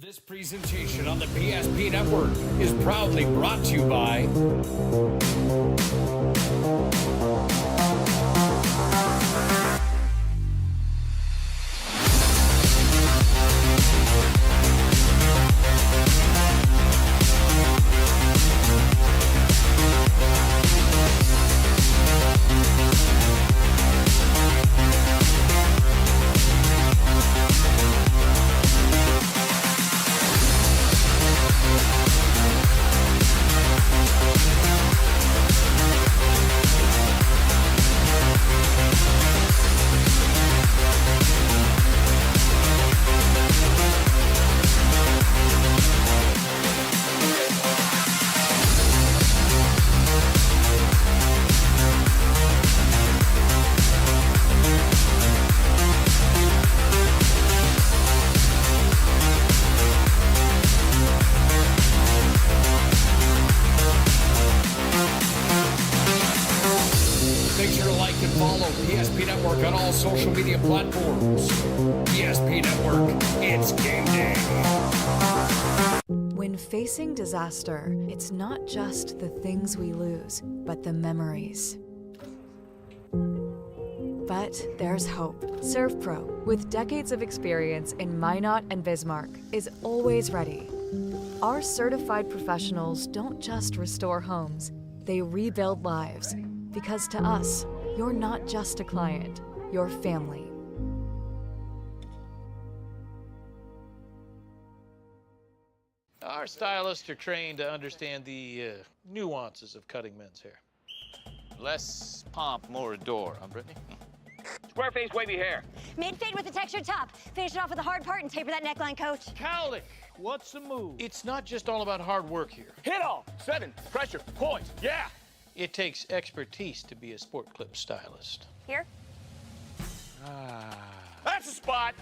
This presentation on the PSP Network is proudly brought to you by PSP Network on all social media platforms. PSP Network, it's game day. When facing disaster, it's not just the things we lose, but the memories. But there's hope. ServPro, with decades of experience in Minot and Bismarck, is always ready. Our certified professionals don't just restore homes, they rebuild lives. Because to us, you're not just a client, you're family. Our stylists are trained to understand the nuances of cutting men's hair. Less pomp, more adore, huh, Brittany? Square face, wavy hair. Mid-fade with a textured top. Finish it off with a hard part and taper that neckline, coach. Cowlick, what's the move? It's not just all about hard work here. Hit off. 7. Pressure. Point. Yeah. It takes expertise to be a sport clip stylist. Here? That's the spot.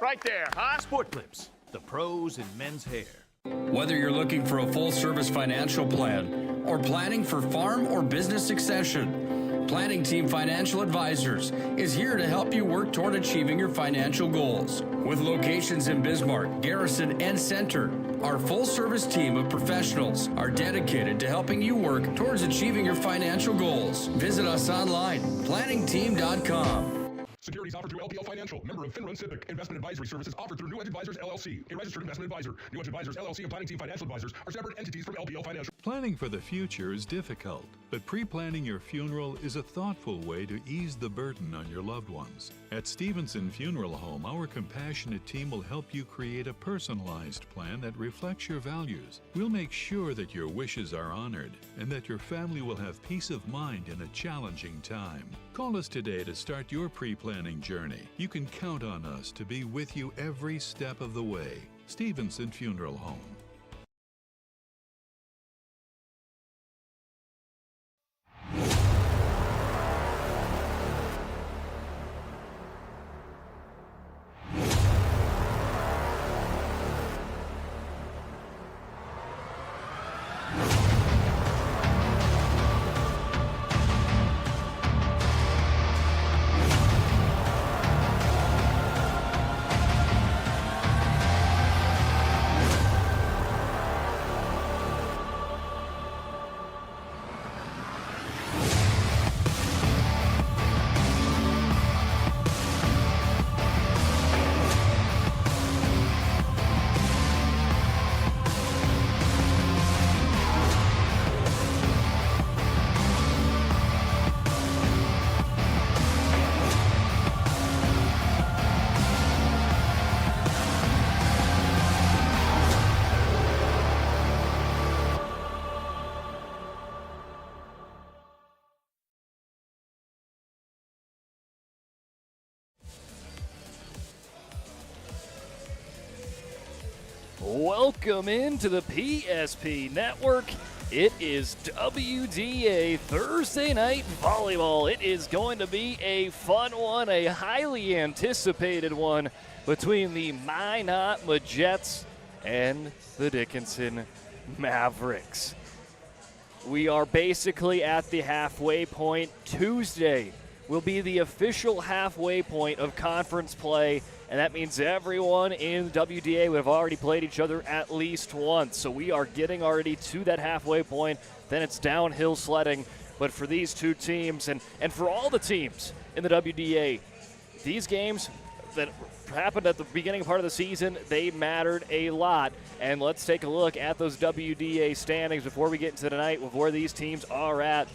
Right there, huh? Sport Clips, the pros in men's hair. Whether you're looking for a full-service financial plan or planning for farm or business succession, Planning Team Financial Advisors is here to help you work toward achieving your financial goals. With locations in Bismarck, Garrison, and Center, our full-service team of professionals are dedicated to helping you work towards achieving your financial goals. Visit us online, planningteam.com. Securities offered through LPL Financial, member of FINRA Civic. Investment advisory services offered through New Edge Advisors, LLC, a registered investment advisor. New Edge Advisors, LLC, and Planning Team Financial Advisors are separate entities from LPL Financial. Planning for the future is difficult, but pre-planning your funeral is a thoughtful way to ease the burden on your loved ones. At Stevenson Funeral Home, our compassionate team will help you create a personalized plan that reflects your values. We'll make sure that your wishes are honored and that your family will have peace of mind in a challenging time. Call us today to start your pre-planning journey. You can count on us to be with you every step of the way. Stevenson Funeral Home. Welcome into the PSP Network. It is WDA Thursday Night Volleyball. It is going to be a fun one, a highly anticipated one between the Minot Majets and the Dickinson Mavericks. We are basically at the halfway point. Tuesday, will be the official halfway point of conference play, and that means everyone in WDA would have already played each other at least once. So we are getting already to that halfway point. Then it's downhill sledding. But for these two teams and for all the teams in the WDA, these games that happened at the beginning part of the season, they mattered a lot. And let's take a look at those WDA standings before we get into tonight with where these teams are at.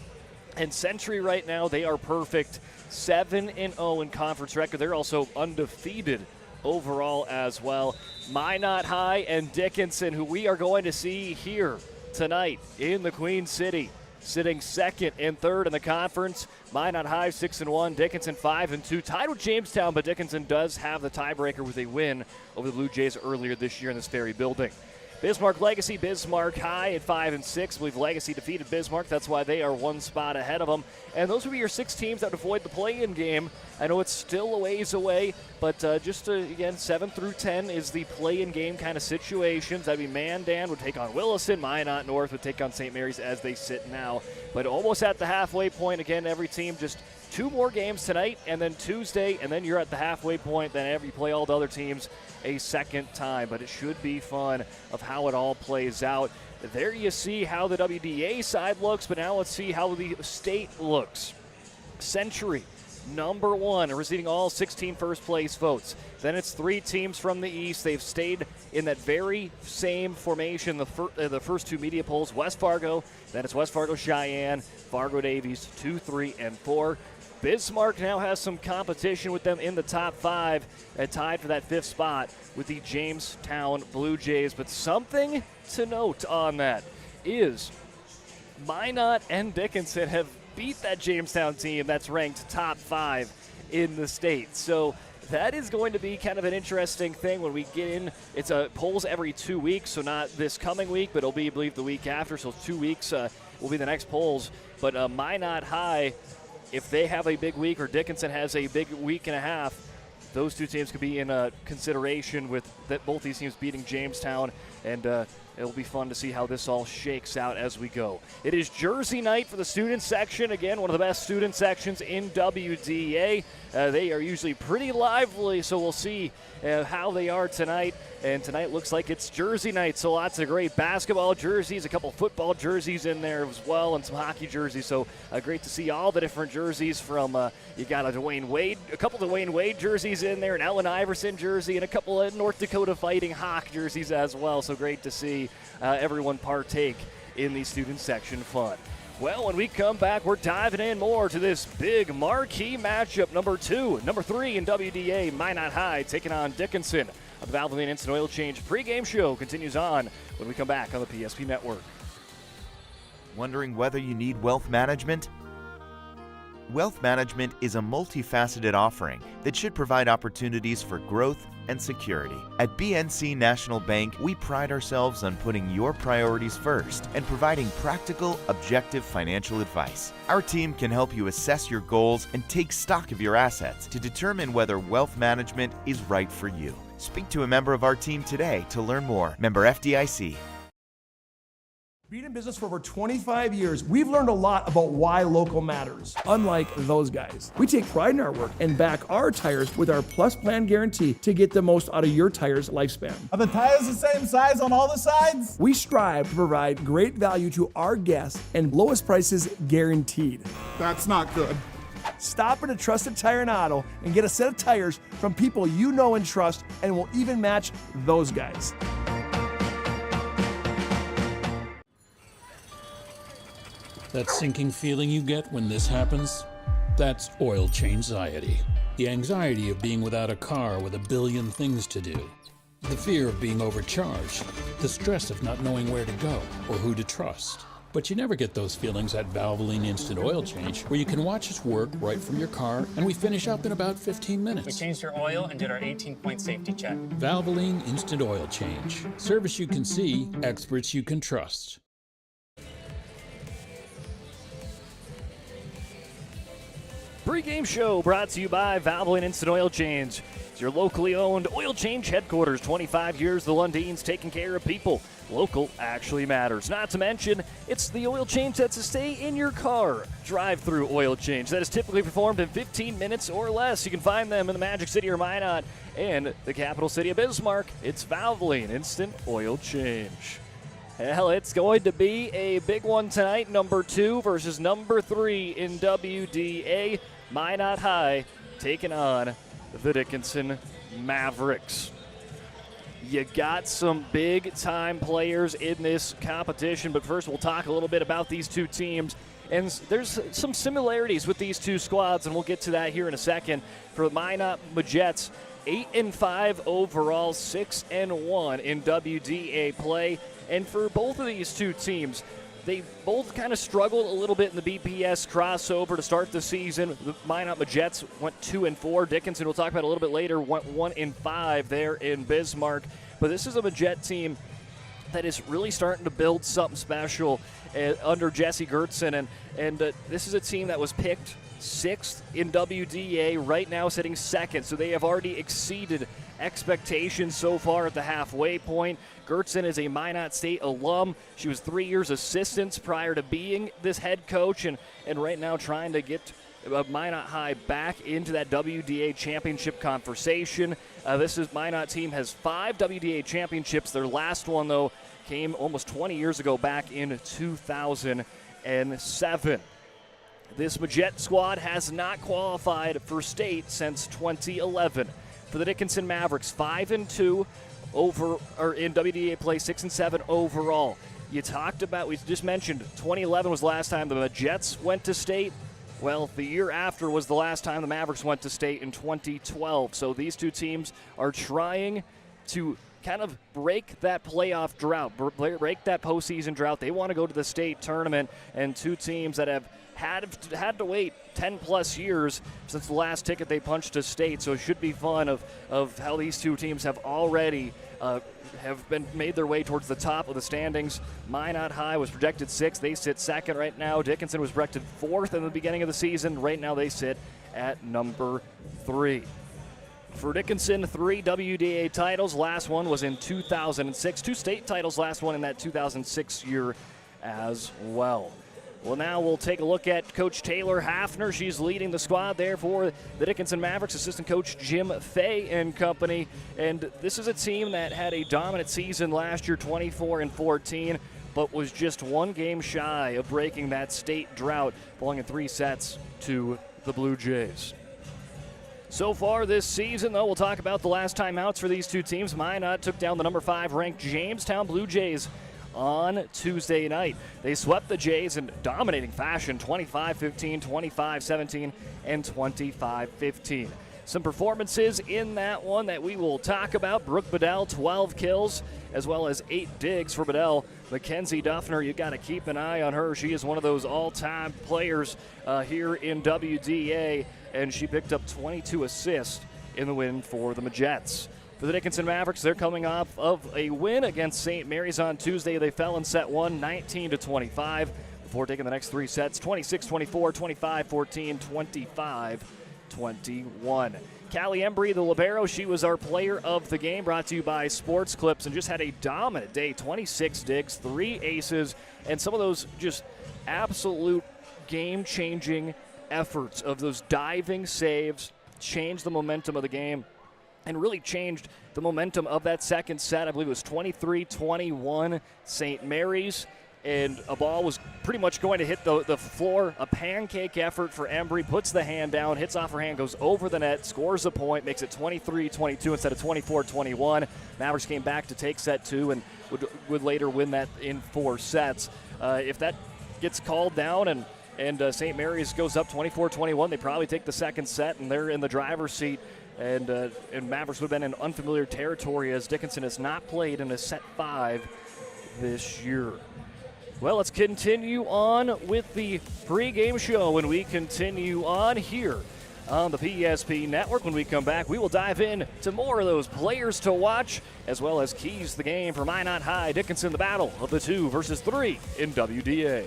And Century right now, they are perfect. 7-0 in conference record. They're also undefeated overall as well. Minot High and Dickinson, who we are going to see here tonight in the Queen City, sitting second and third in the conference. Minot High 6-1, Dickinson 5-2, tied with Jamestown, but Dickinson does have the tiebreaker with a win over the Blue Jays earlier this year in this very building. Bismarck Legacy, Bismarck High at 5-6. I believe Legacy defeated Bismarck. That's why they are one spot ahead of them. And those will be your 6 teams that would avoid the play-in game. I know it's still a ways away, but again, 7 through 10 is the play-in game kind of situations. That'd be Mandan would take on Williston. Minot North would take on St. Mary's as they sit now. But almost at the halfway point. Again, every team just 2 more games tonight, and then Tuesday, and then you're at the halfway point. Then you play all the other teams a second time, but it should be fun of how it all plays out. There you see how the WDA side looks, but now let's see how the state looks. Century, number 1, receiving all 16 first place votes. Then it's 3 teams from the East. They've stayed in that very same formation the first 2 media polls. West Fargo, then it's West Fargo Cheyenne, Fargo Davies 2, 3, and 4. Bismarck now has some competition with them in the top 5, tied for that 5th spot with the Jamestown Blue Jays. But something to note on that is Minot and Dickinson have beat that Jamestown team that's ranked top 5 in the state. So that is going to be kind of an interesting thing when we get in. It's polls every 2 weeks, so not this coming week, but it'll be, I believe, the week after. So 2 weeks will be the next polls. But Minot High, if they have a big week or Dickinson has a big week and a half, those 2 teams could be in consideration with both these teams beating Jamestown, and it'll be fun to see how this all shakes out as we go. It is Jersey night for the student section. Again, one of the best student sections in WDA. They are usually pretty lively, so we'll see how they are tonight. And tonight looks like it's Jersey night, so lots of great basketball jerseys, a couple football jerseys in there as well, and some hockey jerseys. So great to see all the different jerseys from, you got a couple Dwayne Wade jerseys in there, an Allen Iverson jersey, and a couple of North Dakota Fighting Hawk jerseys as well. So great to see everyone partake in the student section fun. Well, when we come back, we're diving in more to this big marquee matchup, number 3 in WDA, Minot High taking on Dickinson. The Valvoline Instant Oil Change pregame show continues on when we come back on the PSP Network. Wondering whether you need wealth management? Wealth management is a multifaceted offering that should provide opportunities for growth and security. At BNC National Bank, we pride ourselves on putting your priorities first and providing practical, objective financial advice. Our team can help you assess your goals and take stock of your assets to determine whether wealth management is right for you. Speak to a member of our team today to learn more. Member FDIC. Being in business for over 25 years, we've learned a lot about why local matters, unlike those guys. We take pride in our work and back our tires with our Plus Plan guarantee to get the most out of your tire's lifespan. Are the tires the same size on all the sides? We strive to provide great value to our guests and lowest prices guaranteed. That's not good. Stop at a trusted tire and auto and get a set of tires from people you know and trust, and will even match those guys. That sinking feeling you get when this happens? That's oil change-anxiety. The anxiety of being without a car with a billion things to do. The fear of being overcharged. The stress of not knowing where to go or who to trust. But you never get those feelings at Valvoline Instant Oil Change, where you can watch us work right from your car, and we finish up in about 15 minutes. We changed your oil and did our 18-point safety check. Valvoline Instant Oil Change. Service you can see, experts you can trust. Pre-game show brought to you by Valvoline Instant Oil Change. It's your locally owned oil change headquarters. 25 years, the Lundins taking care of people. Local actually matters. Not to mention, it's the oil change that's a stay in your car. Drive-through oil change that is typically performed in 15 minutes or less. You can find them in the Magic City or Minot and the capital city of Bismarck. It's Valvoline Instant Oil Change. Hell, it's going to be a big one tonight. Number 2 versus number 3 in WDA. Minot High taking on the Dickinson Mavericks. You got some big-time players in this competition, but first we'll talk a little bit about these two teams. And there's some similarities with these two squads, and we'll get to that here in a second. For the Minot Majets, 8-5 overall, 6-1 in WDA play. And for both of these two teams, they both kind of struggled a little bit in the BPS crossover to start the season. The Minot Majets went 2-4. Dickinson, we'll talk about a little bit later, went 1-5 there in Bismarck. But this is a Majet team that is really starting to build something special under Jesse Gertson. And this is a team that was picked 6th in WDA, right now sitting 2nd. So they have already exceeded expectations so far at the halfway point. Gertson is a Minot State alum. She was 3 years assistant prior to being this head coach, and right now trying to get Minot High back into that WDA championship conversation. This is Minot team has 5 WDA championships. Their last one, though, came almost 20 years ago, back in 2007. This Majet squad has not qualified for state since 2011. For the Dickinson Mavericks, 5-2 in WDA play, 6-7 overall. You talked about, we just mentioned, 2011 was the last time the Majets went to state. Well, the year after was the last time the Mavericks went to state in 2012. So these two teams are trying to kind of break that playoff drought, break that postseason drought. They want to go to the state tournament, and two teams that have had to wait 10-plus years since the last ticket they punched to state. So it should be fun of how these two teams have already made their way towards the top of the standings. Minot High was projected 6th. They sit 2nd right now. Dickinson was projected 4th in the beginning of the season. Right now they sit at number 3. For Dickinson, 3 WDA titles. Last one was in 2006. 2 state titles, last one in that 2006 year as well. Well, now we'll take a look at Coach Taylor Hafner. She's leading the squad there for the Dickinson Mavericks, assistant coach Jim Fay and company. And this is a team that had a dominant season last year, 24-14, but was just 1 game shy of breaking that state drought, falling in 3 sets to the Blue Jays. So far this season, though, we'll talk about the last timeouts for these two teams. Minot took down the number 5 ranked Jamestown Blue Jays on Tuesday night. They swept the Jays in dominating fashion, 25-15, 25-17, and 25-15. Some performances in that one that we will talk about. Brooke Bedell, 12 kills, as well as 8 digs for Bedell. Mackenzie Duffner, you got to keep an eye on her. She is one of those all-time players here in WDA, and she picked up 22 assists in the win for the Majets. For the Dickinson Mavericks, they're coming off of a win against St. Mary's on Tuesday. They fell in set 1, 19-25, before taking the next 3 sets, 26-24, 25-14, 25-21. Callie Embry, the libero, she was our player of the game, brought to you by Sports Clips, and just had a dominant day, 26 digs, 3 aces, and some of those just absolute game-changing efforts of those diving saves changed the momentum of the game and really changed the momentum of that second set. I believe it was 23-21 St. Mary's, and a ball was pretty much going to hit the floor. A pancake effort for Embry, puts the hand down, hits off her hand, goes over the net, scores a point, makes it 23-22 instead of 24-21. Mavericks came back to take set 2 and would later win that in 4 sets. If that gets called down and St. Mary's goes up 24-21, they probably take the second set, and they're in the driver's seat. And Mavericks would have been in unfamiliar territory, as Dickinson has not played in a set 5 this year. Well, let's continue on with the pregame show when we continue on here on the PSP Network. When we come back, we will dive in to more of those players to watch, as well as keys to the game for Minot High. Dickinson, the battle of the 2 versus 3 in WDA.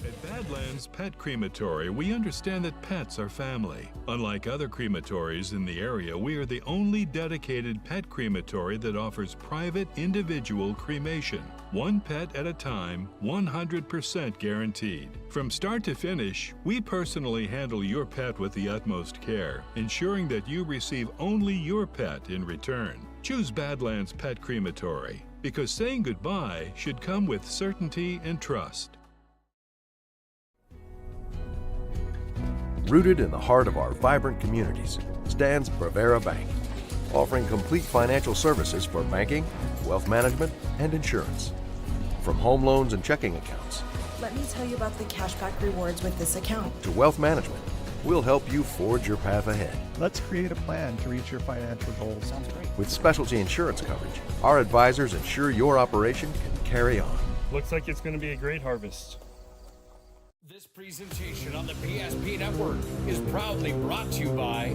At Badlands Pet Crematory, we understand that pets are family. Unlike other crematories in the area, we are the only dedicated pet crematory that offers private individual cremation. One pet at a time, 100% guaranteed. From start to finish, we personally handle your pet with the utmost care, ensuring that you receive only your pet in return. Choose Badlands Pet Crematory, because saying goodbye should come with certainty and trust. Rooted in the heart of our vibrant communities stands Bravera Bank, offering complete financial services for banking, wealth management, and insurance. From home loans and checking accounts, let me tell you about the cashback rewards with this account, to wealth management, we'll help you forge your path ahead. Let's create a plan to reach your financial goals. Sounds great. With specialty insurance coverage, our advisors ensure your operation can carry on. Looks like it's going to be a great harvest. This presentation on the PSP Network is proudly brought to you by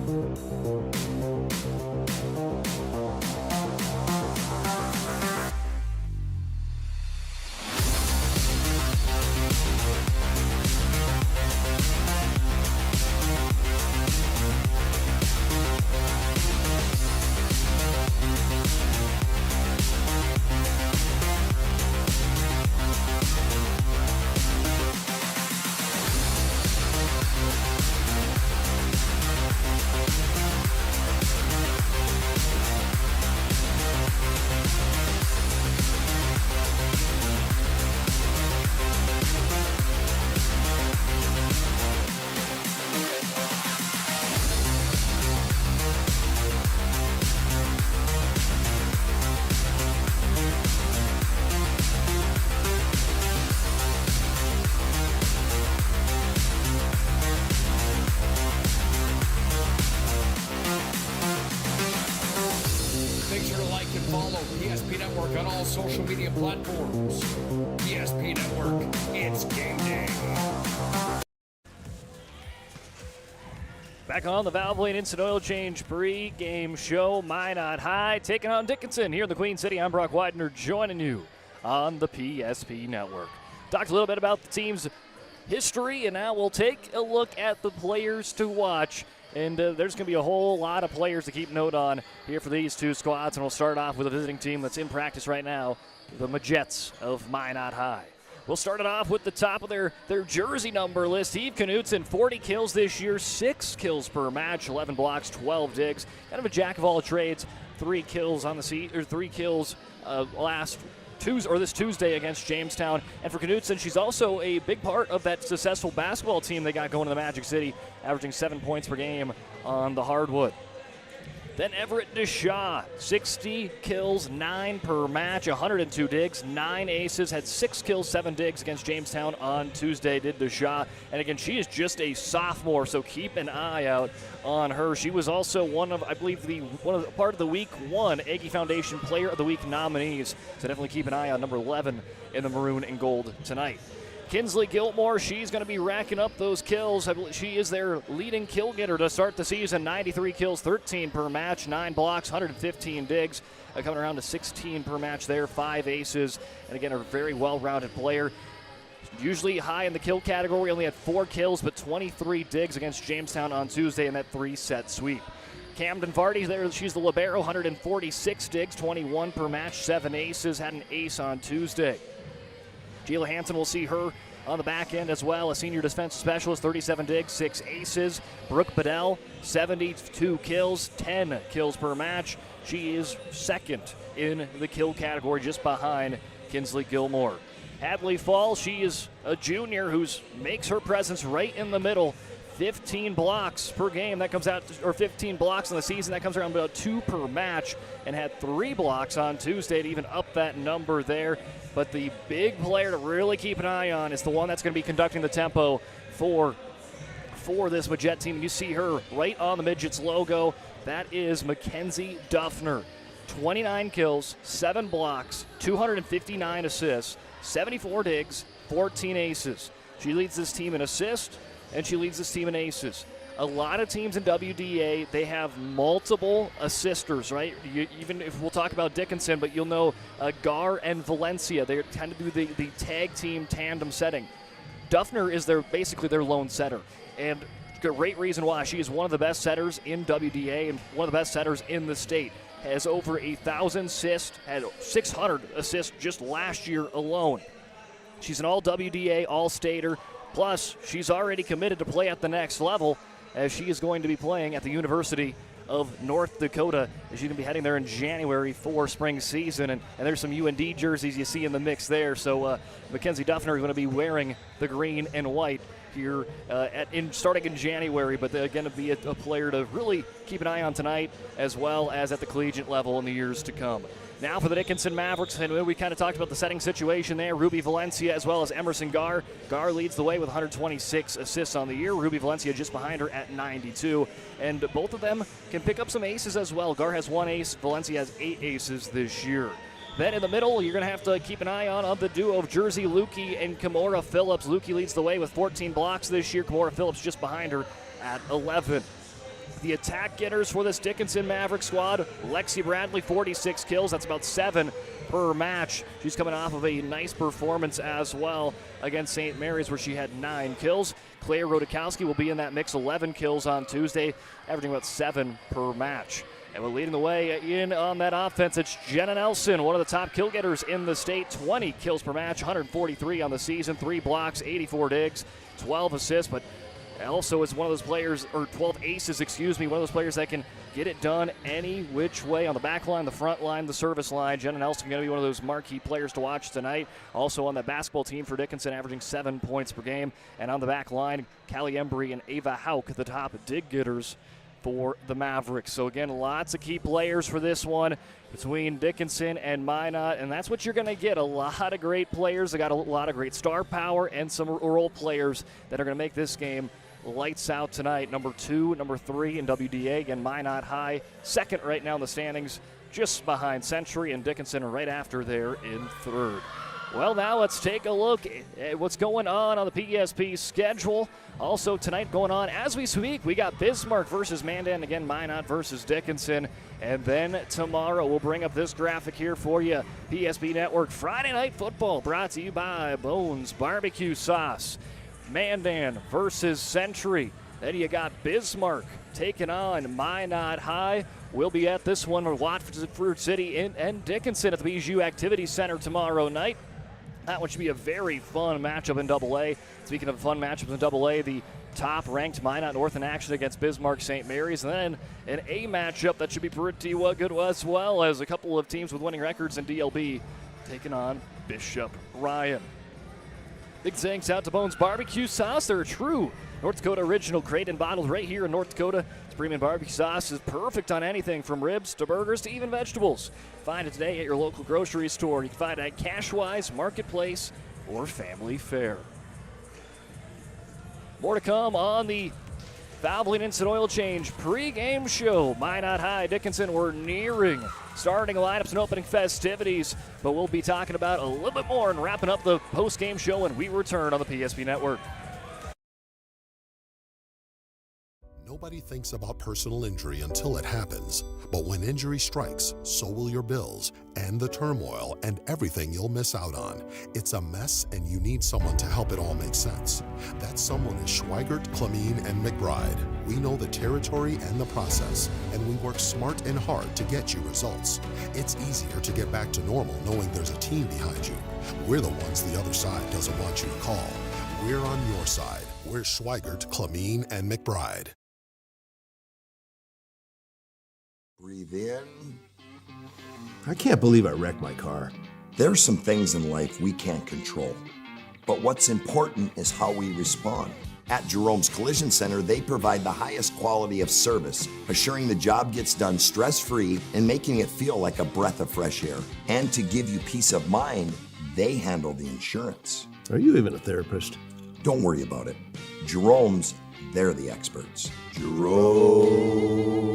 social media platforms. PSP Network, it's game day. Back on the Valve Lane Instant Oil Change pre-game show. Minot High taking on Dickinson here in the Queen City. I'm Brock Widener joining you on the PSP Network. Talked a little bit about the team's history, and now we'll take a look at the players to watch. And there's going to be a whole lot of players to keep note on here for these two squads. And we'll start off with a visiting team that's in practice right now, the Majets of Minot High. We'll start it off with the top of their jersey number list. Steve Knutson, 40 kills this year, 6 kills per match, 11 blocks, 12 digs. Kind of a jack of all trades. 3 kills on the seat, or 3 kills this Tuesday against Jamestown. And for Knutson, she's also a big part of that successful basketball team they got going to the Magic City, averaging 7 points per game on the hardwood. Then Everett Deshaw, 60 kills, 9 per match, 102 digs, 9 aces, had 6 kills, 7 digs against Jamestown on Tuesday, did Deshaw. And again, she is just a sophomore, so keep an eye out on her. She was also one of, I believe, part of the Week 1 Aggie Foundation Player of the Week nominees. So definitely keep an eye on number 11 in the maroon and gold tonight. Kinsley Gilmore, she's going to be racking up those kills. I believe she is their leading kill getter to start the season. 93 kills, 13 per match, 9 blocks, 115 digs. Coming around to 16 per match there, 5 aces. And again, a very well-rounded player. Usually high in the kill category, only had 4 kills, but 23 digs against Jamestown on Tuesday in that 3-set sweep. Camden Vardy there, she's the libero, 146 digs, 21 per match, 7 aces, had an ace on Tuesday. Gila Hansen will see her on the back end as well. A senior defense specialist, 37 digs, 6 aces. Brooke Bedell, 72 kills, 10 kills per match. She is second in the kill category, just behind Kinsley Gilmore. Hadley Fall, she is a junior who makes her presence right in the middle. 15 blocks per game, that comes out, or 15 blocks in the season, that comes around about 2 per match, and had 3 blocks on Tuesday to even up that number there. But the big player to really keep an eye on is the one that's going to be conducting the tempo for this Majet team. And you see her right on the Midgets logo. That is Mackenzie Duffner. 29 kills, 7 blocks, 259 assists, 74 digs, 14 aces. She leads this team in assists, and she leads this team in aces. A lot of teams in WDA, they have multiple assisters, right? Even if we'll talk about Dickinson, but you'll know Gar and Valencia. They tend to do the tag team tandem setting. Duffner is basically their lone setter. And great reason why. She is one of the best setters in WDA and one of the best setters in the state. Has over 1,000 assists, had 600 assists just last year alone. She's an all-WDA, all-stater. Plus, she's already committed to play at the next level as she is going to be playing at the University of North Dakota as she's going to be heading there in January for spring season. And there's some UND jerseys you see in the mix there. So Mackenzie Duffner is going to be wearing the green and white here starting in January, but again, to be a player to really keep an eye on tonight as well as at the collegiate level in the years to come. Now for the Dickinson Mavericks, and we kind of talked about the setting situation there. Ruby Valencia as well as Emerson Gar. Gar leads the way with 126 assists on the year. Ruby Valencia just behind her at 92. And both of them can pick up some aces as well. Gar has 1 ace. Valencia has 8 aces this year. Then in the middle, you're going to have to keep an eye on the duo of Jersey Lukey and Kimora Phillips. Lukey leads the way with 14 blocks this year. Kimora Phillips just behind her at 11. The attack getters for this Dickinson Maverick squad, Lexi Bradley, 46 kills. That's about 7 per match. She's coming off of a nice performance as well against St. Mary's where she had 9 kills. Claire Rodakowski will be in that mix, 11 kills on Tuesday, averaging about 7 per match. And we're leading the way in on that offense. It's Jenna Nelson, one of the top kill getters in the state. 20 kills per match, 143 on the season, 3 blocks, 84 digs, 12 assists, but also is one of those players, or 12 aces, excuse me, one of those players that can get it done any which way on the back line, the front line, the service line. Jenna Nelson going to be one of those marquee players to watch tonight. Also on the basketball team for Dickinson, averaging 7 points per game. And on the back line, Callie Embry and Ava Hauk, the top dig getters for the Mavericks. So again, lots of key players for this one between Dickinson and Minot, and that's what you're going to get. A lot of great players. They got a lot of great star power and some role players that are going to make this game lights out tonight. Number 2, number 3 in WDA. Again, Minot high, second right now in the standings, just behind Century, and Dickinson right after there in third. Well, now let's take a look at what's going on the PSP schedule. Also tonight going on as we speak, we got Bismarck versus Mandan, again Minot versus Dickinson. And then tomorrow we'll bring up this graphic here for you. PSP Network Friday Night Football brought to you by Bones Barbecue Sauce. Mandan versus Century. Then you got Bismarck taking on Minot High. We'll be at this one with Watford City and Dickinson at the Bijou Activity Center tomorrow night. That one should be a very fun matchup in AA. Speaking of fun matchups in AA, the top-ranked Minot North in action against Bismarck St. Mary's. And then an A matchup that should be pretty good as well, as a couple of teams with winning records in DLB taking on Bishop Ryan. Big thanks out to Bones Barbecue Sauce. They're a true North Dakota original, created and bottled right here in North Dakota. This premium barbecue sauce is perfect on anything from ribs to burgers to even vegetables. Find it today at your local grocery store. You can find it at Cashwise, Marketplace, or Family Fare. More to come on the Valvoline Instant Oil Change pregame show. Minot High, Dickinson, we're nearing starting lineups and opening festivities, but we'll be talking about a little bit more and wrapping up the postgame show when we return on the PSP Network. Nobody thinks about personal injury until it happens. But when injury strikes, so will your bills and the turmoil and everything you'll miss out on. It's a mess and you need someone to help it all make sense. That someone is Schweigert, Clamine, and McBride. We know the territory and the process, and we work smart and hard to get you results. It's easier to get back to normal knowing there's a team behind you. We're the ones the other side doesn't want you to call. We're on your side. We're Schweigert, Clamine, and McBride. Breathe in. I can't believe I wrecked my car. There are some things in life we can't control, but what's important is how we respond. At Jerome's Collision Center, they provide the highest quality of service, assuring the job gets done stress-free and making it feel like a breath of fresh air. And to give you peace of mind, they handle the insurance. Are you even a therapist? Don't worry about it. Jerome's, they're the experts. Jerome's.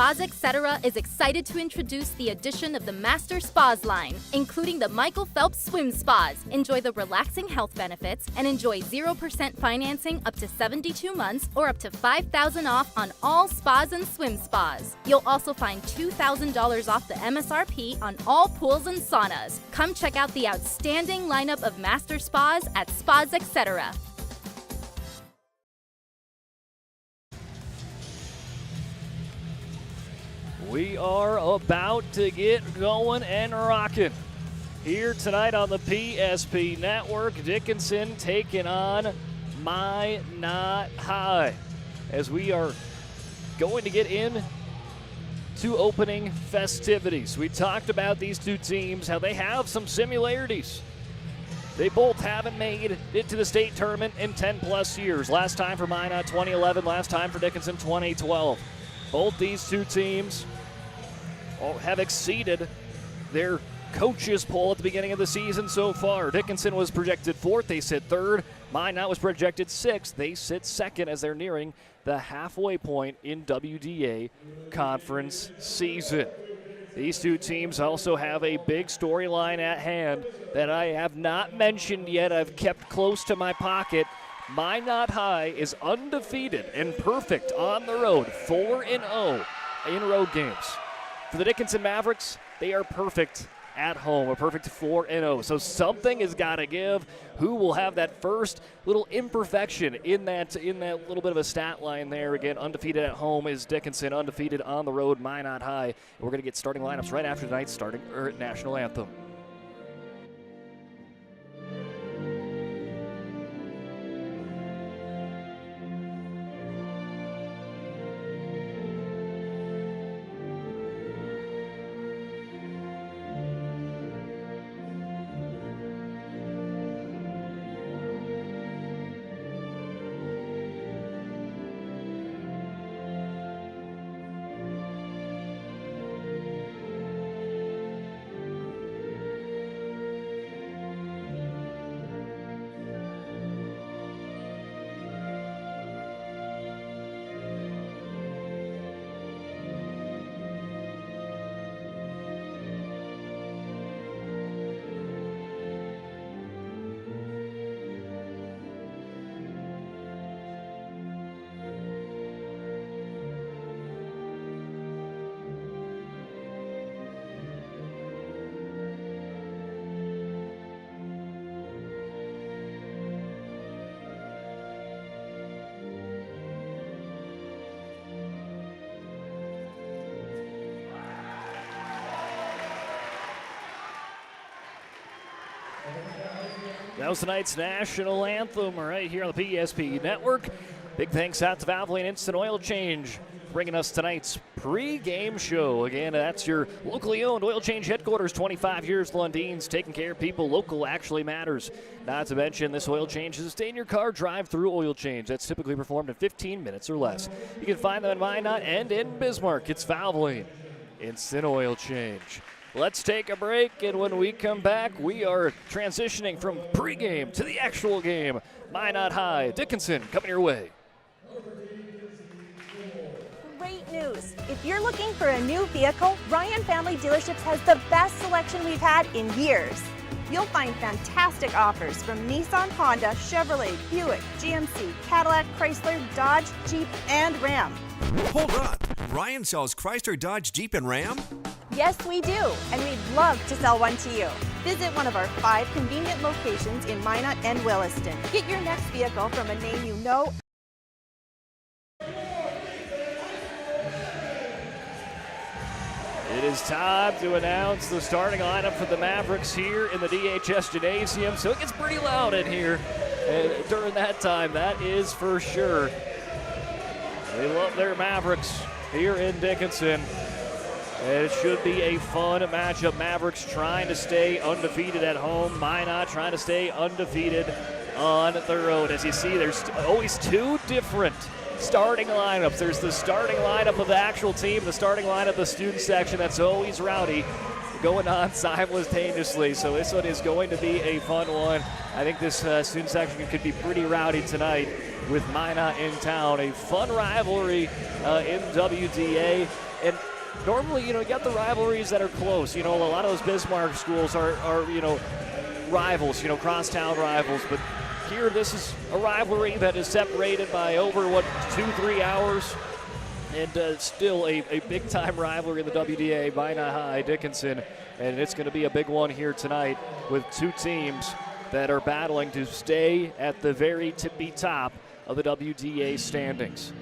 Spas Etc. is excited to introduce the addition of the Master Spas line, including the Michael Phelps Swim Spas. Enjoy the relaxing health benefits and enjoy 0% financing up to 72 months or up to $5,000 off on all spas and swim spas. You'll also find $2,000 off the MSRP on all pools and saunas. Come check out the outstanding lineup of Master Spas at Spas Etc. We are about to get going and rocking here tonight on the PSP Network. Dickinson taking on Minot High as we are going to get in to opening festivities. We talked about these two teams, how they have some similarities. They both haven't made it to the state tournament in 10 plus years. Last time for Minot 2011, last time for Dickinson 2012. Both these two teams have exceeded their coaches poll at the beginning of the season so far. Dickinson was projected 4th, they sit 3rd. Minot was projected 6th, they sit 2nd as they're nearing the halfway point in WDA conference season. These two teams also have a big storyline at hand that I have not mentioned yet. I've kept close to my pocket. Minot High is undefeated and perfect on the road, 4-0 in road games. For the Dickinson Mavericks, they are perfect at home, a perfect 4-0. So something has got to give. Who will have that first little imperfection in that little bit of a stat line there? Again, undefeated at home is Dickinson, undefeated on the road, Minot High. And we're going to get starting lineups right after tonight's national anthem. That was tonight's national anthem right here on the PSP Network. Big thanks out to Valvoline Instant Oil Change bringing us tonight's pre-game show. Again, that's your locally owned oil change headquarters, 25 years, Lundeen's, taking care of people. Local actually matters. Not to mention, this oil change is a stay-in-your-car drive-through oil change that's typically performed in 15 minutes or less. You can find them in Minot and in Bismarck. It's Valvoline Instant Oil Change. Let's take a break, and when we come back, we are transitioning from pregame to the actual game. Minot High, Dickinson, coming your way. Great news. If you're looking for a new vehicle, Ryan Family Dealerships has the best selection we've had in years. You'll find fantastic offers from Nissan, Honda, Chevrolet, Buick, GMC, Cadillac, Chrysler, Dodge, Jeep, and Ram. Hold on. Ryan sells Chrysler, Dodge, Jeep, and Ram? Yes, we do, and we'd love to sell one to you. Visit one of our 5 convenient locations in Minot and Williston. Get your next vehicle from a name you know. It is time to announce the starting lineup for the Mavericks here in the DHS Gymnasium, so it gets pretty loud in here during that time, that is for sure. They love their Mavericks here in Dickinson. And it should be a fun matchup. Mavericks trying to stay undefeated at home. Minot trying to stay undefeated on the road. As you see, there's always 2 different starting lineups. There's the starting lineup of the actual team, the starting lineup of the student section that's always rowdy, going on simultaneously. So this one is going to be a fun one. I think this student section could be pretty rowdy tonight with Minot in town. A fun rivalry in WDA. And normally, you got the rivalries that are close. A lot of those Bismarck schools are rivals, crosstown rivals. But here, this is a rivalry that is separated by over, 2-3 hours. And still a big-time rivalry in the WDA, Minot High, Dickinson. And it's going to be a big one here tonight with two teams that are battling to stay at the very tippy top of the WDA standings.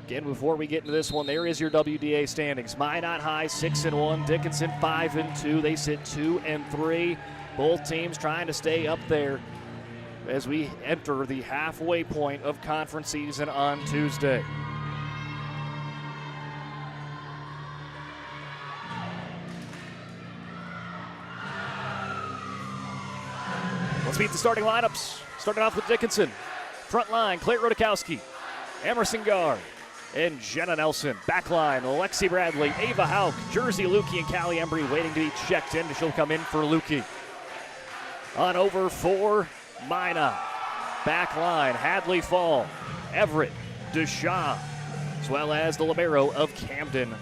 Again, before we get into this one, there is your WDA standings. Minot High 6-1, Dickinson 5-2. They sit 2-3. Both teams trying to stay up there as we enter the halfway point of conference season on Tuesday. Let's meet the starting lineups. Starting off with Dickinson. Front line, Claire Rodakowski, Emerson Gar, and Jenna Nelson. Back line, Lexi Bradley, Ava Hauk, Jersey Lukey, and Callie Embry waiting to be checked in. She'll come in for Lukey. On over for Minot. Back line, Hadley Fall, Everett, Deshaw, as well as the libero of Camden,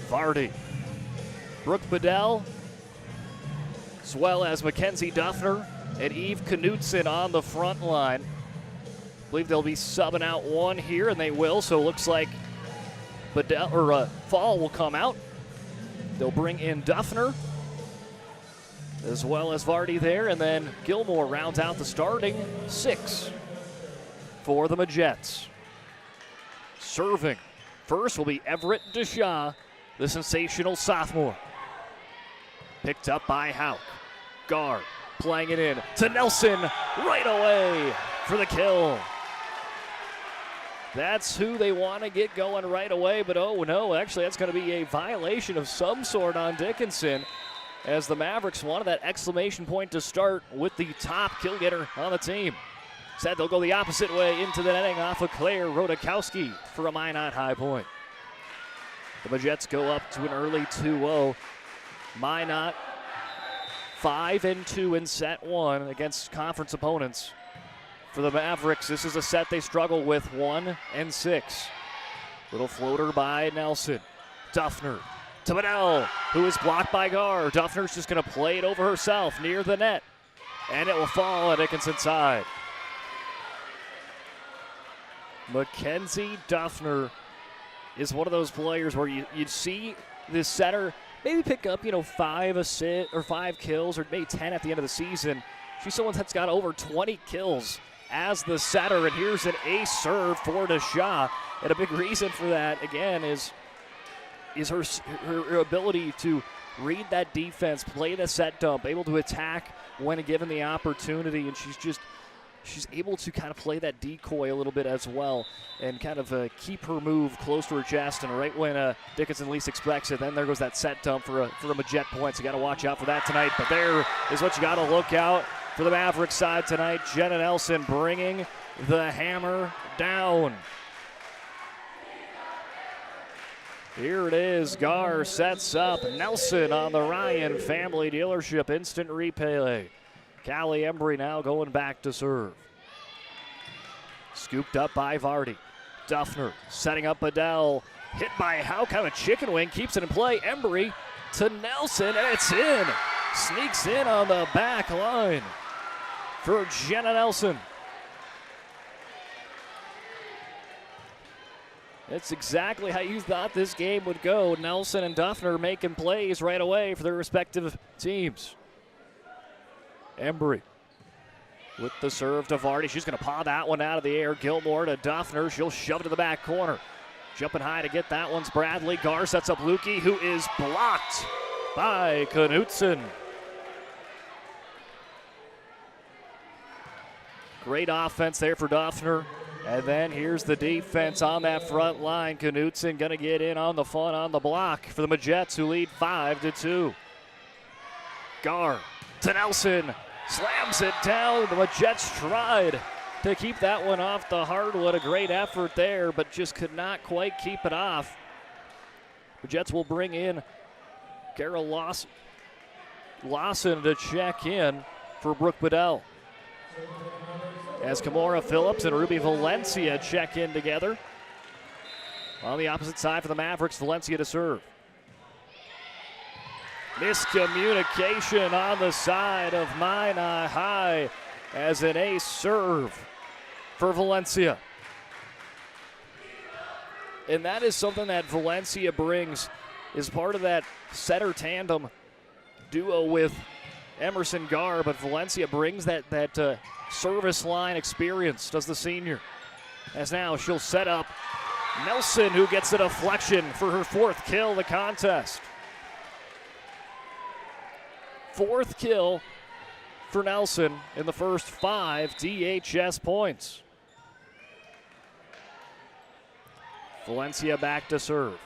Vardy. Brooke Bedell, as well as Mackenzie Duffner and Eve Knutson on the front line. I believe they'll be subbing out one here, and they will, so it looks like Fall will come out. They'll bring in Duffner, as well as Vardy there, and then Gilmore rounds out the starting 6 for the Majettes. Serving first will be Everett Deshaw, the sensational sophomore. Picked up by Hauk. Gar playing it in to Nelson right away for the kill. That's who they want to get going right away, but oh no, actually that's going to be a violation of some sort on Dickinson, as the Mavericks wanted that exclamation point to start with the top kill getter on the team. Said they'll go the opposite way into the netting off of Claire Rodakowski for a Minot High point. The Majettes go up to an early 2-0. Minot 5-2 in set 1 against conference opponents. For the Mavericks, this is a set they struggle with, 1-6. Little floater by Nelson. Duffner to Bedell, who is blocked by Gar. Duffner's just going to play it over herself near the net, and it will fall on Dickinson's side. Mackenzie Duffner is one of those players where you'd see this setter maybe pick up, 5 assists or 5 kills or maybe 10 at the end of the season. She's someone that's got over 20 kills as the setter, and here's an ace serve for Deshaw. And a big reason for that, again, is her ability to read that defense, play the set dump, able to attack when given the opportunity, and she's able to kind of play that decoy a little bit as well and kind of keep her move close to her chest, and right when Dickinson least expects it, then there goes that set dump for a Majette point. So you got to watch out for that tonight. But there is what you got to look out for the Mavericks side tonight. Jenna Nelson bringing the hammer down. Here it is. Gar sets up Nelson on the Ryan Family Dealership instant replay. Callie Embry now going back to serve. Scooped up by Vardy. Duffner setting up Bedell. Hit by Hauk, kind of a chicken wing. Keeps it in play. Embry to Nelson, and it's in. Sneaks in on the back line for Jenna Nelson. That's exactly how you thought this game would go. Nelson and Duffner making plays right away for their respective teams. Embry with the serve to Vardy. She's going to paw that one out of the air. Gilmore to Duffner. She'll shove it to the back corner. Jumping high to get that one's Bradley. Gar sets up Lukey, who is blocked by Knutson. Great offense there for Duffner. And then here's the defense on that front line. Knutson going to get in on the fun on the block for the Majettes, who lead 5-2. Gar to Nelson. Slams it down. The Majettes tried to keep that one off the hardwood. A great effort there, but just could not quite keep it off. Majettes will bring in Carol Lawson to check in for Brooke Bedell, as Kamora Phillips and Ruby Valencia check in together. On the opposite side for the Mavericks, Valencia to serve. Miscommunication on the side of Minot High as an ace serve for Valencia. And that is something that Valencia brings, is part of that setter tandem duo with Emerson Garr, but Valencia brings that service line experience, does the senior. As now she'll set up Nelson, who gets a deflection for her 4th kill of the contest. 4th kill for Nelson in the first 5 DHS points. Valencia back to serve.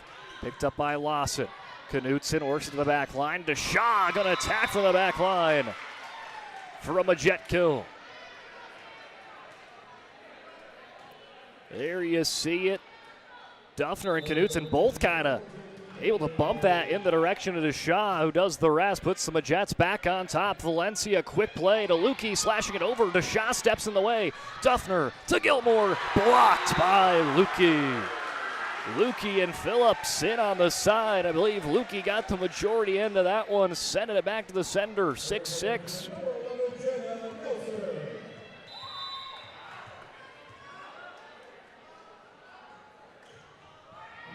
Picked up by Lawson. Knutson works to the back line. DeShaw going to attack from the back line for a Majet kill. There you see it. Duffner and Knutson both kind of able to bump that in the direction of DeShaw, who does the rest, puts the Majets back on top. Valencia, quick play to Lukey, slashing it over. DeShaw steps in the way. Duffner to Gilmore, blocked by Lukey. Lukey and Phillips in on the side. I believe Lukey got the majority end of that one, sending it back to the sender, 6-6.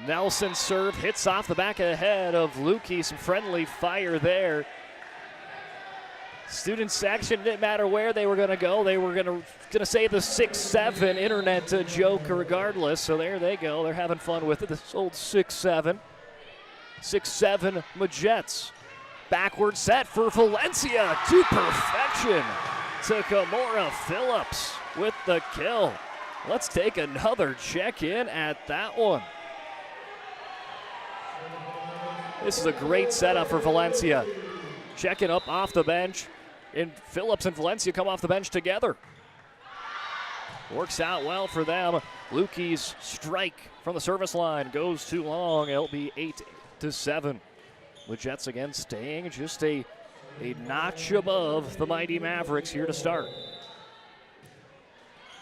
Nelson serve hits off the back of the head of Lukey. Some friendly fire there. Student section, didn't matter where they were going to go. They were going to say the 6-7 internet joke regardless. So there they go. They're having fun with it. This old 6-7. 6-7 Majets. Backward set for Valencia to perfection. To Kimora Phillips with the kill. Let's take another check-in at that one. This is a great setup for Valencia. Checking up off the bench. And Phillips and Valencia come off the bench together. Works out well for them. Lukey's strike from the service line goes too long. It'll be 8-7. The Jets again staying just a notch above the mighty Mavericks here to start.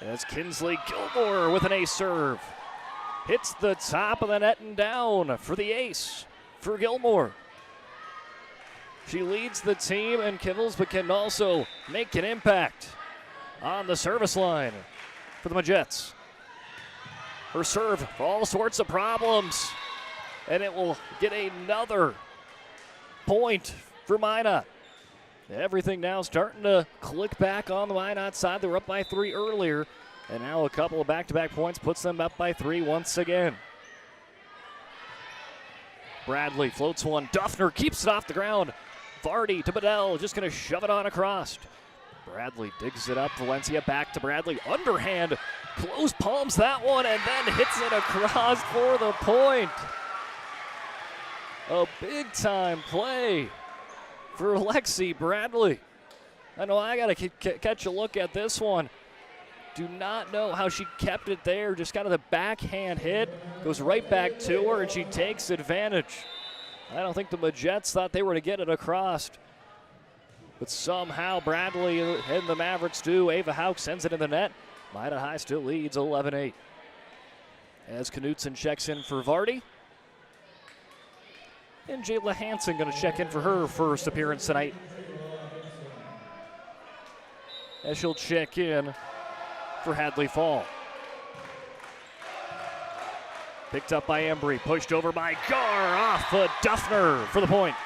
As Kinsley Gilmore with an ace serve. Hits the top of the net and down for the ace for Gilmore. She leads the team and kibbles, but can also make an impact on the service line for the Majets. Her serve, all sorts of problems, and it will get another point for Minot. Everything now starting to click back on the Minot side. They were up by 3 earlier, and now a couple of back-to-back points puts them up by 3 once again. Bradley floats one. Duffner keeps it off the ground. Vardy to Bedell, just going to shove it on across. Bradley digs it up. Valencia back to Bradley. Underhand, close palms that one, and then hits it across for the point. A big-time play for Lexi Bradley. I know I got to catch a look at this one. Do not know how she kept it there. Just kind of the backhand hit. Goes right back to her, and she takes advantage. I don't think the Majets thought they were to get it across. But somehow Bradley and the Mavericks do. Ava Hauk sends it in the net. Minot High still leads 11-8. As Knutson checks in for Vardy. And Jayla Hansen going to check in for her first appearance tonight. As she'll check in for Hadley Fall. Picked up by Embry, pushed over by Garr, off of Duffner for the point.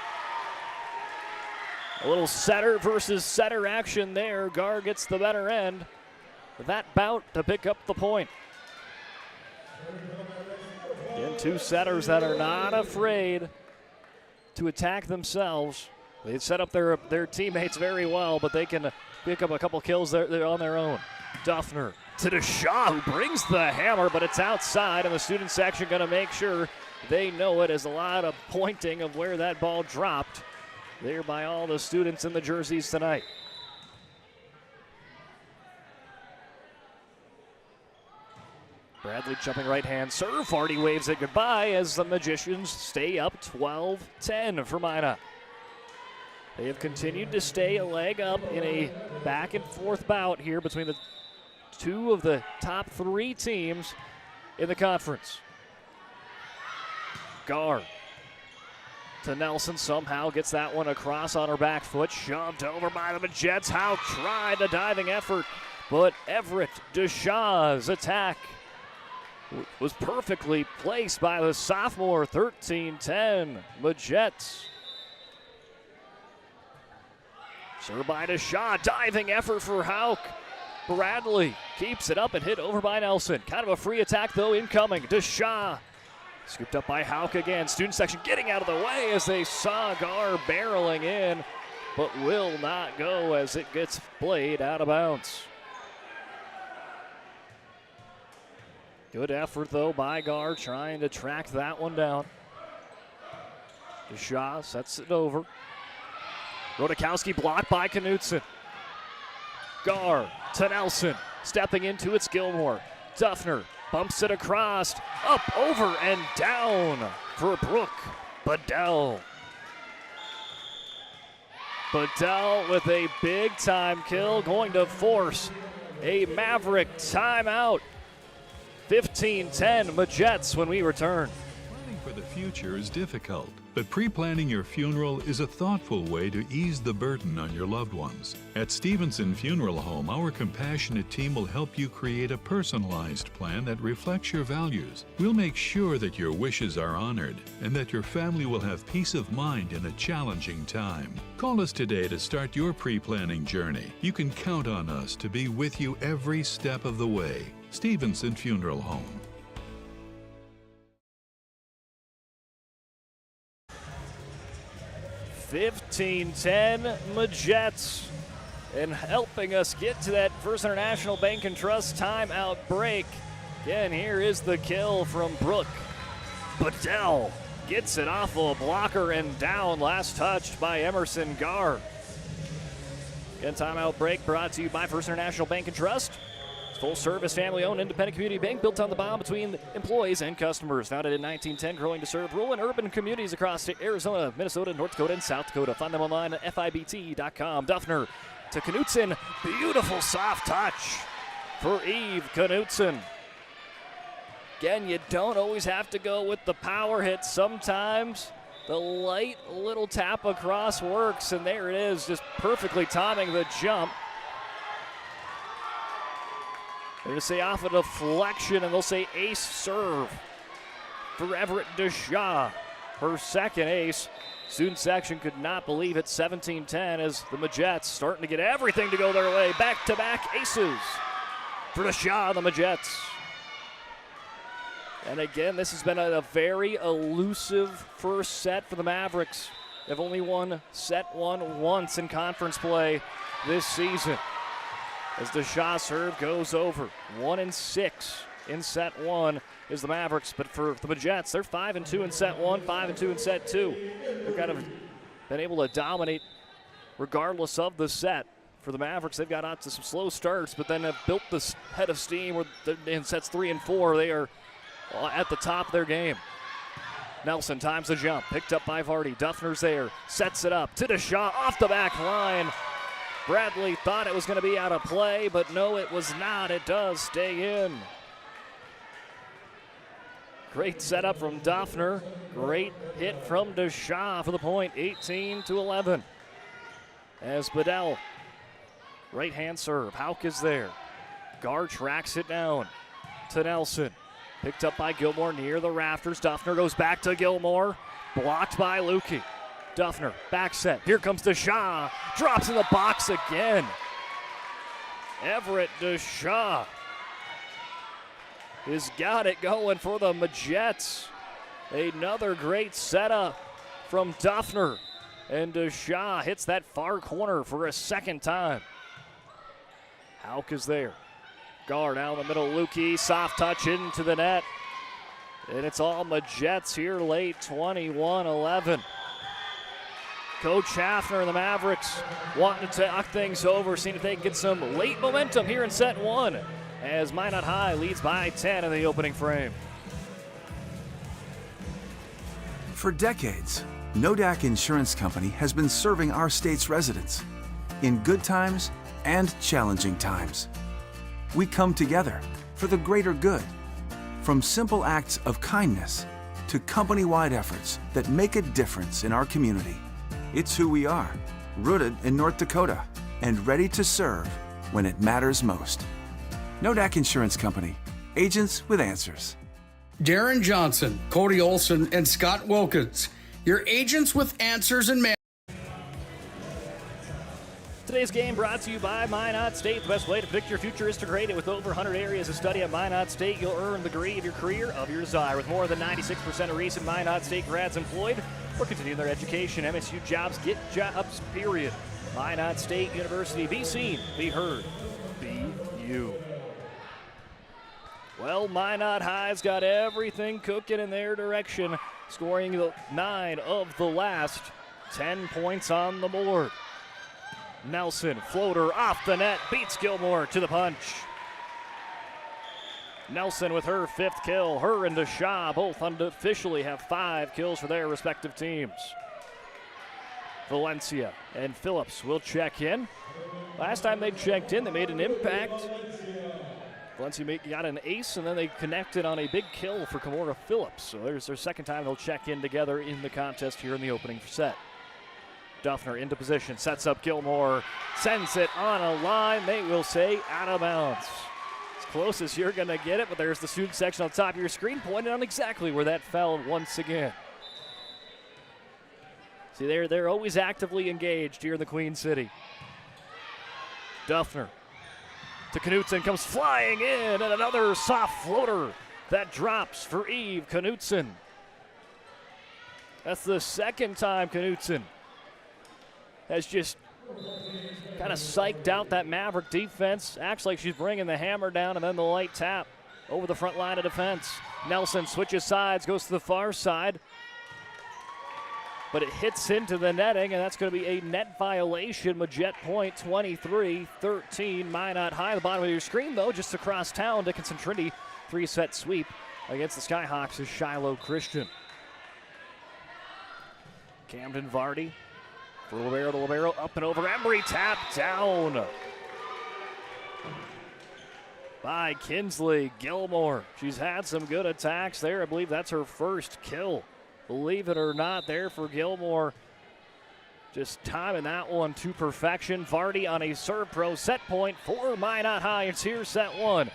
A little setter versus setter action there. Garr gets the better end. That bout to pick up the point. Again, 2 setters that are not afraid to attack themselves. They set up their teammates very well, but they can pick up a couple kills there on their own. Duffner to DeShaw, who brings the hammer, but it's outside, and the student section going to make sure they know it. As a lot of pointing of where that ball dropped there by all the students in the jerseys tonight. Bradley jumping right hand serve. Vardy waves it goodbye as the Magicians stay up 12-10 for Minot. They have continued to stay a leg up in a back and forth bout here between the 2 of the top 3 teams in the conference. Gar to Nelson, somehow gets that one across on her back foot, shoved over by the Jets. Howe tried a diving effort, but Everett Deshaw's attack was perfectly placed by the sophomore. 13-10 Majets. Served by Deshaw, diving effort for Hauk. Bradley keeps it up and hit over by Nelson. Kind of a free attack though incoming. Deshaw scooped up by Hauk again. Student section getting out of the way as they saw Gar barreling in, but will not go as it gets played out of bounds. Good effort though by Gar trying to track that one down. Deshaw sets it over. Rodakowski blocked by Knutson. Gar to Nelson. Stepping into it's Gilmore. Duffner bumps it across. Up, over, and down for Brooke Bedell. Bedell with a big-time kill, going to force a Maverick timeout. 15-10 Majets when we return. Planning for the future is difficult, but pre-planning your funeral is a thoughtful way to ease the burden on your loved ones. At Stevenson Funeral Home, our compassionate team will help you create a personalized plan that reflects your values. We'll make sure that your wishes are honored and that your family will have peace of mind in a challenging time. Call us today to start your pre-planning journey. You can count on us to be with you every step of the way. Stevenson Funeral Home. $15-10 Majets, and helping us get to that First International Bank and Trust timeout break. Again, here is the kill from Brooke Bedell. Gets it off a blocker and down, last touched by Emerson Gar. Again, timeout break brought to you by First International Bank and Trust. Full service, family owned, independent community bank built on the bond between employees and customers. Founded in 1910, growing to serve rural and urban communities across Arizona, Minnesota, North Dakota, and South Dakota. Find them online at FIBT.com. Duffner to Knutson. Beautiful soft touch for Eve Knutson. Again, you don't always have to go with the power hit. Sometimes the light little tap across works, and there it is, just perfectly timing the jump. They're going to say off a deflection, and they'll say ace serve for Everett Deshaw. Her second ace. Student section could not believe it. 17-10 as the Majets starting to get everything to go their way. Back-to-back aces for Deshaw, the Majets. And again, this has been a very elusive first set for the Mavericks. They've only won set one once in conference play this season. As Deshaw serve goes over. 1-6 in set one is the Mavericks, but for the Majets, they're 5-2 in set one, 5-2 in set two. They've kind of been able to dominate regardless of the set. For the Mavericks, they've got out to some slow starts, but then have built this head of steam where in sets 3 and 4, they are at the top of their game. Nelson times the jump, picked up by Vardy. Duffner's there, sets it up to Deshaw off the back line. Bradley thought it was going to be out of play, but no, it was not. It does stay in. Great setup from Duffner. Great hit from Deshaw for the point, 18-11. As Bedell, right-hand serve. Hauk is there. Gar tracks it down to Nelson. Picked up by Gilmore near the rafters. Duffner goes back to Gilmore. Blocked by Lukey. Duffner, back set. Here comes Deshaw. Drops in the box again. Everett Deshaw has got it going for the Majets. Another great setup from Duffner. And Deshaw hits that far corner for a second time. Hauk is there. Gar down the middle. Lukey, soft touch into the net. And it's all Majets here late, 21-11. Coach Hafner and the Mavericks wanting to talk things over, seeing if they can get some late momentum here in set one as Minot High leads by 10 in the opening frame. For decades, Nodak Insurance Company has been serving our state's residents in good times and challenging times. We come together for the greater good, from simple acts of kindness to company-wide efforts that make a difference in our community. It's who we are, rooted in North Dakota and ready to serve when it matters most. Nodak Insurance Company, agents with answers. Darren Johnson, Cody Olson, and Scott Wilkins, your agents with answers and Today's game brought to you by Minot State. The best way to predict your future is to grade it. With over 100 areas of study at Minot State, you'll earn the degree of your career of your desire. With more than 96% of recent Minot State grads employed or continuing their education, MSU jobs get jobs, period. Minot State University. Be seen, be heard, be you. Well, Minot High's got everything cooking in their direction, scoring 9 of the last 10 points on the board. Nelson, floater off the net, beats Gilmore to the punch. Nelson with her 5th kill. Her and Deshaw both unofficially have 5 kills for their respective teams. Valencia and Phillips will check in. Last time they checked in, they made an impact. Valencia got an ace, and then they connected on a big kill for Kimora Phillips. So there's their second time they'll check in together in the contest here in the opening set. Duffner into position, sets up Gilmore, sends it on a line, they will say out of bounds. As close as you're going to get it, but there's the student section on top of your screen pointing on exactly where that fell once again. See, they're always actively engaged here in the Queen City. Duffner to Knutson, comes flying in, and another soft floater that drops for Eve Knutson. That's the second time Knutson has just kind of psyched out that Maverick defense. Acts like she's bringing the hammer down, and then the light tap over the front line of defense. Nelson switches sides, goes to the far side, but it hits into the netting, and that's going to be a net violation. Majet point, 23-13, Minot High. The bottom of your screen, though, just across town, Dickinson Trinity, 3-set sweep against the Skyhawks is Shiloh Christian. Camden Vardy. For Libero, up and over. Embry tapped down by Kinsley Gilmore. She's had some good attacks there. I believe that's her first kill. Believe it or not, there for Gilmore. Just timing that one to perfection. Vardy on a serve pro set point for Minot High. It's here, set 1.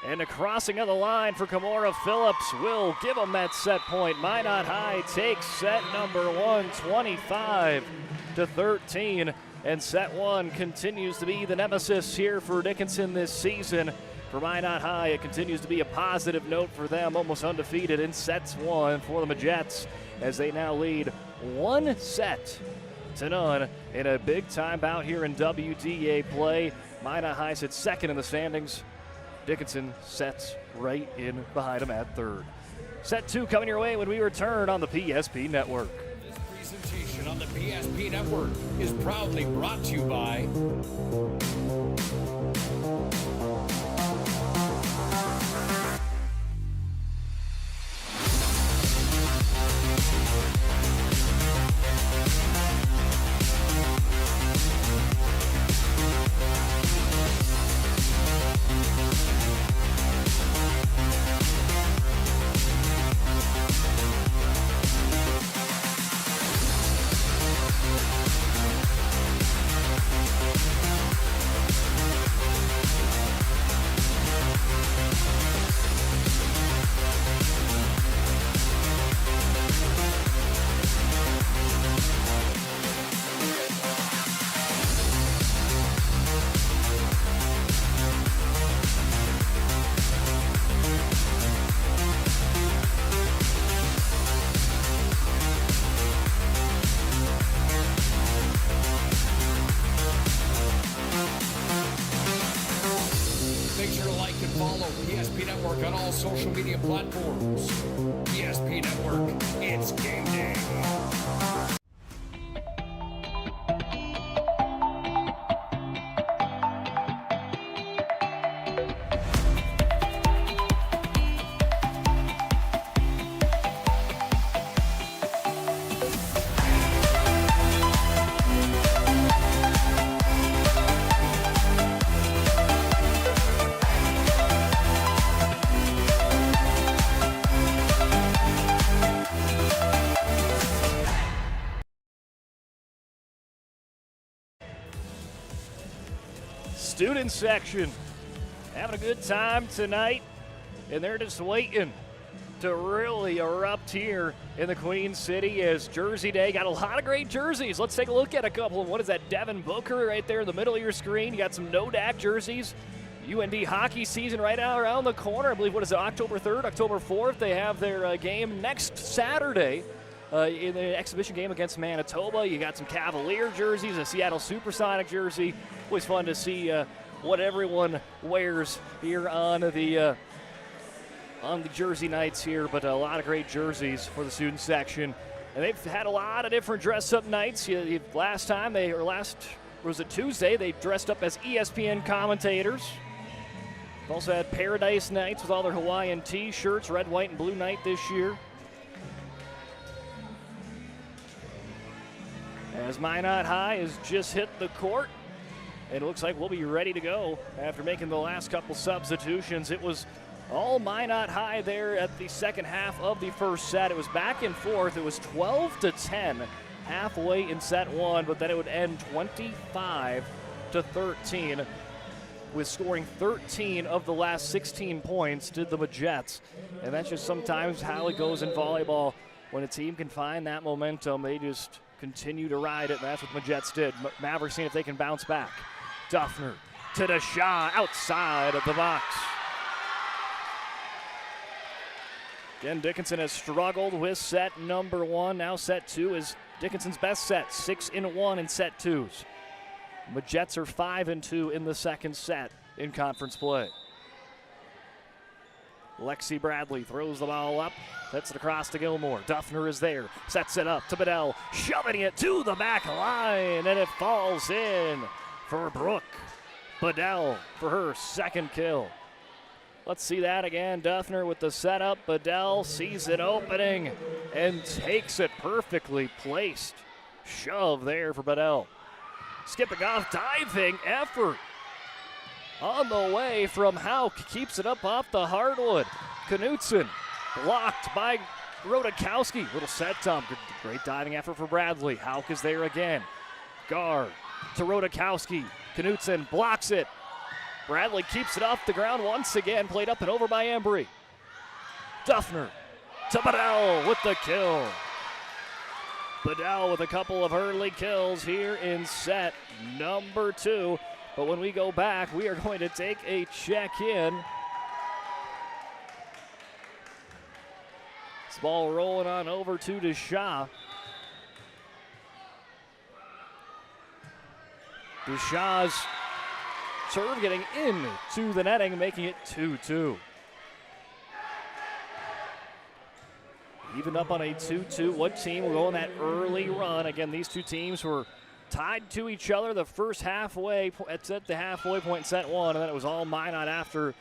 And a crossing of the line for Kimora Phillips will give them that set point. Minot High takes set number 1, 25-13. And set 1 continues to be the nemesis here for Dickinson this season. For Minot High, it continues to be a positive note for them, almost undefeated in sets 1 for the Majets, as they now lead 1-0 in a big-time bout here in WDA play. Minot High sits second in the standings. Dickinson sets right in behind him at third. Set 2 coming your way when we return on the PSP Network. This presentation on the PSP Network is proudly brought to you by social media platforms. PSP Network, it's game day. student section having a good time tonight, and they're just waiting to really erupt here in the Queen City as Jersey Day. Got a lot of great jerseys. Let's take a look at a couple of. What is that? Devin Booker right there in the middle of your screen. You got some NODAC jerseys. UND hockey season right out around the corner. I believe, what is it, October 3rd, October 4th? They have their game next Saturday in the exhibition game against Manitoba. You got some Cavalier jerseys, a Seattle Supersonic jersey. Always fun to see what everyone wears here on the Jersey Nights here, but a lot of great jerseys for the student section. And they've had a lot of different dress-up nights. Last was it Tuesday, they dressed up as ESPN commentators. They've also had Paradise Nights with all their Hawaiian T-shirts, red, white, and blue night this year. As Minot High has just hit the court, and it looks like we'll be ready to go after making the last couple substitutions. It was all Minot High there at the second half of the first set. It was back and forth. It was 12-10 halfway in set one, but then it would end 25-13 with scoring 13 of the last 16 points did the Majets. And that's just sometimes how it goes in volleyball. When a team can find that momentum, they just continue to ride it, and that's what the Majets did. Mavericks seeing if they can bounce back. Duffner to Deshaw outside of the box. Again, Dickinson has struggled with set number one. Now set two is Dickinson's best set, 6-1 in set twos. Majets are 5-2 in the second set in conference play. Lexi Bradley throws the ball up, sets it across to Gilmore. Duffner is there, sets it up to Bedell, shoving it to the back line, and it falls in for Brooke Bedell for her second kill. Let's see that again. Duffner with the setup. Bedell sees it opening and takes it perfectly placed. Shove there for Bedell. Skipping off, diving effort on the way from Hauk. Keeps it up off the hardwood. Knutson blocked by Rodakowski. Little set dump. Great diving effort for Bradley. Hauk is there again. Guard to Rodakowski. Knutson blocks it. Bradley keeps it off the ground once again. Played up and over by Embry. Duffner to Bedell with the kill. Bedell with a couple of early kills here in set number two. But when we go back, we are going to take a check-in. This ball rolling on over to Deshaw. Deshaw's serve getting into the netting, making it 2-2. Even up on a 2-2. What team will go on that early run? Again, these two teams were tied to each other the first halfway. It's at the halfway point in set one, and then it was all Minot after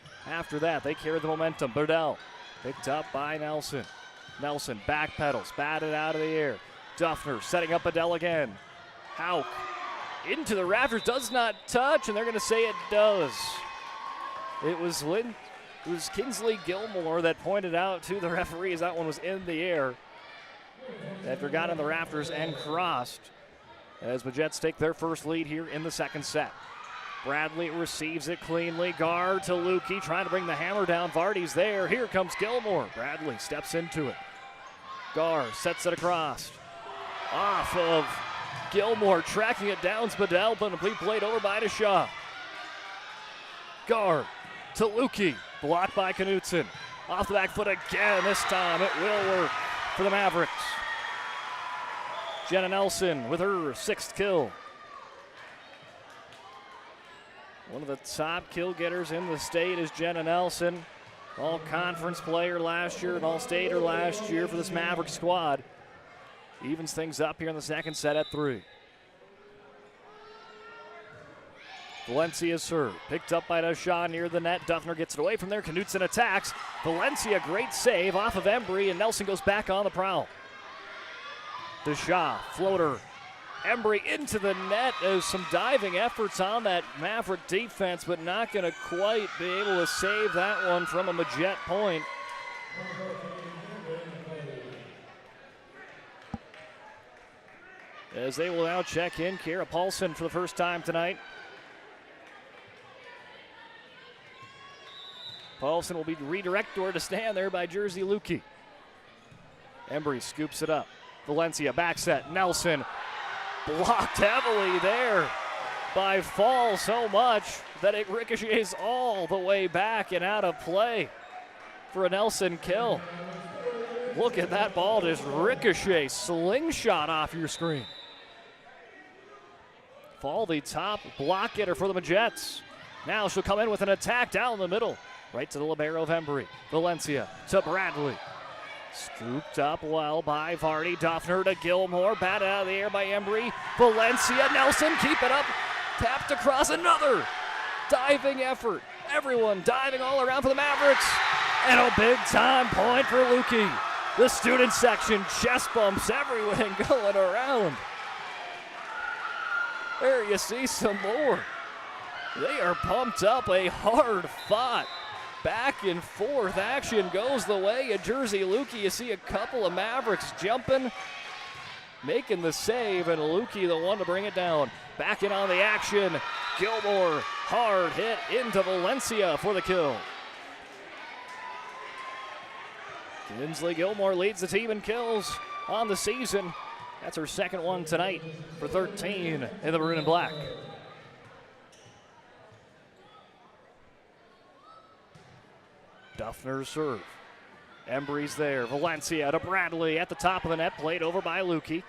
that. They carried the momentum. Bedell picked up by Nelson. Nelson backpedals, batted out of the air. Duffner setting up Bedell again. Hauk into the rafters, does not touch, and they're going to say it does. It was Kinsley Gilmore that pointed out to the referees that one was in the air. After got in the rafters and crossed, as Majets take their first lead here in the second set. Bradley receives it cleanly. Gar to Lukey, trying to bring the hammer down. Vardy's there. Here comes Gilmore. Bradley steps into it. Gar sets it across. Off of Gilmore, tracking it down. Bedell, but a complete played over by Deshaw. Gar to Lukey, blocked by Knutson. Off the back foot again. This time it will work for the Mavericks. Jenna Nelson with her sixth kill. One of the top kill getters in the state is Jenna Nelson. All-conference player last year and all-stater last year for this Maverick squad. Evens things up here in the second set at 3. Valencia's serve, picked up by Deshaw near the net. Duffner gets it away from there. Knutson attacks. Valencia, great save off of Embry, and Nelson goes back on the prowl. Deshaw, floater. Embry into the net. There's some diving efforts on that Maverick defense, but not going to quite be able to save that one from a Majet point. As they will now check in, Kara Paulson for the first time tonight. Paulson will be redirected or to stand there by Jersey Lukey. Embry scoops it up. Valencia back set. Nelson blocked heavily there by Fall so much that it ricochets all the way back and out of play for a Nelson kill. Look at that ball just ricochet, slingshot off your screen. Fall the top block getter for the Majettes. Now she'll come in with an attack down the middle. Right to the libero of Embry. Valencia to Bradley. Scooped up well by Vardy. Duffner to Gilmore. Batted out of the air by Embry. Valencia, Nelson, keep it up. Tapped across, another diving effort. Everyone diving all around for the Mavericks. And a big time point for Lukey. The student section chest bumps, everything going around. There you see some more. They are pumped up, a hard fought back and forth action goes the way of Jersey Lukey. You see a couple of Mavericks jumping, making the save, and Lukey the one to bring it down. Back in on the action. Gilmore, hard hit into Valencia for the kill. Kinsley Gilmore leads the team in kills on the season. That's her second one tonight for 13 in the maroon and black. Duffner's serve. Embry's there. Valencia to Bradley at the top of the net. Played over by Lukey.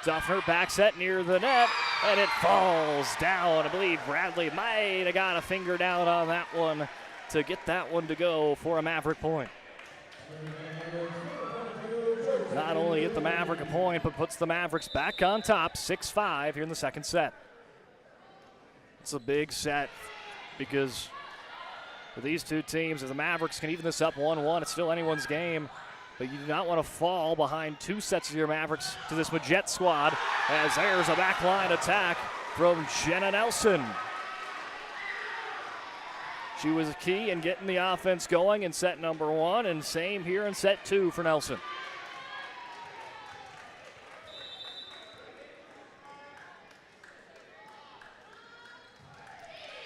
Duffner back set near the net, and it falls down. I believe Bradley might have got a finger down on that one to get that one to go for a Maverick point. Not only get the Maverick a point, but puts the Mavericks back on top, 6-5 here in the second set. It's a big set because for these two teams, if the Mavericks can even this up 1-1, it's still anyone's game. But you do not want to fall behind two sets of your Mavericks to this Majet squad, as there's a backline attack from Jenna Nelson. She was key in getting the offense going in set number one, and same here in set two for Nelson.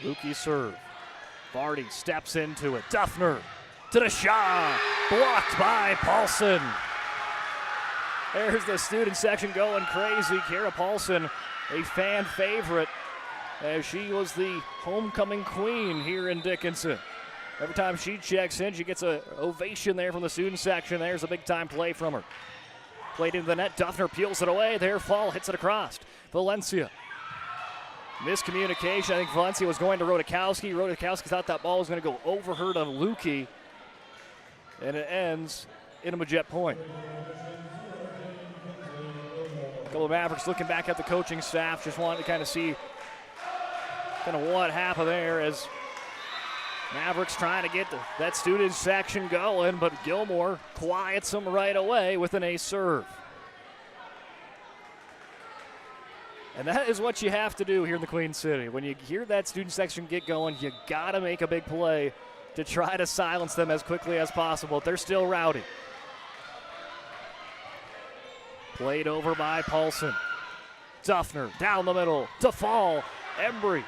Lukey serve. Vardy steps into it. Duffner to the shot. Blocked by Paulson. There's the student section going crazy. Kara Paulson, a fan favorite, as she was the homecoming queen here in Dickinson. Every time she checks in, she gets an ovation there from the student section. There's a big-time play from her. Played into the net. Duffner peels it away. There, Fall hits it across. Valencia. Miscommunication. I think Valencia was going to Rodakowski. Rodakowski thought that ball was going to go over her to Lukey. And it ends in a Majet point. A couple of Mavericks looking back at the coaching staff, just wanted to kind of see what happened there as Mavericks trying to get that student section going, but Gilmore quiets them right away with an ace serve. And that is what you have to do here in the Queen City. When you hear that student section get going, you got to make a big play to try to silence them as quickly as possible. They're still rowdy. Played over by Paulson. Duffner down the middle to Fall. Embry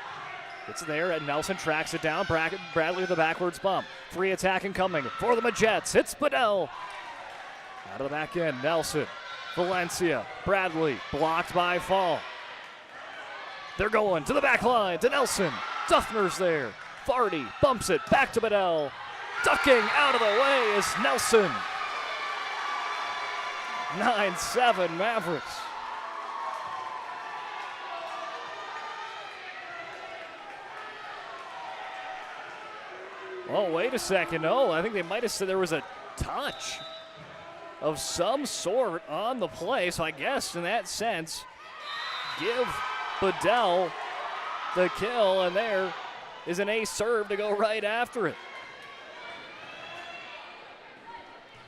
gets there, and Nelson tracks it down. Bradley with the backwards bump. Free attacking coming for the Majets. It's Bedell. Out of the back end, Nelson. Valencia. Bradley blocked by Fall. They're going to the back line to Nelson. Duffner's there. Vardy bumps it back to Bedell. Ducking out of the way is Nelson. 9-7 Mavericks. Oh, wait a second. No, I think they might have said there was a touch of some sort on the play. So I guess in that sense, give Bedell the kill, and there is an ace serve to go right after it.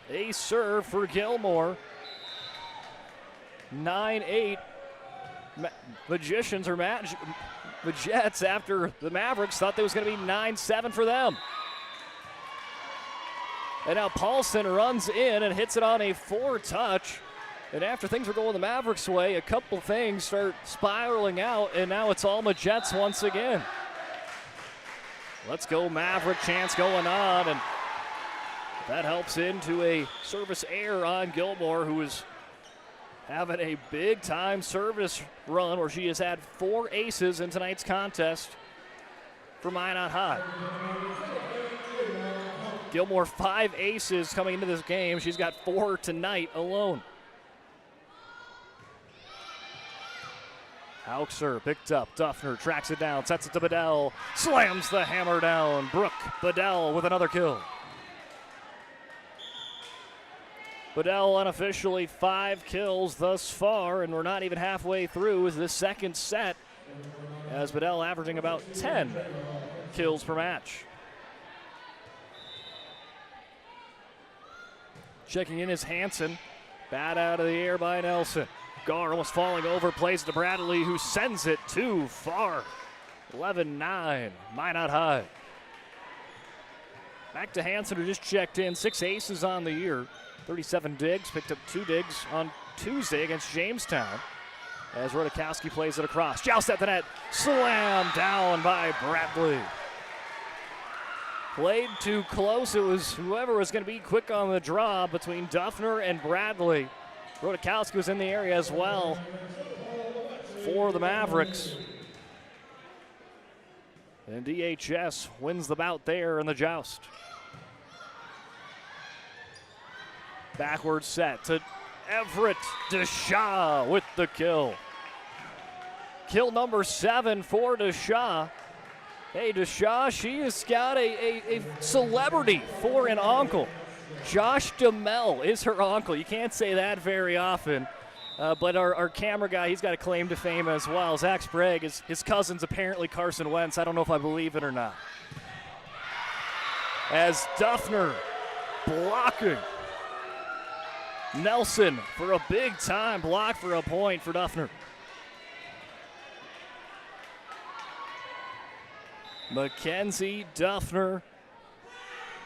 Ace serve for Gilmore. 9-8 Magicians or Majets after the Mavericks thought there was going to be 9-7 for them. And now Paulson runs in and hits it on a four-touch. And after things were going the Mavericks' way, a couple things start spiraling out, and now it's all Majets once again. Let's go Maverick chance going on, and that helps into a service error on Gilmore, who is having a big-time service run where she has had 4 aces in tonight's contest for Minot High. Gilmore 5 aces coming into this game. She's got 4 tonight alone. Auxer picked up. Duffner tracks it down, sets it to Bedell, slams the hammer down. Brooke Bedell with another kill. Bedell unofficially 5 kills thus far, and we're not even halfway through the second set, as Bedell averaging about 10 kills per match. Checking in is Hansen. Bat out of the air by Nelson. Gar almost falling over, plays to Bradley, who sends it too far. 11-9, Minot High. Back to Hansen, who just checked in. 6 aces on the year. 37 digs, picked up 2 digs on Tuesday against Jamestown. As Rodakowski plays it across. Joust at the net, slam down by Bradley. Played too close. It was whoever was going to be quick on the draw between Duffner and Bradley. Rodakowski was in the area as well for the Mavericks. And DHS wins the bout there in the joust. Backward set to Everett. Deshaw with the kill. Kill number 7 for Deshaw. Hey, Deshaw, she has got a celebrity for an uncle. Josh DeMel is her uncle. You can't say that very often. But our camera guy, he's got a claim to fame as well. Zach Sprague, his cousin's apparently Carson Wentz. I don't know if I believe it or not. As Duffner blocking. Nelson for a big time block for a point for Duffner. Mackenzie Duffner,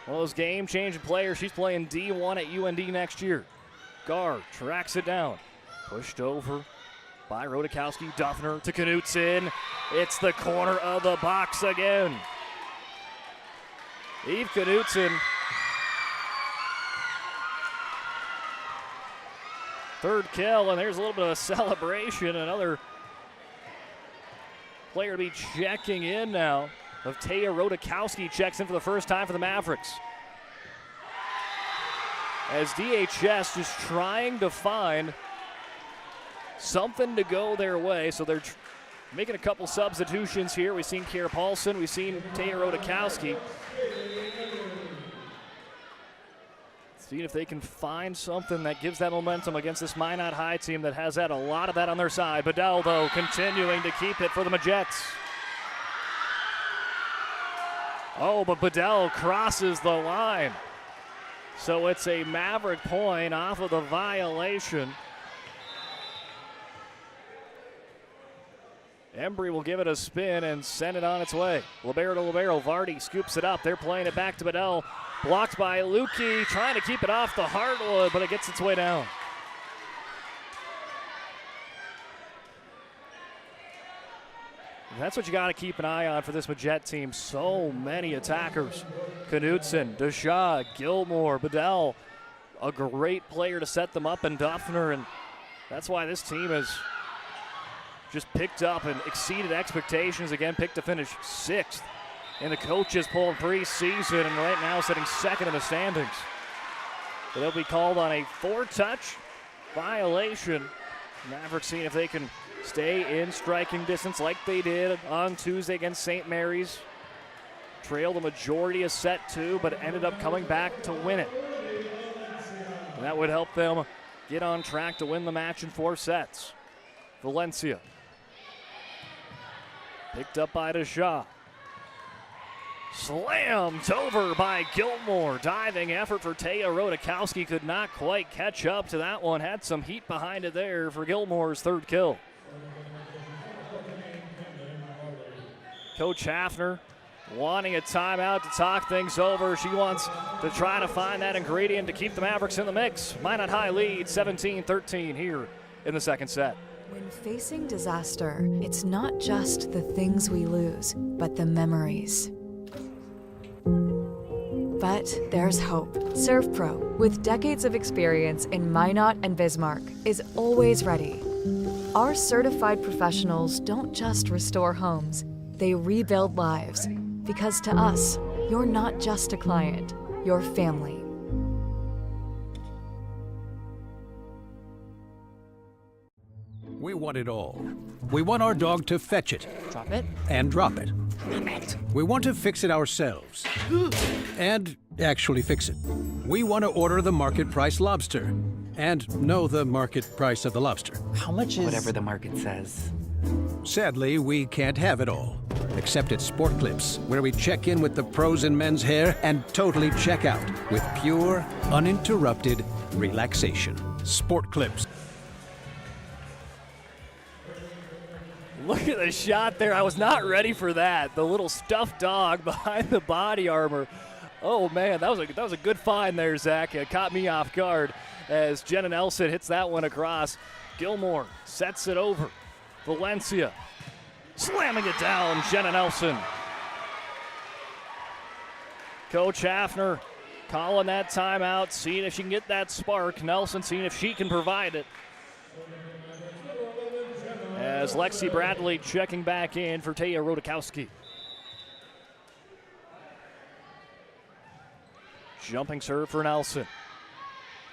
one of those game-changing players. She's playing D1 at UND next year. Gar tracks it down. Pushed over by Rodakowski. Duffner to Knutson. It's the corner of the box again. Eve Knutson. Third kill, and there's a little bit of a celebration. Another player to be checking in now. Of Taya Rodakowski checks in for the first time for the Mavericks. As DHS just trying to find something to go their way. So they're making a couple substitutions here. We've seen Kiera Paulson. We've seen Taya Rodakowski. Seeing if they can find something that gives that momentum against this Minot High team that has had a lot of that on their side. Bedell, though, continuing to keep it for the Majets. Oh, but Bedell crosses the line. So it's a Maverick point off of the violation. Embry will give it a spin and send it on its way. Libero to Libero. Vardy scoops it up. They're playing it back to Bedell. Blocked by Lukey, trying to keep it off the hardwood, but it gets its way down. That's what you got to keep an eye on for this Majet team. So many attackers. Knutson, Deshaw, Gilmore, Bedell. A great player to set them up, and Duffner, and that's why this team has just picked up and exceeded expectations. Again, picked to finish 6th in the coaches poll preseason, and right now sitting 2nd in the standings. But they'll be called on a 4-touch violation. Mavericks seeing if they can stay in striking distance like they did on Tuesday against St. Mary's. Trailed the majority of set 2, but ended up coming back to win it. And that would help them get on track to win the match in 4 sets. Valencia. Picked up by Deshaw. Slammed over by Gilmore. Diving effort for Taya Rodakowski. Could not quite catch up to that one. Had some heat behind it there for Gilmore's 3rd kill. Coach Hafner wanting a timeout to talk things over. She wants to try to find that ingredient to keep the Mavericks in the mix. Minot High lead 17-13 here in the 2nd set. When facing disaster, it's not just the things we lose, but the memories. But there's hope. ServPro, with decades of experience in Minot and Bismarck, is always ready. Our certified professionals don't just restore homes, they rebuild lives. Because to us, you're not just a client, you're family. We want it all. We want our dog to fetch it. Drop it. And drop it. Drop it. We want to fix it ourselves. And actually fix it. We want to order the market price lobster. And know the market price of the lobster. How much is... Whatever the market says. Sadly, we can't have it all. Except at Sport Clips, where we check in with the pros in men's hair and totally check out with pure, uninterrupted relaxation. Sport Clips. Look at the shot there. I was not ready for that. The little stuffed dog behind the body armor. Oh, man, that was a good find there, Zach. It caught me off guard as Jenna Nelson hits that one across. Gilmore sets it over. Valencia slamming it down. Jenna Nelson. Coach Hafner calling that timeout, seeing if she can get that spark. Nelson seeing if she can provide it. As Lexi Bradley checking back in for Taya Rodakowski. Jumping serve for Nelson.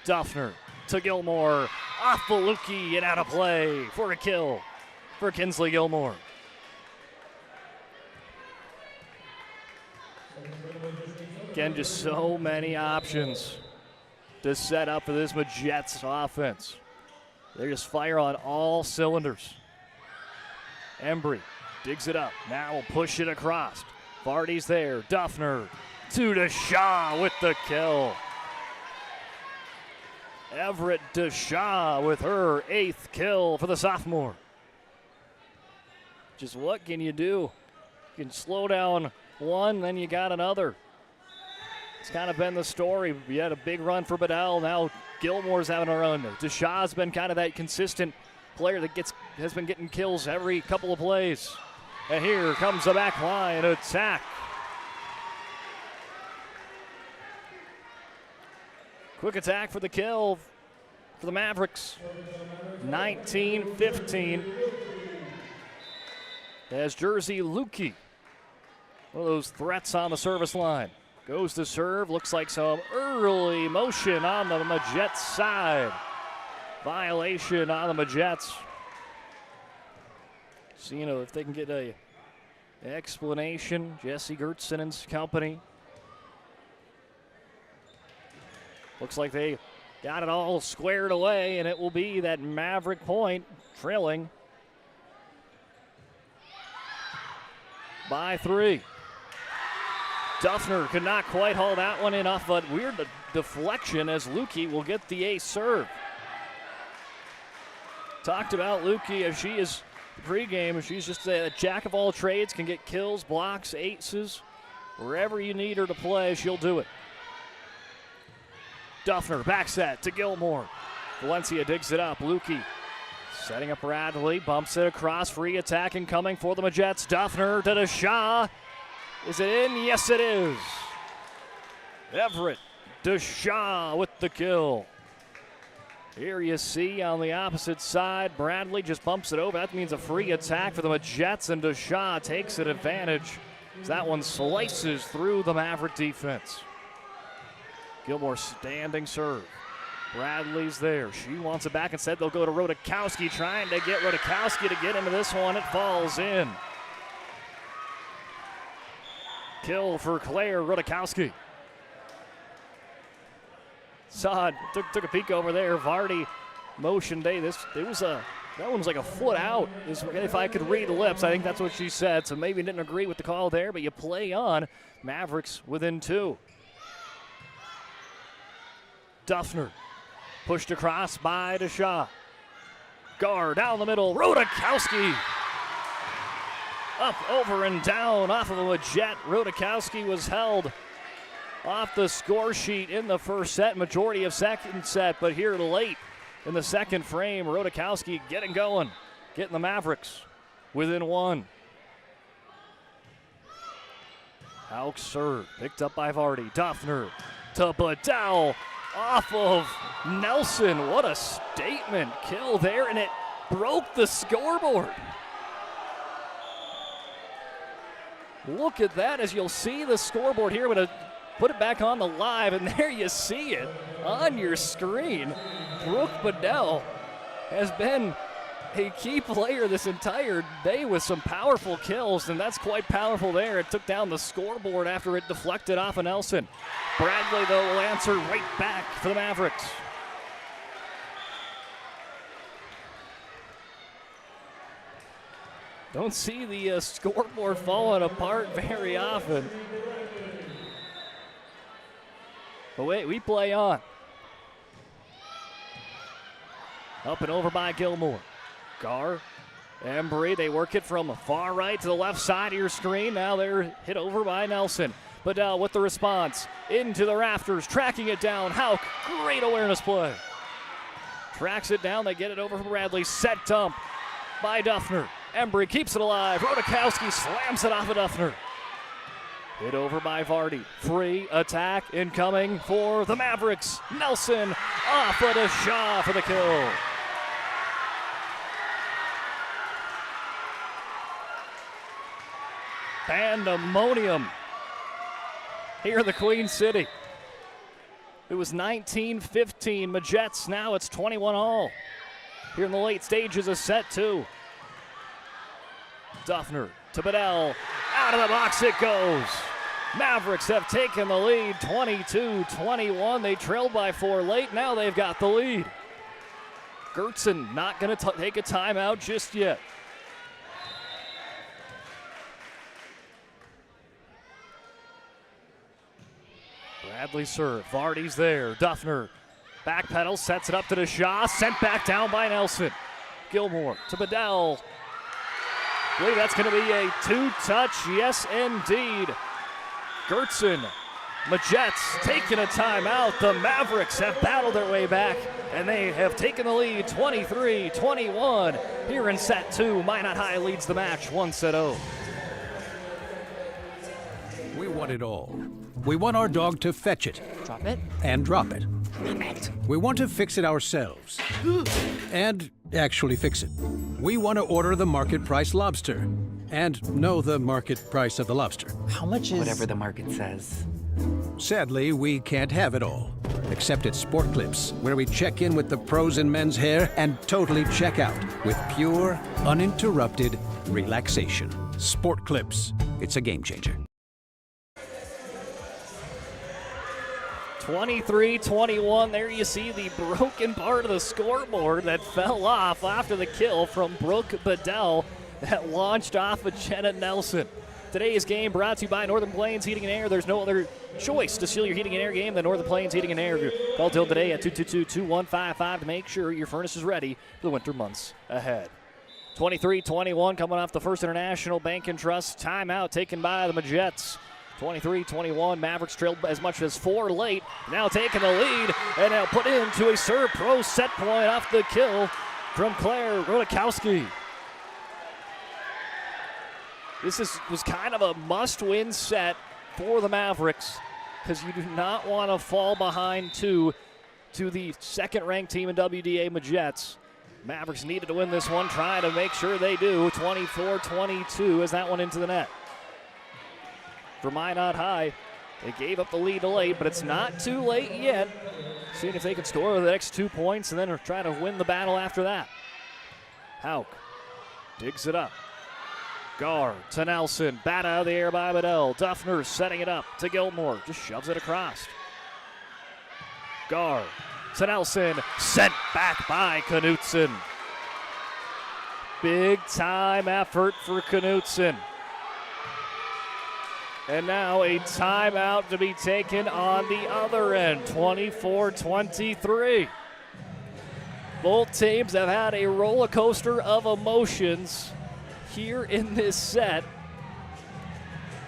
Duffner to Gilmore. Off Baluki and out of play for a kill for Kinsley Gilmore. Again, just so many options to set up for this Jets offense. They just fire on all cylinders. Embry digs it up. Now will push it across. Vardy's there. Duffner to DeShaw with the kill. Everett DeShaw with her 8th kill for the sophomore. Just what can you do? You can slow down one, then you got another. It's kind of been the story. We had a big run for Bedell. Now Gilmore's having a run. DeShaw's been kind of that consistent player that has been getting kills every couple of plays. And here comes the back line attack. Quick attack for the kill for the Mavericks. 19-15. As Jersey Lukey, one of those threats on the service line. Goes to serve, looks like some early motion on the Majets side. Violation on the Majets. So, if they can get an explanation, Jesse Gertson and company. Looks like they got it all squared away, and it will be that Maverick point trailing by 3. Duffner could not quite haul that one in off a weird deflection as Lukey will get the ace serve. Talked about Lukey if she is pregame, if she's just a jack of all trades, can get kills, blocks, aces. Wherever you need her to play, she'll do it. Duffner back set to Gilmore. Valencia digs it up. Lukey setting up Bradley, bumps it across, free attacking coming for the Majets. Duffner to DeShaw. Is it in? Yes, it is. Everett DeShaw with the kill. Here you see on the opposite side, Bradley just bumps it over. That means a free attack for the Majets, and DeShaw takes an advantage as that one slices through the Maverick defense. Gilmore standing serve. Bradley's there. She wants it back. Instead, they'll go to Rodakowski, trying to get Rodakowski to get into this one. It falls in. Kill for Claire Rodakowski. Saw it, took a peek over there. Vardy motioned. That one was like a foot out. If I could read the lips, I think that's what she said. So maybe didn't agree with the call there, but you play on. Mavericks within 2. Duffner pushed across by DeShaw. Guard down the middle. Rodakowski. Up, over, and down off of a jet. Rodakowski was held off the score sheet in the first set, majority of second set, but here late in the second frame, Rodakowski getting going, getting the Mavericks within 1. Hauk serve, picked up by Vardy. Duffner to Bedell, off of Nelson. What a statement kill there, and it broke the scoreboard. Look at that as you'll see the scoreboard here. I'm going to put it back on the live, and there you see it on your screen. Brooke Bedell has been a key player this entire day with some powerful kills, and that's quite powerful there. It took down the scoreboard after it deflected off of Nelson. Bradley, though, will answer right back for the Mavericks. Don't see the scoreboard falling apart very often. But wait, we play on. Up and over by Gilmore. Gar, Embry, they work it from far right to the left side of your screen. Now they're hit over by Nelson. Bedell with the response. Into the rafters, tracking it down. Hauk, great awareness play. Tracks it down, they get it over from Bradley. Set dump by Duffner. Embry keeps it alive. Rodakowski slams it off of Duffner. Hit over by Vardy. Free attack incoming for the Mavericks. Nelson off of Shaw for the kill. Pandemonium here in the Queen City. It was 19-15 Majets. Now it's 21 all. Here in the late stages of set two. Duffner to Bedell. Out of the box it goes. Mavericks have taken the lead 22-21. They trailed by 4 late. Now they've got the lead. Gertson not going to take a timeout just yet. Bradley serve. Vardy's there. Duffner backpedals, sets it up to Shaw. Sent back down by Nelson. Gilmore to Bedell. I believe that's going to be a 2-touch. Yes, indeed. Gertson, Majets taking a timeout. The Mavericks have battled their way back, and they have taken the lead 23-21 here in set two. Minot High leads the match 1-0. We want it all. We want our dog to fetch it. Drop it. And drop it. Drop it. We want to fix it ourselves. And actually fix it. We want to order the market price lobster. And know the market price of the lobster. How much is... Whatever the market says. Sadly, we can't have it all. Except at Sport Clips, where we check in with the pros in men's hair and totally check out with pure, uninterrupted relaxation. Sport Clips. It's a game changer. 23-21, there you see the broken part of the scoreboard that fell off after the kill from Brooke Bedell that launched off of Jenna Nelson. Today's game brought to you by Northern Plains Heating and Air. There's no other choice to seal your heating and air game than Northern Plains Heating and Air. Call till today at 222-2155 to make sure your furnace is ready for the winter months ahead. 23-21 coming off the First International Bank and Trust timeout taken by the Majets. 23-21, Mavericks trailed as much as 4 late. Now taking the lead, and now put into a serve pro set point off the kill from Claire Rodakowski. This was kind of a must-win set for the Mavericks because you do not want to fall behind to the second-ranked team in WDA, Majets. Mavericks needed to win this one, trying to make sure they do. 24-22 as that one into the net. For Minot High, they gave up the lead late, but it's not too late yet. Seeing if they can score the next 2 points and then try to win the battle after that. Hauk digs it up. Gar to Nelson, bat out of the air by Bedell. Duffner setting it up to Gilmore, just shoves it across. Gar to Nelson, sent back by Knutson. Big time effort for Knutson. And now a timeout to be taken on the other end, 24-23. Both teams have had a roller coaster of emotions here in this set.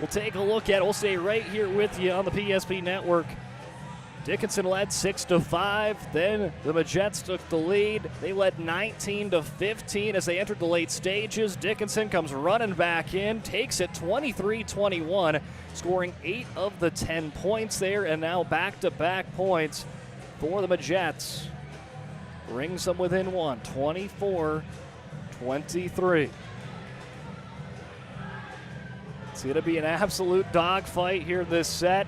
We'll take a look at it. We'll stay right here with you on the PSP Network Dickinson led 6-5. Then the Majettes took the lead. They led 19-15 as they entered the late stages. Dickinson comes running back in, takes it 23-21, scoring 8 of the 10 points there, and now back-to-back points for the Majettes. Brings them within one, 24-23. It's going to be an absolute dogfight here this set.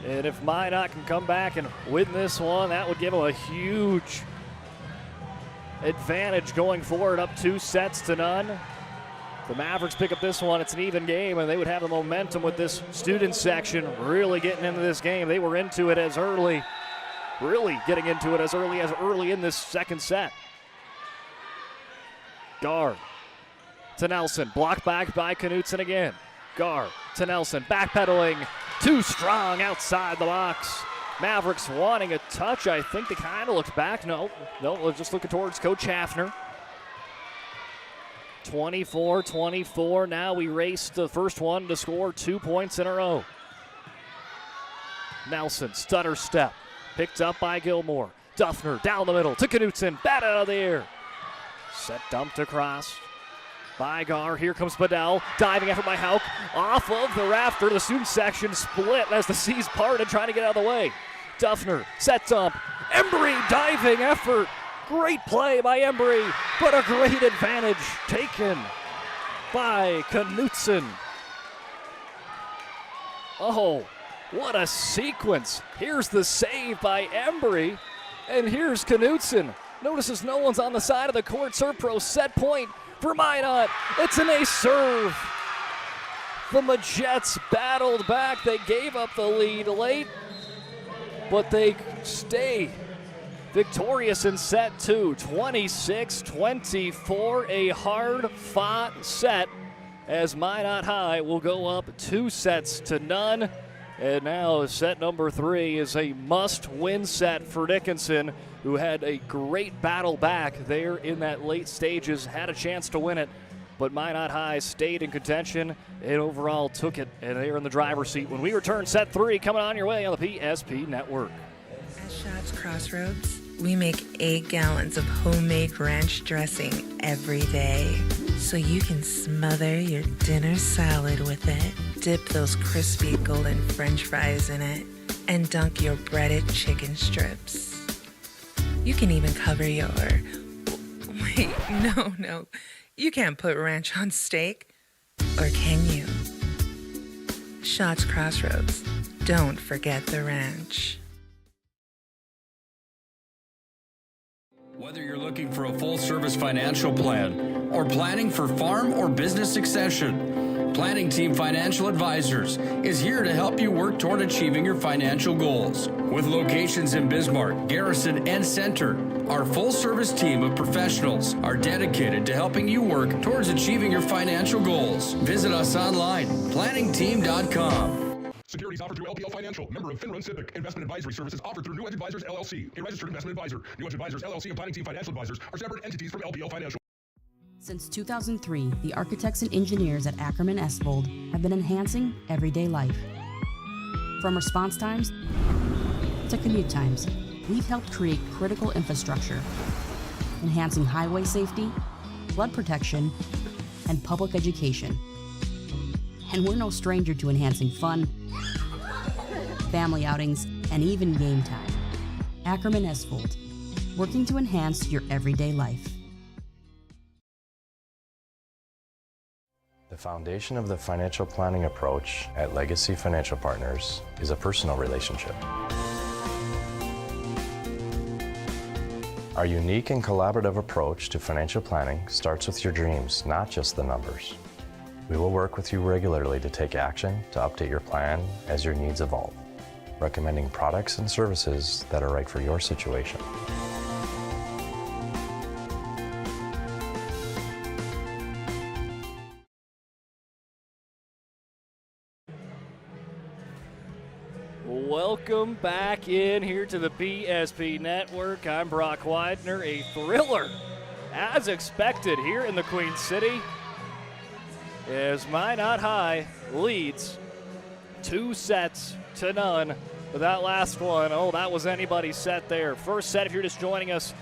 And if Minot can come back and win this one, that would give them a huge advantage going forward, up 2-0. The Mavericks pick up this one, it's an even game, and they would have the momentum with this student section really getting into this game. They were into it as early, really getting into it as early in this second set. Gar to Nelson, blocked back by Knutson again. Gar to Nelson, backpedaling. Too strong outside the box. Mavericks wanting a touch. I think they kind of looked back. No, they're just looking towards Coach Hafner. 24-24. Now we race the first one to score 2 points in a row. Nelson, stutter step. Picked up by Gilmore. Duffner down the middle to Knutson. Bat out of the air. Set dumped across. By Gar, here comes Bedell, diving effort by Hauk, off of the rafter. The student section split as the seas parted, trying to get out of the way. Duffner, set dump, Embry diving effort. Great play by Embry, but a great advantage taken by Knutson. Oh, what a sequence. Here's the save by Embry, and here's Knutson. Notices no one's on the side of the court. Serve pro set point for Minot. It's an ace serve. The Majettes battled back. They gave up the lead late, but they stay victorious in set two. 26-24, a hard-fought set as Minot High will go up 2-0. And now set number 3 is a must-win set for Dickinson, who had a great battle back there in that late stages, had a chance to win it, but Minot High stayed in contention and overall took it, and they're in the driver's seat. When we return, set 3 coming on your way on the PSP Network. At Shots Crossroads, we make 8 gallons of homemade ranch dressing every day, so you can smother your dinner salad with it, dip those crispy golden French fries in it, and dunk your breaded chicken strips. You can even cover your... Wait, no. You can't put ranch on steak. Or can you? Shots Crossroads. Don't forget the ranch. Whether you're looking for a full-service financial plan or planning for farm or business succession, Planning Team Financial Advisors is here to help you work toward achieving your financial goals. With locations in Bismarck, Garrison, and Center, our full-service team of professionals are dedicated to helping you work towards achieving your financial goals. Visit us online, planningteam.com. Securities offered through LPL Financial, member of FINRA Civic. Investment advisory services offered through New Edge Advisors, LLC, a registered investment advisor. New Edge Advisors, LLC, and Planning Team Financial Advisors are separate entities from LPL Financial. Since 2003, the architects and engineers at Ackerman Esvold have been enhancing everyday life. From response times to commute times, we've helped create critical infrastructure, enhancing highway safety, flood protection, and public education. And we're no stranger to enhancing fun, family outings, and even game time. Ackerman Esvold, working to enhance your everyday life. The foundation of the financial planning approach at Legacy Financial Partners is a personal relationship. Our unique and collaborative approach to financial planning starts with your dreams, not just the numbers. We will work with you regularly to take action to update your plan as your needs evolve, recommending products and services that are right for your situation. Welcome back in here to the PSP Network. I'm Brock Widener. A thriller, as expected, here in the Queen City, as Minot High leads 2-0 to none. But that last one, oh, that was anybody's set there. First set, if you're just joining us,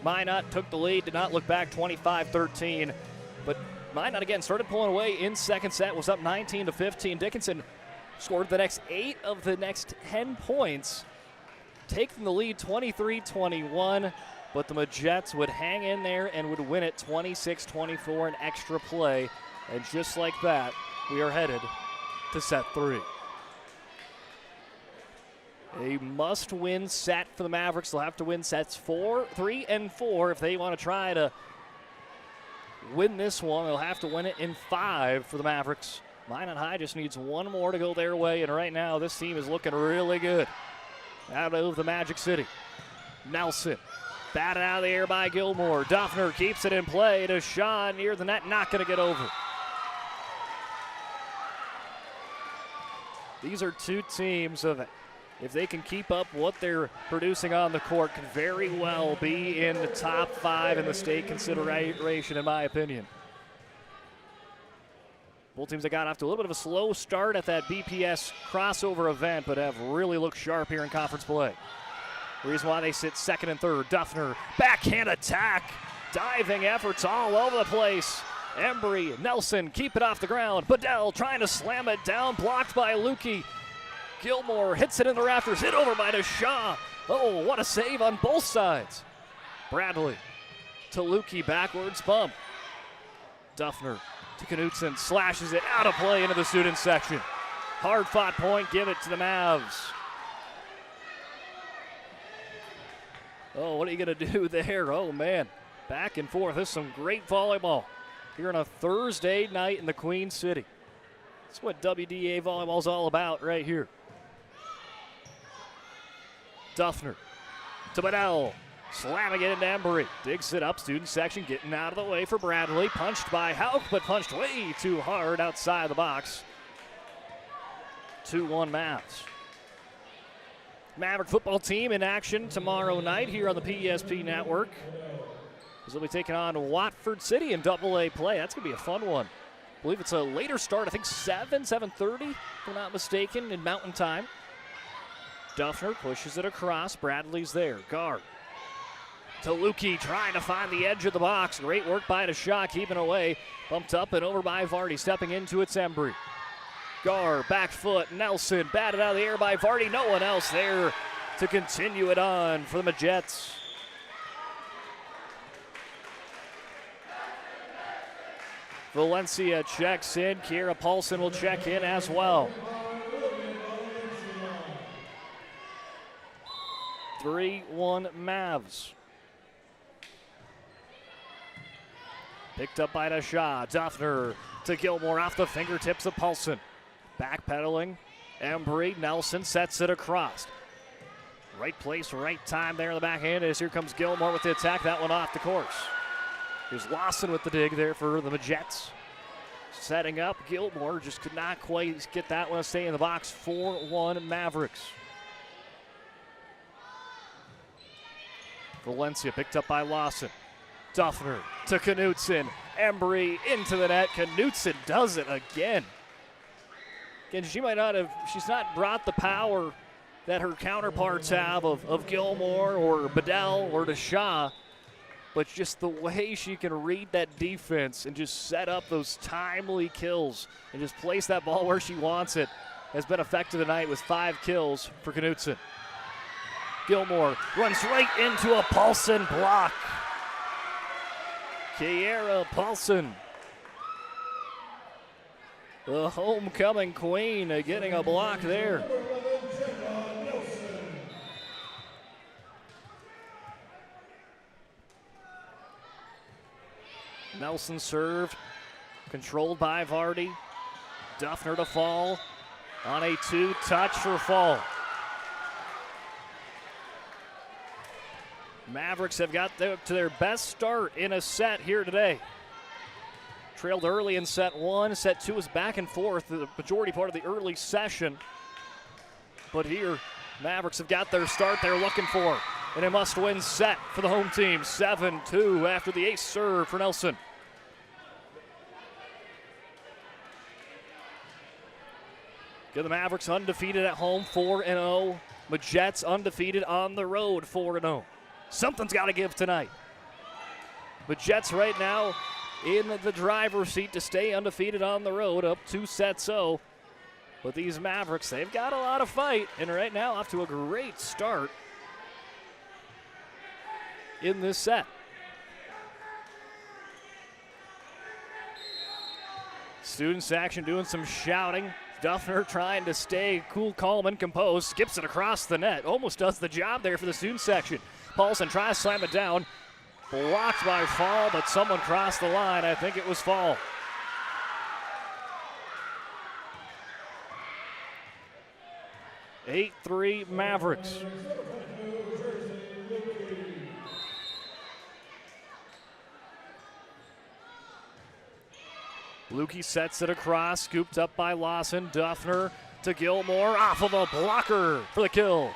Minot took the lead, did not look back, 25-13. But Minot, again, started pulling away in second set, was up 19-15. Dickinson scored the next 8 of the next 10 points, taking the lead 23-21. But the Majets would hang in there and would win it 26-24 in extra play. And just like that, we are headed to set 3. A must-win set for the Mavericks. They'll have to win sets 3 and 4 if they want to try to win this one. They'll have to win it in 5 for the Mavericks. Minot High just needs one more to go their way, and right now this team is looking really good out of the Magic City. Nelson, batted out of the air by Gilmore. Duffner keeps it in play to Shaw near the net, not going to get over. These are two teams of, if they can keep up what they're producing on the court, could very well be in the top 5 in the state consideration, in my opinion. Both teams that got off to a little bit of a slow start at that BPS crossover event, but have really looked sharp here in conference play. The reason why they sit second and third. Duffner, backhand attack, diving efforts all over the place. Embry, Nelson, keep it off the ground. Bedell trying to slam it down, blocked by Lukey. Gilmore hits it in the rafters, hit over by Shaw. Oh, what a save on both sides. Bradley to Lukey, backwards bump. Duffner to Knutson, slashes it out of play into the student section. Hard fought point, give it to the Mavs. Oh, what are you gonna do there? Oh man, back and forth. This is some great volleyball here on a Thursday night in the Queen City. That's what WDA volleyball is all about right here. Duffner to Bedell, slamming it into Embry. Digs it up, student section, getting out of the way for Bradley. Punched by Houck, but punched way too hard outside the box. 2-1 Mavs. Maverick football team in action tomorrow night here on the PESP network. They'll be taking on Watford City in AA play. That's going to be a fun one. I believe it's a later start, I think 7:30, if I'm not mistaken, in Mountain Time. Duffner pushes it across. Bradley's there. Guard to Lukey, trying to find the edge of the box. Great work by Shaw, keeping away. Bumped up and over by Vardy. Stepping into it, Embry. Gar, back foot, Nelson, batted out of the air by Vardy. No one else there to continue it on for the Majets. Valencia checks in. Kiera Paulson will check in as well. 3-1 Mavs. Picked up by Shaw. Duffner to Gilmore off the fingertips of Paulson. Backpedaling. Embry, Nelson sets it across. Right place, right time there in the backhand as here comes Gilmore with the attack. That one off the course. Here's Lawson with the dig there for the Majets. Setting up, Gilmore just could not quite get that one to stay in the box. 4-1 Mavericks. Valencia picked up by Lawson. Duffner to Knutson. Embry into the net. Knutson does it again. Again, she's not brought the power that her counterparts have of Gilmore or Bedell or DeShaw, but just the way she can read that defense and just set up those timely kills and just place that ball where she wants it has been effective tonight with 5 kills for Knutson. Gilmore runs right into a Paulson block. Kiera Paulson, the homecoming queen, getting a block there. Nelson served, controlled by Vardy. Duffner to fall on a 2-touch for fall. Mavericks have got to their best start in a set here today. Trailed early in set 1. Set 2 was back and forth the majority part of the early session. But here, Mavericks have got their start they're looking for in a must-win set for the home team. 7-2 after the ace serve for Nelson. Get the Mavericks undefeated at home, 4-0. Jets undefeated on the road, 4-0. Something's got to give tonight. The Jets right now in the driver's seat to stay undefeated on the road, up 2-0. But these Mavericks, they've got a lot of fight, and right now off to a great start in this set. Students action doing some shouting. Duffner trying to stay cool, calm, and composed. Skips it across the net. Almost does the job there for the student section. Paulson tries to slam it down. Blocked by Fall, but someone crossed the line. I think it was Fall. Eight 8-3 Mavericks. Lukey sets it across, scooped up by Lawson. Duffner to Gilmore, off of a blocker for the kill.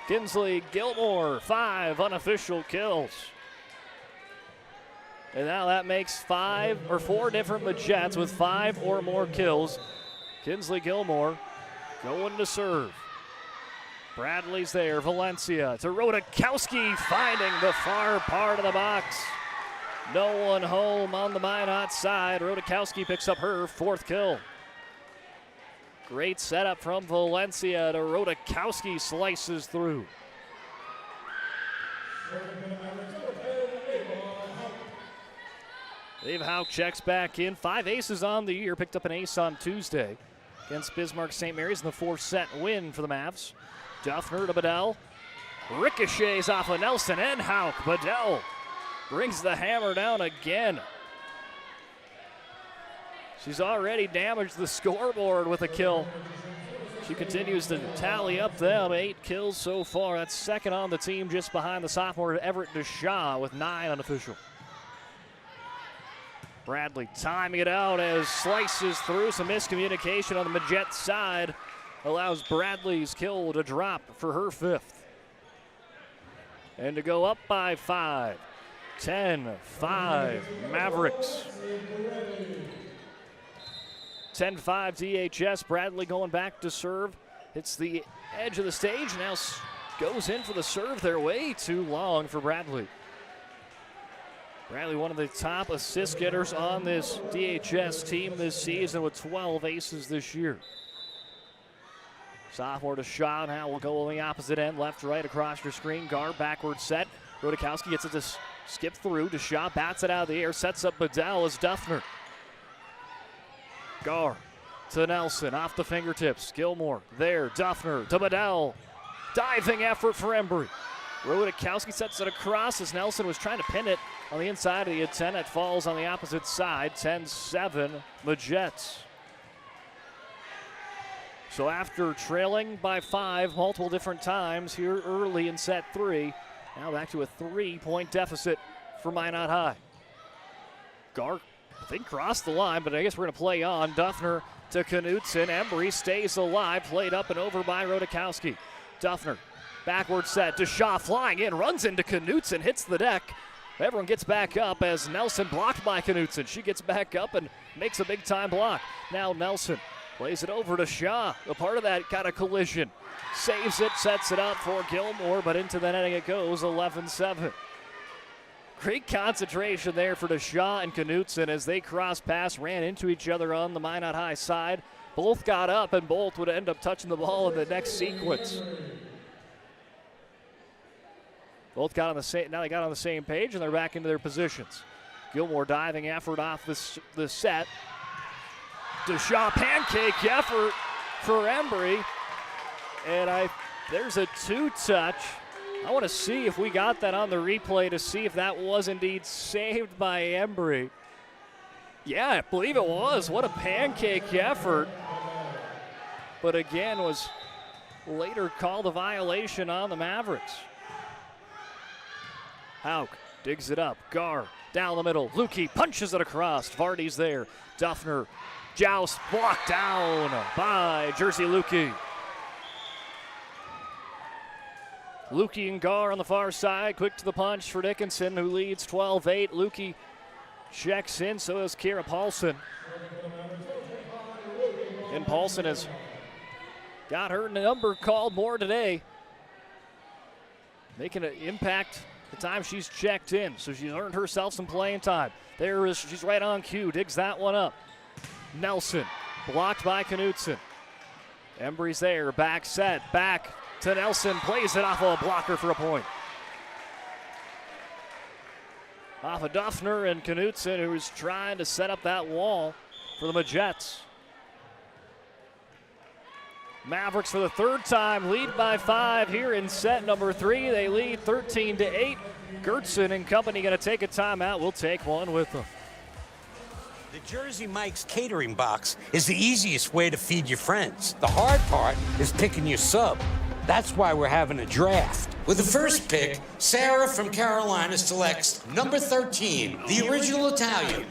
Kinsley Gilmore, 5 unofficial kills. And now that makes 4 different Majets with 5 or more kills. Kinsley Gilmore going to serve. Bradley's there, Valencia to Rodakowski, finding the far part of the box. No one home on the Minot side. Rodakowski picks up her 4th kill. Great setup from Valencia to Rodakowski, slices through. Dave Hauk checks back in. 5 aces on the year. Picked up an ace on Tuesday against Bismarck St. Mary's in the 4-set win for the Mavs. Duffner to Bedell. Ricochets off of Nelson and Hauk. Bedell brings the hammer down again. She's already damaged the scoreboard with a kill. She continues to tally up them. 8 kills so far. That's second on the team, just behind the sophomore Everett DeShaw with 9 unofficial. Bradley timing it out as slices through. Some miscommunication on the Majet side allows Bradley's kill to drop for her 5th. And to go up by 5. 10-5 Mavericks. 10-5 DHS. Bradley going back to serve. Hits the edge of the stage. Now goes in for the serve. They're way too long for Bradley. Bradley, one of the top assist getters on this DHS team this season with 12 aces this year. Sophomore to Shaw. Now will go on the opposite end. Left, right, across your screen. Guard, backward set. Rodakowski gets it to skip through. DeShaw bats it out of the air. Sets up Bedell as Duffner. Gar to Nelson, off the fingertips. Gilmore there, Duffner to Bedell. Diving effort for Embry. Rodakowski sets it across as Nelson was trying to pin it on the inside of the antenna. It falls on the opposite side, 10-7 Majets. So after trailing by 5 multiple different times here early in set 3, now back to a 3-point deficit for Minot High. Gar, I think, crossed the line, but I guess we're going to play on. Duffner to Knutson. Embry stays alive, played up and over by Rodakowski. Duffner, backward set. DeShaw flying in, runs into Knutson, hits the deck. Everyone gets back up as Nelson blocked by Knutson. She gets back up and makes a big-time block. Now Nelson plays it over to Shaw. A part of that kind of collision. Saves it, sets it up for Gilmore, but into the netting it goes, 11-7. Great concentration there for DeShaw and Knutson as they crossed pass, ran into each other on the Minot High side. Both got up, and both would end up touching the ball in the next sequence. Both got on the same. Now they got on the same page, and they're back into their positions. Gilmore diving effort off the set. DeShaw pancake effort for Embry, and there's a 2-touch. I want to see if we got that on the replay to see if that was indeed saved by Embry. Yeah, I believe it was. What a pancake effort. But again, was later called a violation on the Mavericks. Hauk digs it up. Gar down the middle. Lukey punches it across. Vardy's there. Duffner joust blocked down by Jersey Lukey. Lukey and Gar on the far side. Quick to the punch for Dickinson, who leads 12-8. Lukey checks in, so does Kira Paulson. And Paulson has got her number called more today, making an impact the time she's checked in. So she's earned herself some playing time. She's right on cue, digs that one up. Nelson, blocked by Knutson. Embry's there, back set, back to Nelson, plays it off of a blocker for a point. Off of Duffner and Knutson, who's trying to set up that wall for the Majets. Mavericks for the third time lead by 5 here in set number 3. They lead 13-8. Gertson and company going to take a timeout. We'll take one with them. The Jersey Mike's catering box is the easiest way to feed your friends. The hard part is picking your sub. That's why we're having a draft. With the first pick, Sarah from Carolina selects number 13, the original Italian.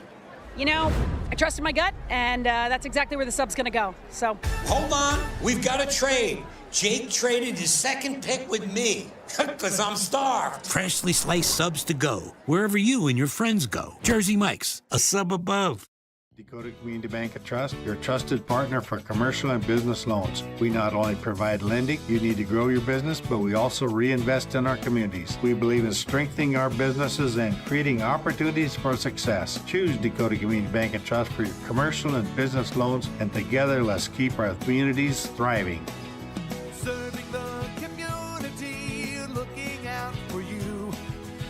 You know, I trusted my gut, and that's exactly where the sub's going to go. So hold on, we've got a trade. Jake traded his second pick with me, because I'm starved. Freshly sliced subs to go, wherever you and your friends go. Jersey Mike's, a sub above. Dakota Community Bank and Trust, your trusted partner for commercial and business loans. We not only provide lending you need to grow your business, but we also reinvest in our communities. We believe in strengthening our businesses and creating opportunities for success. Choose Dakota Community Bank and Trust for your commercial and business loans, and together let's keep our communities thriving. Serving the community, looking out for you.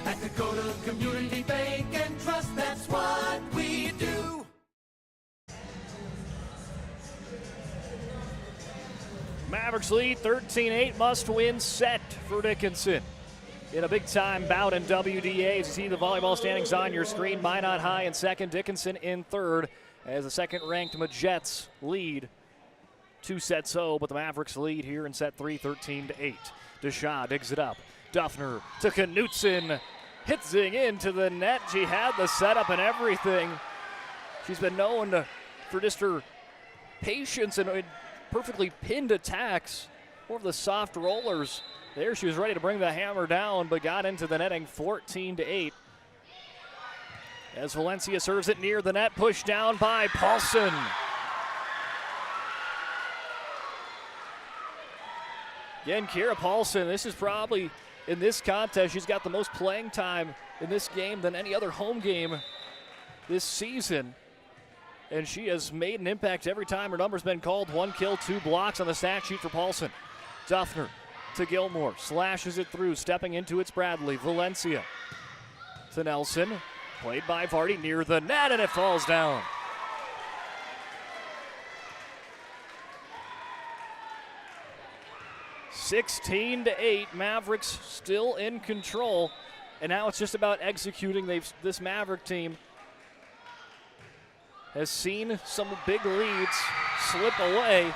At Dakota Community Bank and Trust, that's what we do. Mavericks lead 13-8, must-win set for Dickinson. In a big-time bout in WDA, as you see the volleyball standings on your screen, Minot high in second, Dickinson in third, as the second-ranked Majets lead 2-0, but the Mavericks lead here in set 3, 13-8. Deshaw digs it up. Duffner to Knutson, hitting into the net. She had the setup and everything. She's been known for just her patience and perfectly pinned attacks, more of the soft rollers. There she was ready to bring the hammer down, but got into the netting 14-8. As Valencia serves it near the net, pushed down by Paulson. Again, Kira Paulson, this is probably, in this contest, she's got the most playing time in this game than any other home game this season. And she has made an impact every time her number's been called. 1 kill, 2 blocks on the stat sheet for Paulson. Duffner to Gilmore, slashes it through, stepping into it's Bradley. Valencia to Nelson, played by Vardy near the net, and it falls down. (16-8), Mavericks still in control, and now it's just about executing. This Maverick team has seen some big leads slip away,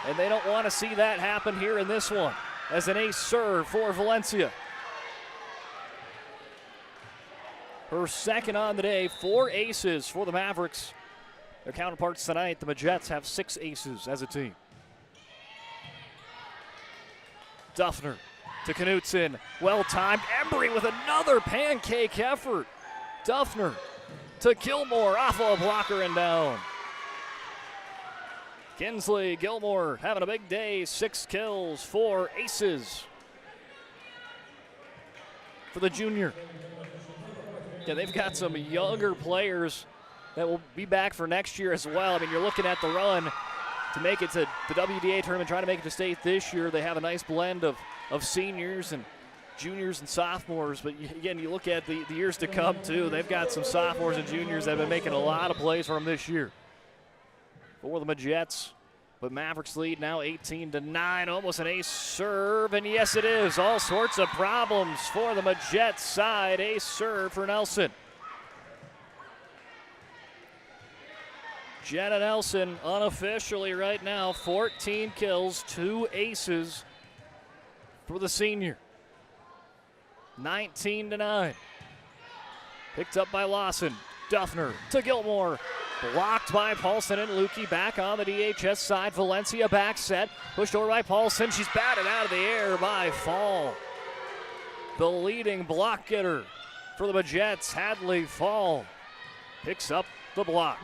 and they don't want to see that happen here in this one. As an ace serve for Valencia. Her second on the day, 4 aces for the Mavericks. Their counterparts tonight, the Majets, have 6 aces as a team. Duffner to Knutson, well-timed. Embry with another pancake effort. Duffner to Gilmore, off of a blocker and down. Kinsley Gilmore having a big day, 6 kills, 4 aces for the junior. Yeah, they've got some younger players that will be back for next year as well. I mean, you're looking at the run to make it to the WDA tournament, trying to make it to state this year. They have a nice blend of seniors and juniors and sophomores, but again, you look at the years to come too. They've got some sophomores and juniors that have been making a lot of plays for them this year. For the Majets, but Mavericks lead now 18-9, almost an ace serve, and yes it is. All sorts of problems for the Majets side. Ace serve for Nelson. Jenna Nelson unofficially right now, 14 kills, 2 aces for the senior. 19-9. Picked up by Lawson. Duffner to Gilmore. Blocked by Paulson and Lukey. Back on the DHS side. Valencia back set. Pushed over by Paulson. She's batted out of the air by Fall. The leading block getter for the Majets, Hadley Fall, picks up the block.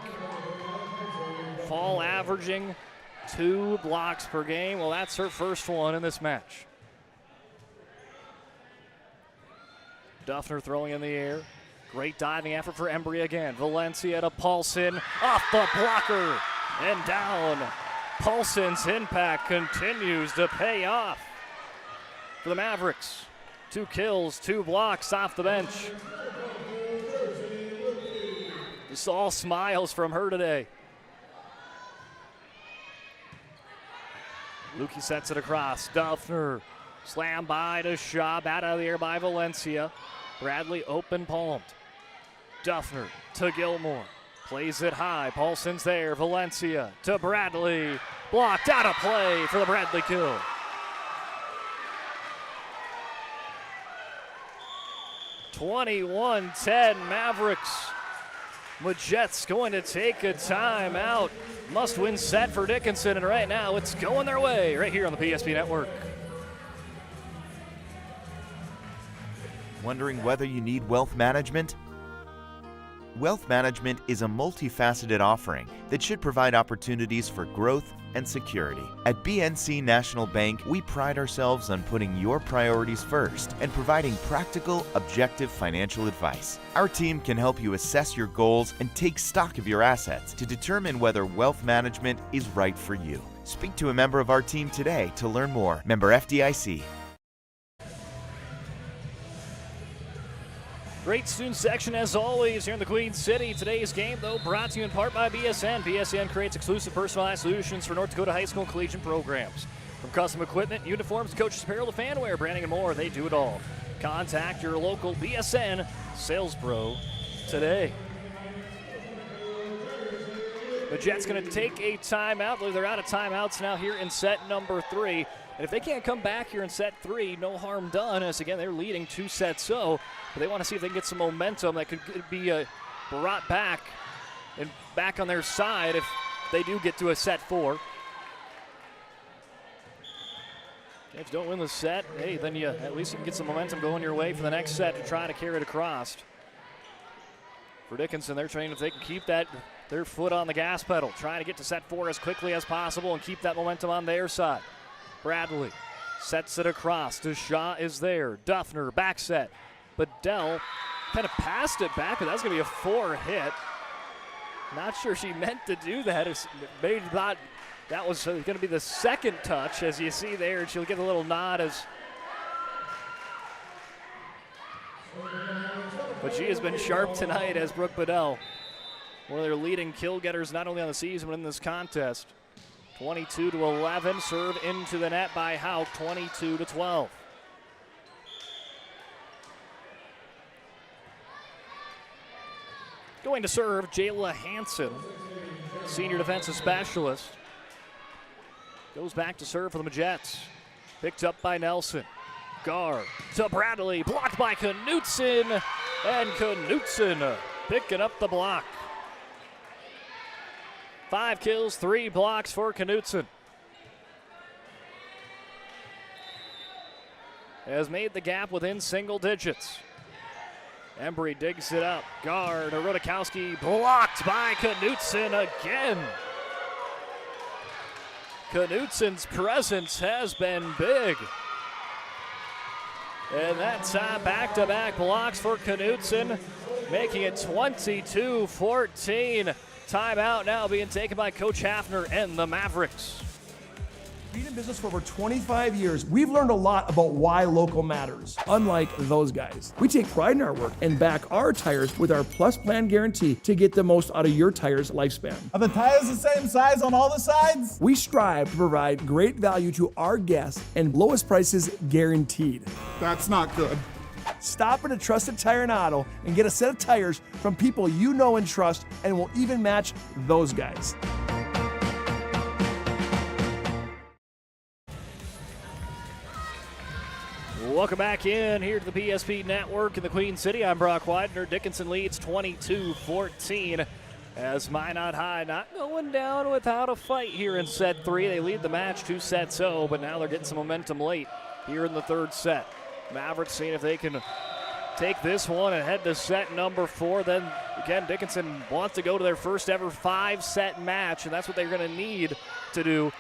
Fall averaging 2 blocks per game. Well, that's her first one in this match. Duffner throwing in the air. Great diving effort for Embry again. Valencia to Paulson. Off the blocker and down. Paulson's impact continues to pay off for the Mavericks. 2 kills, 2 blocks off the bench. Just all smiles from her today. Lukey sets it across. Duffner. Slam by to Shaw. Bat out of the air by Valencia. Bradley open palmed. Duffner to Gilmore. Plays it high. Paulson's there. Valencia to Bradley. Blocked out of play for the Bradley kill. (21-10) Mavericks. Majet's going to take a timeout. Must-win set for Dickinson, and right now it's going their way right here on the PSP Network. Wondering whether you need wealth management? Wealth management is a multifaceted offering that should provide opportunities for growth and security. At BNC National Bank, we pride ourselves on putting your priorities first and providing practical, objective financial advice. Our team can help you assess your goals and take stock of your assets to determine whether wealth management is right for you. Speak to a member of our team today to learn more. Member FDIC. Great student section as always here in the Queen City. Today's game, though, brought to you in part by BSN. BSN creates exclusive personalized solutions for North Dakota high school and collegiate programs. From custom equipment, uniforms, coaches' apparel to fan wear, branding, and more, they do it all. Contact your local BSN sales pro today. The Jets going to take a timeout. I believe they're out of timeouts now here in set number 3. And if they can't come back here in set 3, no harm done, as again, they're leading 2-0. But they want to see if they can get some momentum that could be brought back and back on their side if they do get to a set 4. If you don't win the set, hey, then at least you can get some momentum going your way for the next set to try to carry it across. For Dickinson, they're trying if they can keep their foot on the gas pedal, trying to get to set 4 as quickly as possible and keep that momentum on their side. Bradley sets it across. Shaw is there. Duffner back set. But Dell kind of passed it back, but that's going to be a 4 hit. Not sure she meant to do that. Maybe thought that was going to be the second touch, as you see there. She'll get a little nod as. But she has been sharp tonight as Brooke Bedell, one of their leading kill getters, not only on the season but in this contest. 22-11, serve into the net by Hauk, 22-12. Going to serve, Jayla Hansen, senior defensive specialist. Goes back to serve for the Jets. Picked up by Nelson. Gar to Bradley, blocked by Knutson, and Knutson picking up the block. 5 kills, 3 blocks for Knutson. Has made the gap within single digits. Embry digs it up. Guard, Rudakowski blocked by Knutson again. Knutson's presence has been big. And that's back-to-back blocks for Knutson, making it 22-14. Timeout now being taken by Coach Hafner and the Mavericks. Being in business for over 25 years, we've learned a lot about why local matters. Unlike those guys, we take pride in our work and back our tires with our Plus Plan guarantee to get the most out of your tire's lifespan. Are the tires the same size on all the sides? We strive to provide great value to our guests and lowest prices guaranteed. That's not good. Stop at a trusted tire and auto and get a set of tires from people you know and trust, and will even match those guys. Welcome back in here to the PSP Network in the Queen City. I'm Brock Widener. Dickinson leads 22-14 as Minot High not going down without a fight here in set 3. They lead the match 2-0, but now they're getting some momentum late here in the third set. Mavericks seeing if they can take this one and head to set number 4. Then again, Dickinson wants to go to their first ever 5-set match, and that's what they're going to need to do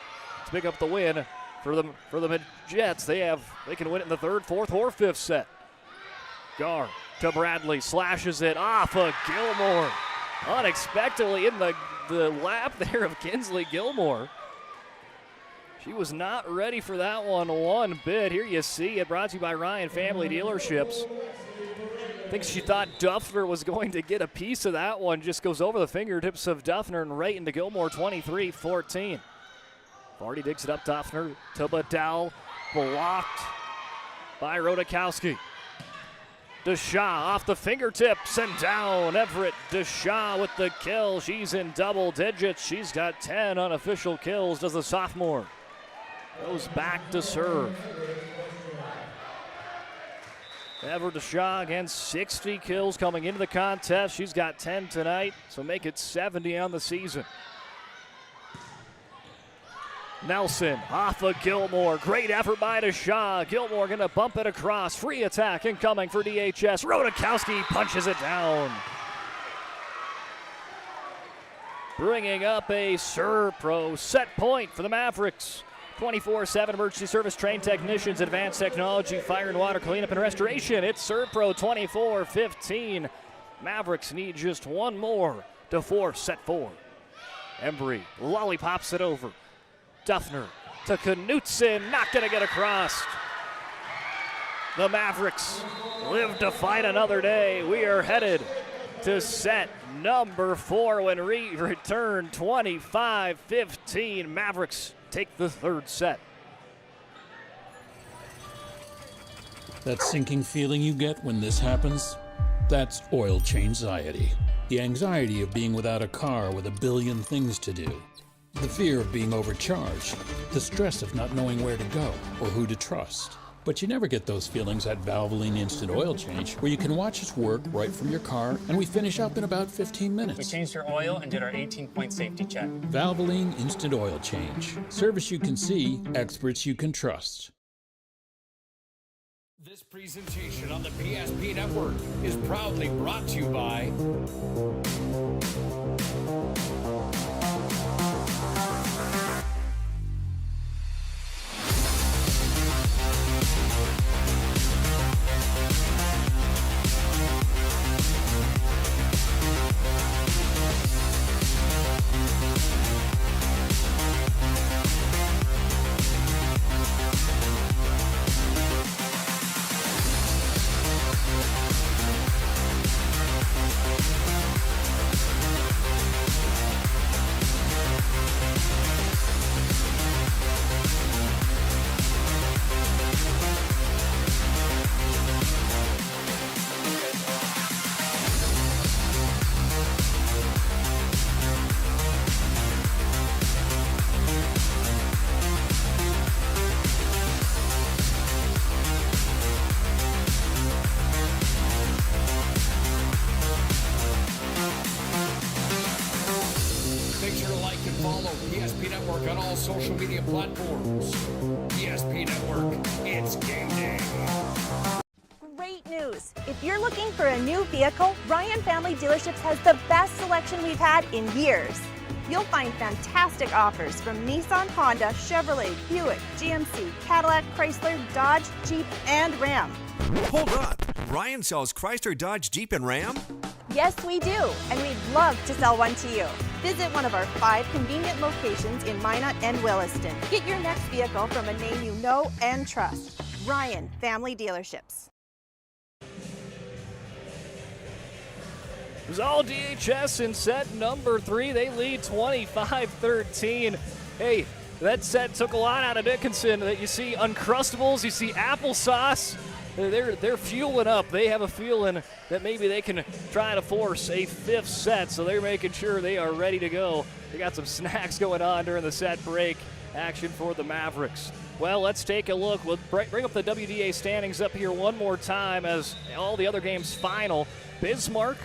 to pick up the win for the Jets. They can win it in the 3rd, 4th, or 5th set. Gar to Bradley, slashes it off of Gilmore. Unexpectedly in the lap there of Kinsley Gilmore. She was not ready for that one bit. Here you see it, brought to you by Ryan Family Dealerships. I think she thought Duffner was going to get a piece of that one. Just goes over the fingertips of Duffner and right into Gilmore, 23-14. Vardy digs it up, Duffner to Bedell, blocked by Rodakowski. Deshaw off the fingertips and down. Everett Deshaw with the kill. She's in double digits. She's got 10 unofficial kills, does the sophomore. Goes back to serve. Everett Deshaw, again, 60 kills coming into the contest. She's got 10 tonight, so make it 70 on the season. Nelson off of Gilmore. Great effort by Deshaw. Gilmore going to bump it across. Free attack incoming for DHS. Rodakowski punches it down. Bringing up a Serve Pro set point for the Mavericks. 24/7 emergency service trained technicians, advanced technology, fire and water cleanup and restoration. It's Serve Pro 24-15. Mavericks need just one more to force set 4. Embry lollipops it over. Duffner to Knutson, not going to get across. The Mavericks live to fight another day. We are headed to set number 4 when we return 25-15. Mavericks take the 3rd set. That sinking feeling you get when this happens? That's oil change-anxiety. The anxiety of being without a car with a billion things to do. The fear of being overcharged, the stress of not knowing where to go or who to trust. But you never get those feelings at Valvoline Instant Oil Change, where you can watch us work right from your car, and we finish up in about 15 minutes. We changed your oil and did our 18-point safety check. Valvoline Instant Oil Change. Service you can see, experts you can trust. This presentation on the PSP Network is proudly brought to you by social media platforms. PSP Network, it's game day. Great news! If you're looking for a new vehicle, Ryan Family Dealerships has the best selection we've had in years. You'll find fantastic offers from Nissan, Honda, Chevrolet, Buick, GMC, Cadillac, Chrysler, Dodge, Jeep, and Ram. Hold up. Ryan sells Chrysler, Dodge, Jeep, and Ram? Yes, we do, and we'd love to sell one to you. Visit one of our 5 convenient locations in Minot and Williston. Get your next vehicle from a name you know and trust. Ryan Family Dealerships. It was all DHS in set number 3. They lead 25-13. Hey, that set took a lot out of Dickinson. You see Uncrustables, you see applesauce. They're fueling up. They have a feeling that maybe they can try to force a 5th set, so they're making sure they are ready to go. They got some snacks going on during the set break. Action for the Mavericks. Well, let's take a look. We'll bring up the WDA standings up here one more time as all the other games final. Bismarck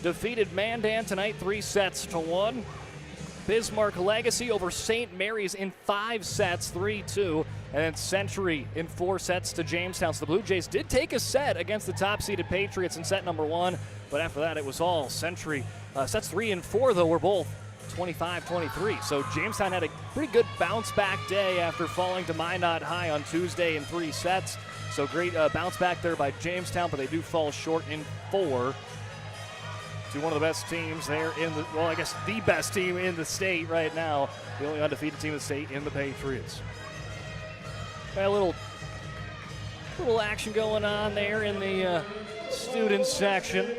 defeated Mandan tonight 3-1. Bismarck Legacy over St. Mary's in 5 sets, 3-2. And then Century in 4 sets to Jamestown. So the Blue Jays did take a set against the top-seeded Patriots in set number 1. But after that, it was all Century. Sets 3 and 4, though, were both 25-23. So Jamestown had a pretty good bounce-back day after falling to Minot High on Tuesday in 3 sets. So great bounce back there by Jamestown, but they do fall short in 4. To one of the best teams there I guess the best team in the state right now. The only undefeated team in the state in the Patriots. Got a little action going on there in the students section.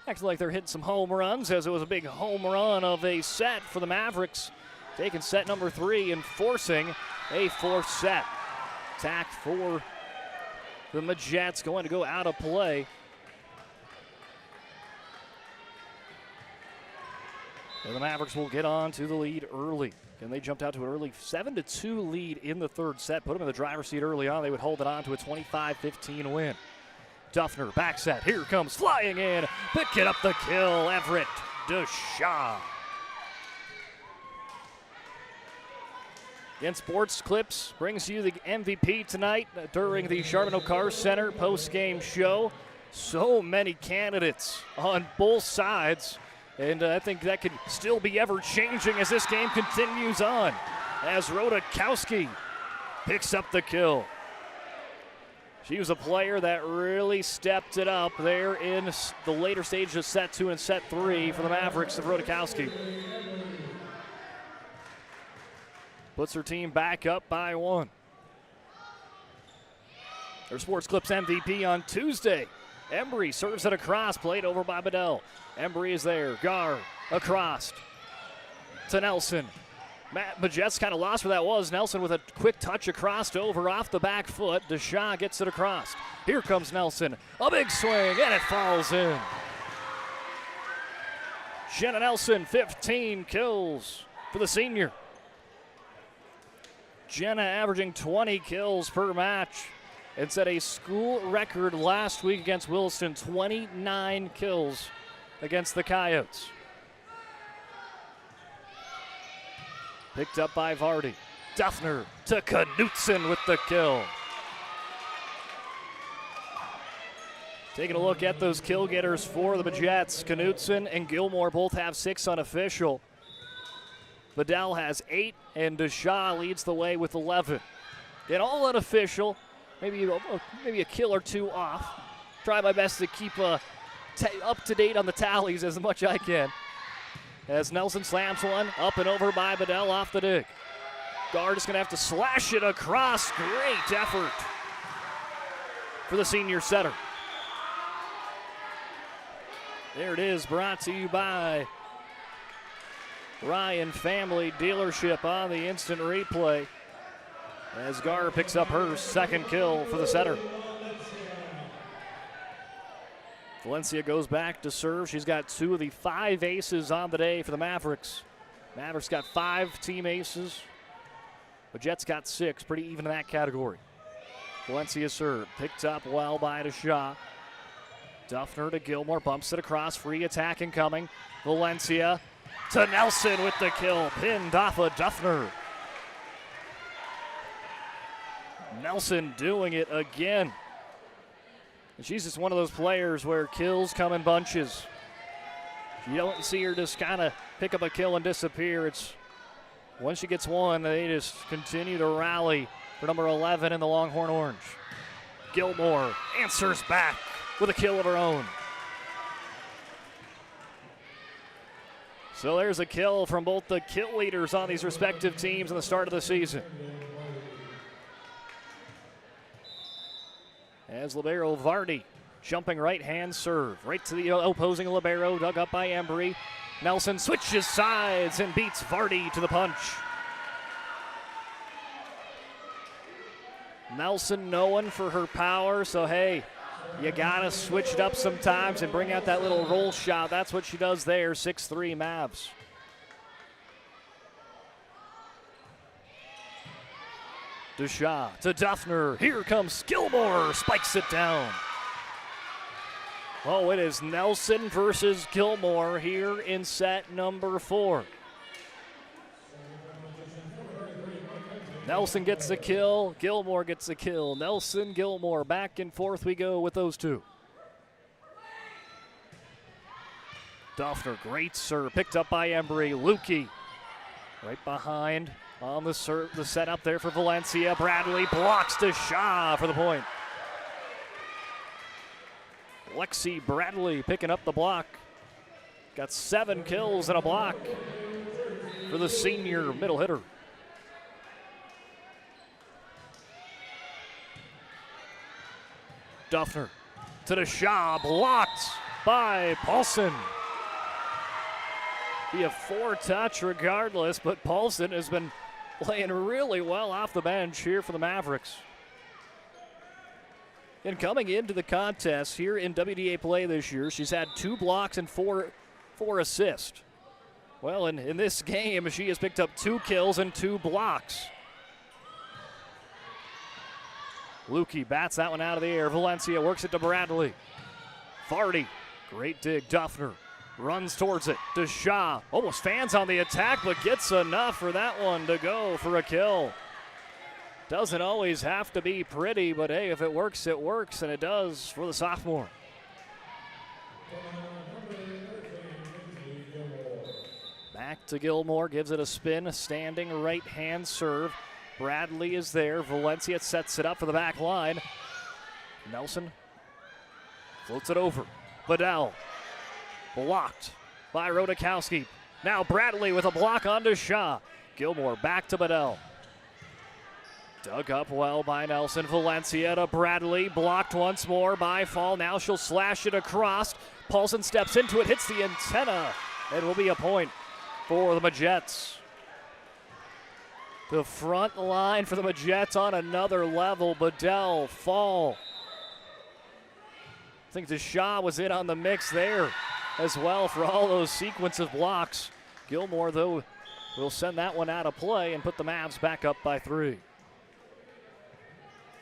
Acting like they're hitting some home runs, as it was a big home run of a set for the Mavericks. Taking set number 3 and forcing a 4th set. Attack for the Majets going to go out of play. And the Mavericks will get on to the lead early. And they jumped out to an early 7-2 lead in the 3rd set. Put them in the driver's seat early on. They would hold it on to a 25-15 win. Duffner, back set. Here comes flying in. Picking up the kill, Everett DeShaw. Again, Sports Clips brings you the MVP tonight during the Charbonneau Car Center post-game show. So many candidates on both sides. And I think that could still be ever-changing as this game continues on. As Rodakowski picks up the kill. She was a player that really stepped it up there in the later stages of set 2 and set 3 for the Mavericks of Rodakowski. Puts her team back up by 1. Her Sports Clips MVP on Tuesday. Embry serves it across, played over by Bedell. Embry is there, Gar across to Nelson. Majets kind of lost where that was. Nelson with a quick touch across over off the back foot. DeShaw gets it across. Here comes Nelson. A big swing, and it falls in. Jenna Nelson, 15 kills for the senior. Jenna averaging 20 kills per match. And set a school record last week against Williston, 29 kills against the Coyotes. Picked up by Vardy. Duffner to Knutson with the kill. Taking a look at those kill getters for the Majets. Knutson and Gilmore both have 6 unofficial. Bedell has 8, and DeShaw leads the way with 11. And all unofficial, maybe a kill or 2 off. Try my best to keep up to date on the tallies as much as I can. As Nelson slams one up and over by Bedell off the dig. Guard is going to have to slash it across. Great effort for the senior setter. There it is, brought to you by Ryan Family Dealership on the instant replay. As Gar picks up her 2nd kill for the setter. Valencia goes back to serve. She's got 2 of the 5 aces on the day for the Mavericks. Mavericks got 5 team aces. The Jets got 6, pretty even in that category. Valencia serve, picked up well by DeShaw. Duffner to Gilmore, bumps it across, free attack incoming. Valencia to Nelson with the kill, pinned off of Duffner. Nelson doing it again. And she's just one of those players where kills come in bunches. You don't see her just kind of pick up a kill and disappear. It's once she gets one, they just continue to rally for number 11 in the Longhorn Orange. Gilmore answers back with a kill of her own. So there's a kill from both the kill leaders on these respective teams in the start of the season. As libero Vardy jumping right-hand serve. Right to the opposing libero, dug up by Embry. Nelson switches sides and beats Vardy to the punch. Nelson known for her power, so hey, you gotta switch it up sometimes and bring out that little roll shot. That's what she does there, 6-3 Mavs. DeShaw to Duffner. Here comes Gilmore, spikes it down. Oh, it is Nelson versus Gilmore here in set number 4. Nelson gets the kill, Gilmore gets the kill. Nelson, Gilmore, back and forth we go with those two. Duffner, great serve, picked up by Embry. Lukey, right behind on the setup there for Valencia. Bradley blocks to Shaw for the point. Lexi Bradley picking up the block. Got 7 kills and a block for the senior middle hitter. Duffner to the Shaw, blocked by Paulson. Be a 4-touch regardless, but Paulson has been playing really well off the bench here for the Mavericks. And coming into the contest here in WDA play this year, she's had 2 blocks and 4 assists. Well, in this game, she has picked up 2 kills and 2 blocks. Lukey bats that one out of the air. Valencia works it to Bradley. Vardy, great dig. Duffner runs towards it. To Shaw, almost fans on the attack, but gets enough for that one to go for a kill. Doesn't always have to be pretty, but hey, if it works, and it does for the sophomore. Back to Gilmore, gives it a spin, a standing right-hand serve. Bradley is there. Valencia sets it up for the back line. Nelson floats it over. Bedell blocked by Rodakowski. Now Bradley with a block onto Shaw. Gilmore back to Bedell. Dug up well by Nelson. Valencia to Bradley. Blocked once more by Fall. Now she'll slash it across. Paulson steps into it, hits the antenna. It will be a point for the Majettes. The front line for the Majettes on another level. Bedell, Fall. I think Shaw was in on the mix there as well for all those sequence of blocks. Gilmore, though, will send that one out of play and put the Mavs back up by 3.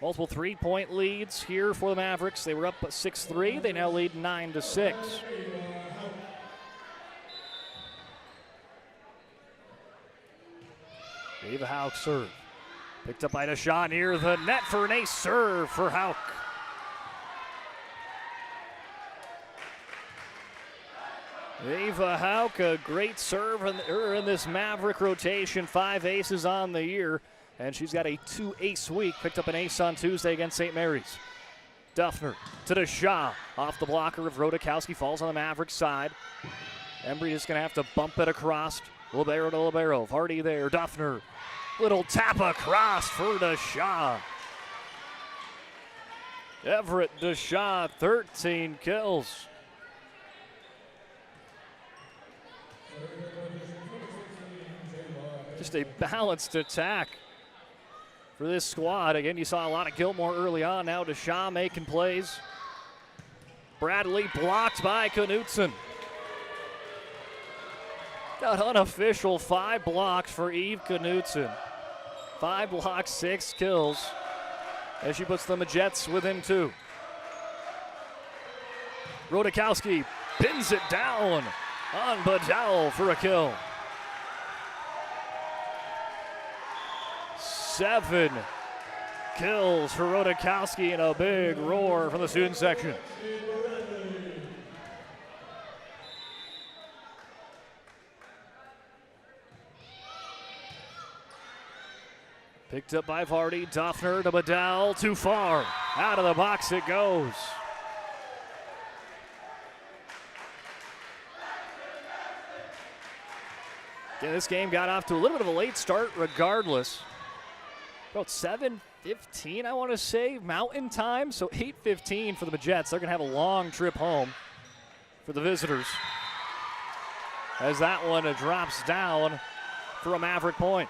Multiple 3-point leads here for the Mavericks. They were up 6-3. They now lead 9-6. Ava Hauk serve. Picked up by Deshaw near the net for an ace serve for Hauk. Ava Hauk, a great serve in this Maverick rotation. 5 aces on the year, and she's got a 2-ace week. Picked up an ace on Tuesday against St. Mary's. Duffner to Deshaw. Off the blocker of Rodakowski, falls on the Maverick side. Embry is going to have to bump it across. Libero to Libero. Vardy there. Duffner. Little tap across for Deshaw. Everett Deshaw, 13 kills. Just a balanced attack for this squad. Again, you saw a lot of Gilmore early on. Now Deshaw making plays. Bradley blocked by Knutson. Got unofficial 5 blocks for Eve Knutson. 5 blocks, 6 kills, as she puts the Majettes within 2. Rodakowski pins it down on Bedell for a kill. 7 kills for Rodakowski and a big roar from the student section. Picked up by Vardy. Duffner to Bedell. Too far. Out of the box it goes. Yeah, this game got off to a little bit of a late start regardless. About 7:15, I want to say, Mountain Time. So 8:15 for the Majettes. They're going to have a long trip home for the visitors, as that one drops down for a Maverick point.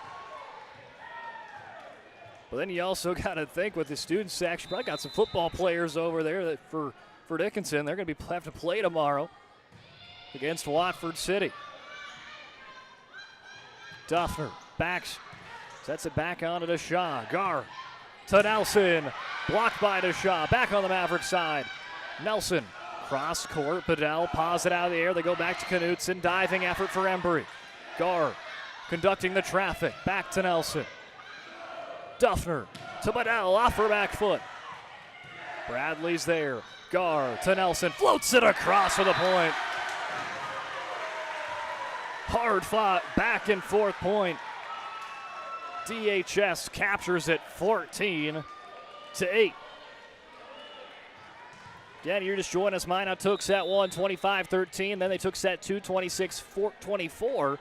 But then you also got to think with the student section, probably got some football players over there that for Dickinson. They're going to have to play tomorrow against Watford City. Duffner backs, sets it back onto Deshaw. Gar to Nelson, blocked by Deshaw. Back on the Maverick side. Nelson Cross court, Bedell paws it out of the air. They go back to Knutson. Diving effort for Embry. Gar conducting the traffic. Back to Nelson. Duffner to Bedell off her back foot. Bradley's there. Gar to Nelson. Floats it across for the point. Hard fought back and forth point. DHS captures it 14-8. Again, you're just joining us. Minot took set 1, 25-13. Then they took set 2, 26-24.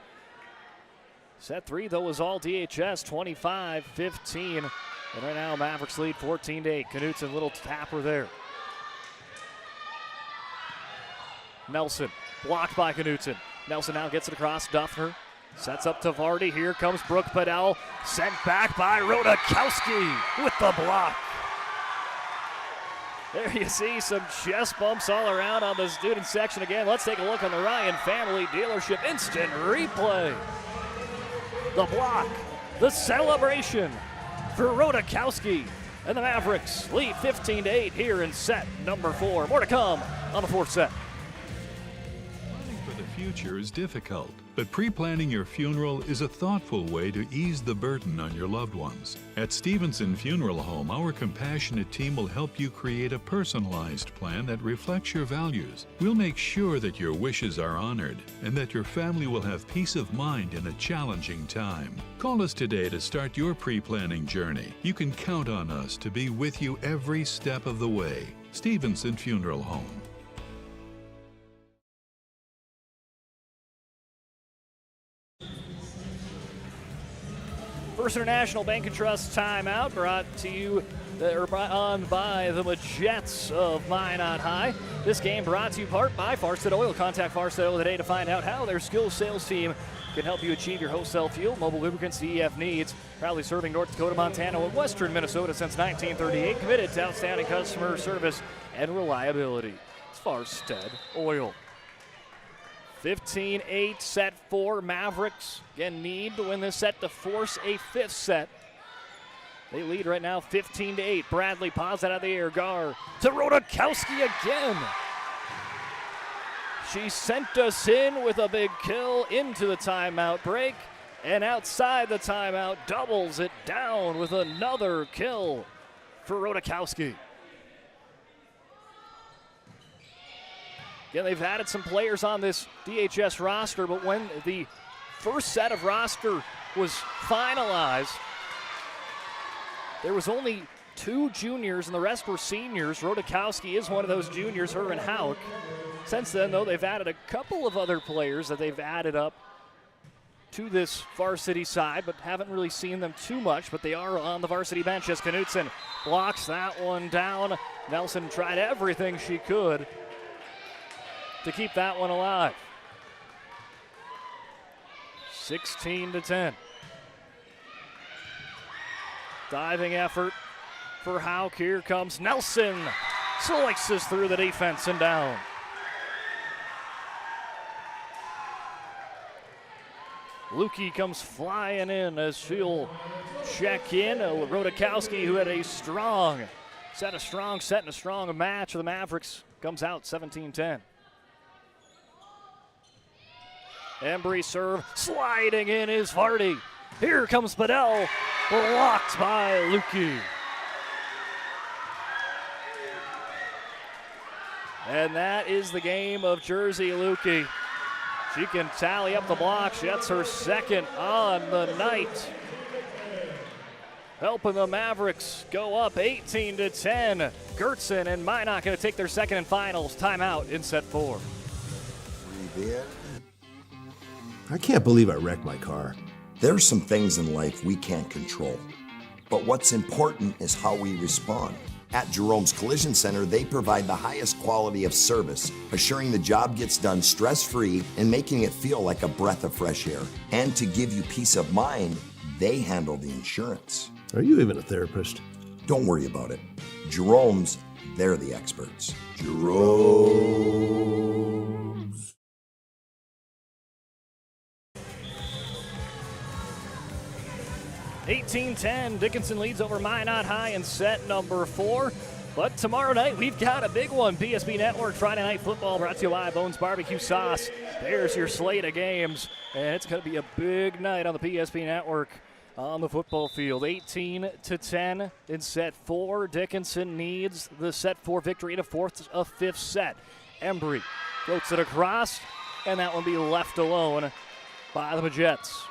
Set 3, though, was all DHS, 25-15. And right now, Mavericks lead 14-8. Knutson, little tapper there. Nelson, blocked by Knutson. Nelson now gets it across. Duffner sets up to Vardy. Here comes Brooke Bedell. Sent back by Rodakowski with the block. There you see some chest bumps all around on the student section again. Let's take a look on the Ryan Family Dealership instant replay. The block, the celebration for Rodakowski. And the Mavericks lead 15-8 here in set number 4. More to come on the 4th set. Future is difficult, but pre-planning your funeral is a thoughtful way to ease the burden on your loved ones. At Stevenson Funeral Home, our compassionate team will help you create a personalized plan that reflects your values. We'll make sure that your wishes are honored and that your family will have peace of mind in a challenging time. Call us today to start your pre-planning journey. You can count on us to be with you every step of the way. Stevenson Funeral Home. First International Bank and Trust timeout brought to you on by the Majets of Minot High. This game brought to you part by Farstead Oil. Contact Farstead Oil today to find out how their skilled sales team can help you achieve your wholesale fuel, mobile lubricants, DEF needs. Proudly serving North Dakota, Montana, and western Minnesota since 1938. Committed to outstanding customer service and reliability. It's Farstead Oil. 15-8, set 4. Mavericks, again, need to win this set to force a 5th set. They lead right now 15-8. Bradley paws it out of the air. Gar to Rodakowski again. She sent us in with a big kill into the timeout break. And outside the timeout, doubles it down with another kill for Rodakowski. Again, they've added some players on this DHS roster, but when the first set of roster was finalized, there was only 2 juniors and the rest were seniors. Rodakowski is one of those juniors, her and Hauk. Since then, though, they've added a couple of other players that they've added up to this varsity side, but haven't really seen them too much, but they are on the varsity bench as Knutson blocks that one down. Nelson tried everything she could to keep that one alive. 16-10. Diving effort for Hauk. Here comes Nelson. Slices through the defense and down. Lukey comes flying in as she'll check in. Rodakowski, who had a strong set and a strong match for the Mavericks, comes out 17-10. Embry serve, sliding in is Vardy. Here comes Bedell, blocked by Lukey. And that is the game of Jersey Lukey. She can tally up the blocks. That's her second on the night. Helping the Mavericks go up 18-10. Gertson and Minot going to take their second and finals timeout in set 4. Breathe in. I can't believe I wrecked my car. There are some things in life we can't control, but what's important is how we respond. At Jerome's Collision Center, they provide the highest quality of service, assuring the job gets done stress-free and making it feel like a breath of fresh air. And to give you peace of mind, they handle the insurance. Are you even a therapist? Don't worry about it. Jerome's, they're the experts. Jerome's. $18-10, Dickinson leads over Minot High in set number 4. But tomorrow night, we've got a big one. PSP Network Friday Night Football brought to you by Bones Barbecue Sauce. There's your slate of games, and it's going to be a big night on the PSP Network on the football field. 18-10 in set 4. Dickinson needs the set 4 victory to force a 5th set. Embry floats it across, and that one be left alone by the Majettes.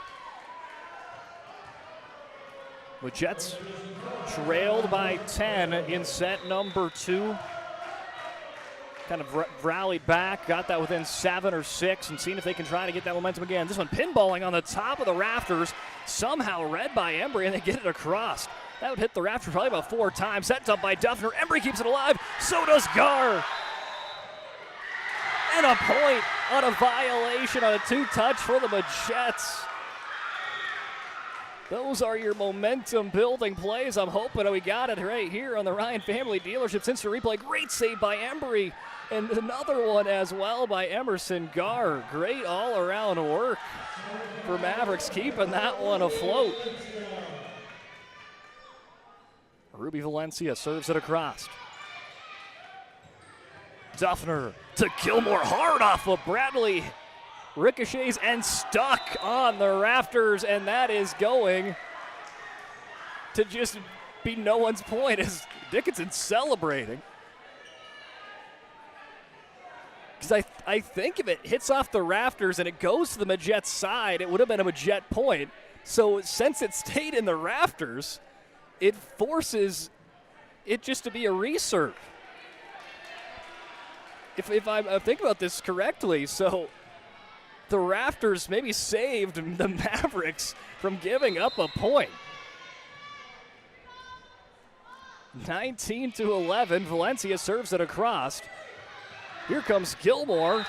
Majettes trailed by 10 in set number 2. Kind of rallied back, got that within 7 or 6, and seeing if they can try to get that momentum again. This one pinballing on the top of the rafters, somehow read by Embry, and they get it across. That would hit the rafters probably about 4 times. Set up by Duffner. Embry keeps it alive. So does Gar. And a point on a violation on a 2-touch for the Majettes. Those are your momentum-building plays. I'm hoping we got it right here on the Ryan Family Dealerships Instant Replay. Great save by Embry. And another one as well by Emerson Gar. Great all-around work for Mavericks, keeping that one afloat. Ruby Valencia serves it across. Duffner to Gilmore, hard off of Bradley. Ricochets and stuck on the rafters, and that is going to just be no one's point as Dickinson celebrating. Because I think if it hits off the rafters and it goes to the Majette's side, it would have been a Majette point. So since it stayed in the rafters, it forces it just to be a reserve. If I think about this correctly, so the rafters maybe saved the Mavericks from giving up a point. 19-11, Valencia serves it across. Here comes Gilmore.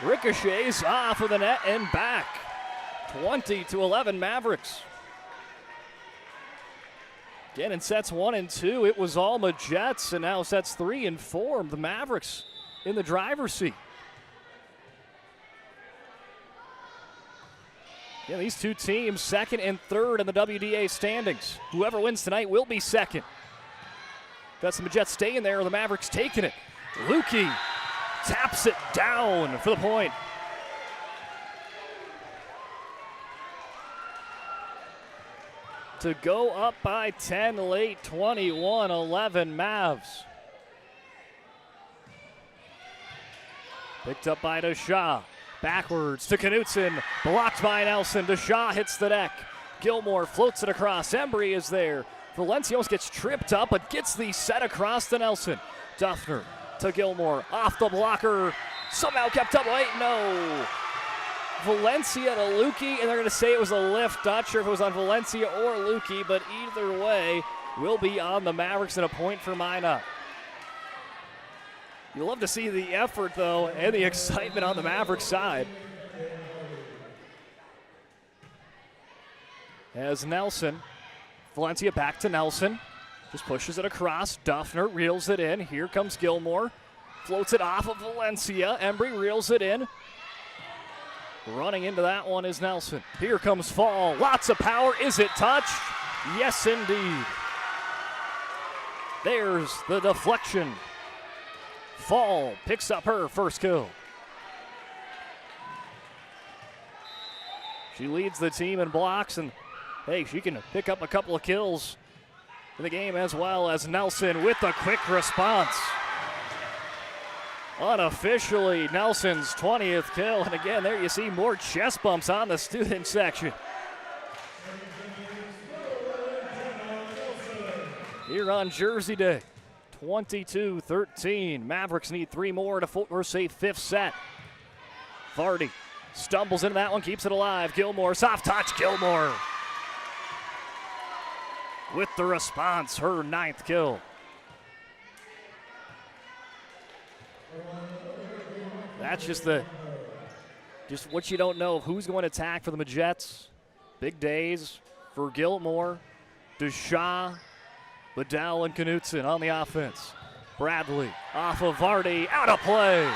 Ricochets off of the net and back. 20-11 Mavericks. Again, in sets 1 and 2, it was all Majettes, and now sets 3 and 4, the Mavericks in the driver's seat. Yeah, these two teams, 2nd and 3rd in the WDA standings. Whoever wins tonight will be 2nd. That's the Majettes staying there, the Mavericks taking it. Lukey taps it down for the point. To go up by 10 late, 21-11 Mavs. Picked up by DeShaw. Backwards to Knutson, blocked by Nelson. DeShaw hits the deck. Gilmore floats it across. Embry is there. Valencia almost gets tripped up, but gets the set across to Nelson. Duffner to Gilmore, off the blocker. Somehow kept up. Wait, no. Valencia to Lukey, and they're going to say it was a lift. Not sure if it was on Valencia or Lukey, but either way, will be on the Mavericks and a point for Minot. You love to see the effort, though, and the excitement on the Mavericks side. As Nelson, Valencia back to Nelson. Just pushes it across. Duffner reels it in. Here comes Gilmore. Floats it off of Valencia. Embry reels it in. Running into that one is Nelson. Here comes Fall. Lots of power. Is it touched? Yes, indeed. There's the deflection. Fall picks up her first kill. She leads the team in blocks, and hey, she can pick up a couple of kills in the game as well as Nelson with a quick response. Unofficially, Nelson's 20th kill, and again, there you see more chest bumps on the student section. Here on Jersey Day. 22-13. Mavericks need 3 more to force a 5th set. Vardy stumbles into that one, keeps it alive. Gilmore, soft touch, Gilmore. With the response, her 9th kill. That's just what you don't know of who's going to attack for the Majettes. Big days for Gilmore, DeShaw, Liddell and Knutson on the offense. Bradley off of Vardy, out of play.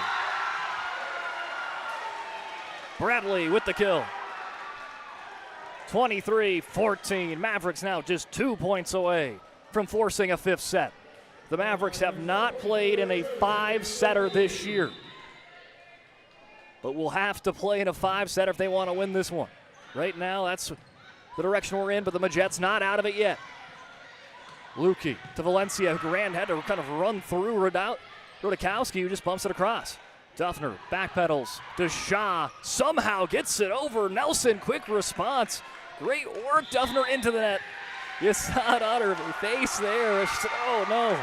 Bradley with the kill. 23-14. Mavericks now just 2 points away from forcing a 5th set. The Mavericks have not played in a 5-setter this year, but will have to play in a 5-setter if they want to win this one. Right now, that's the direction we're in, but the Majet's not out of it yet. Lukey to Valencia. Grand had to kind of run through Rodakowski, who just bumps it across. Duffner backpedals to Shaw. Somehow gets it over. Nelson, quick response. Great work, Duffner into the net. You saw it on her face there. Oh, no.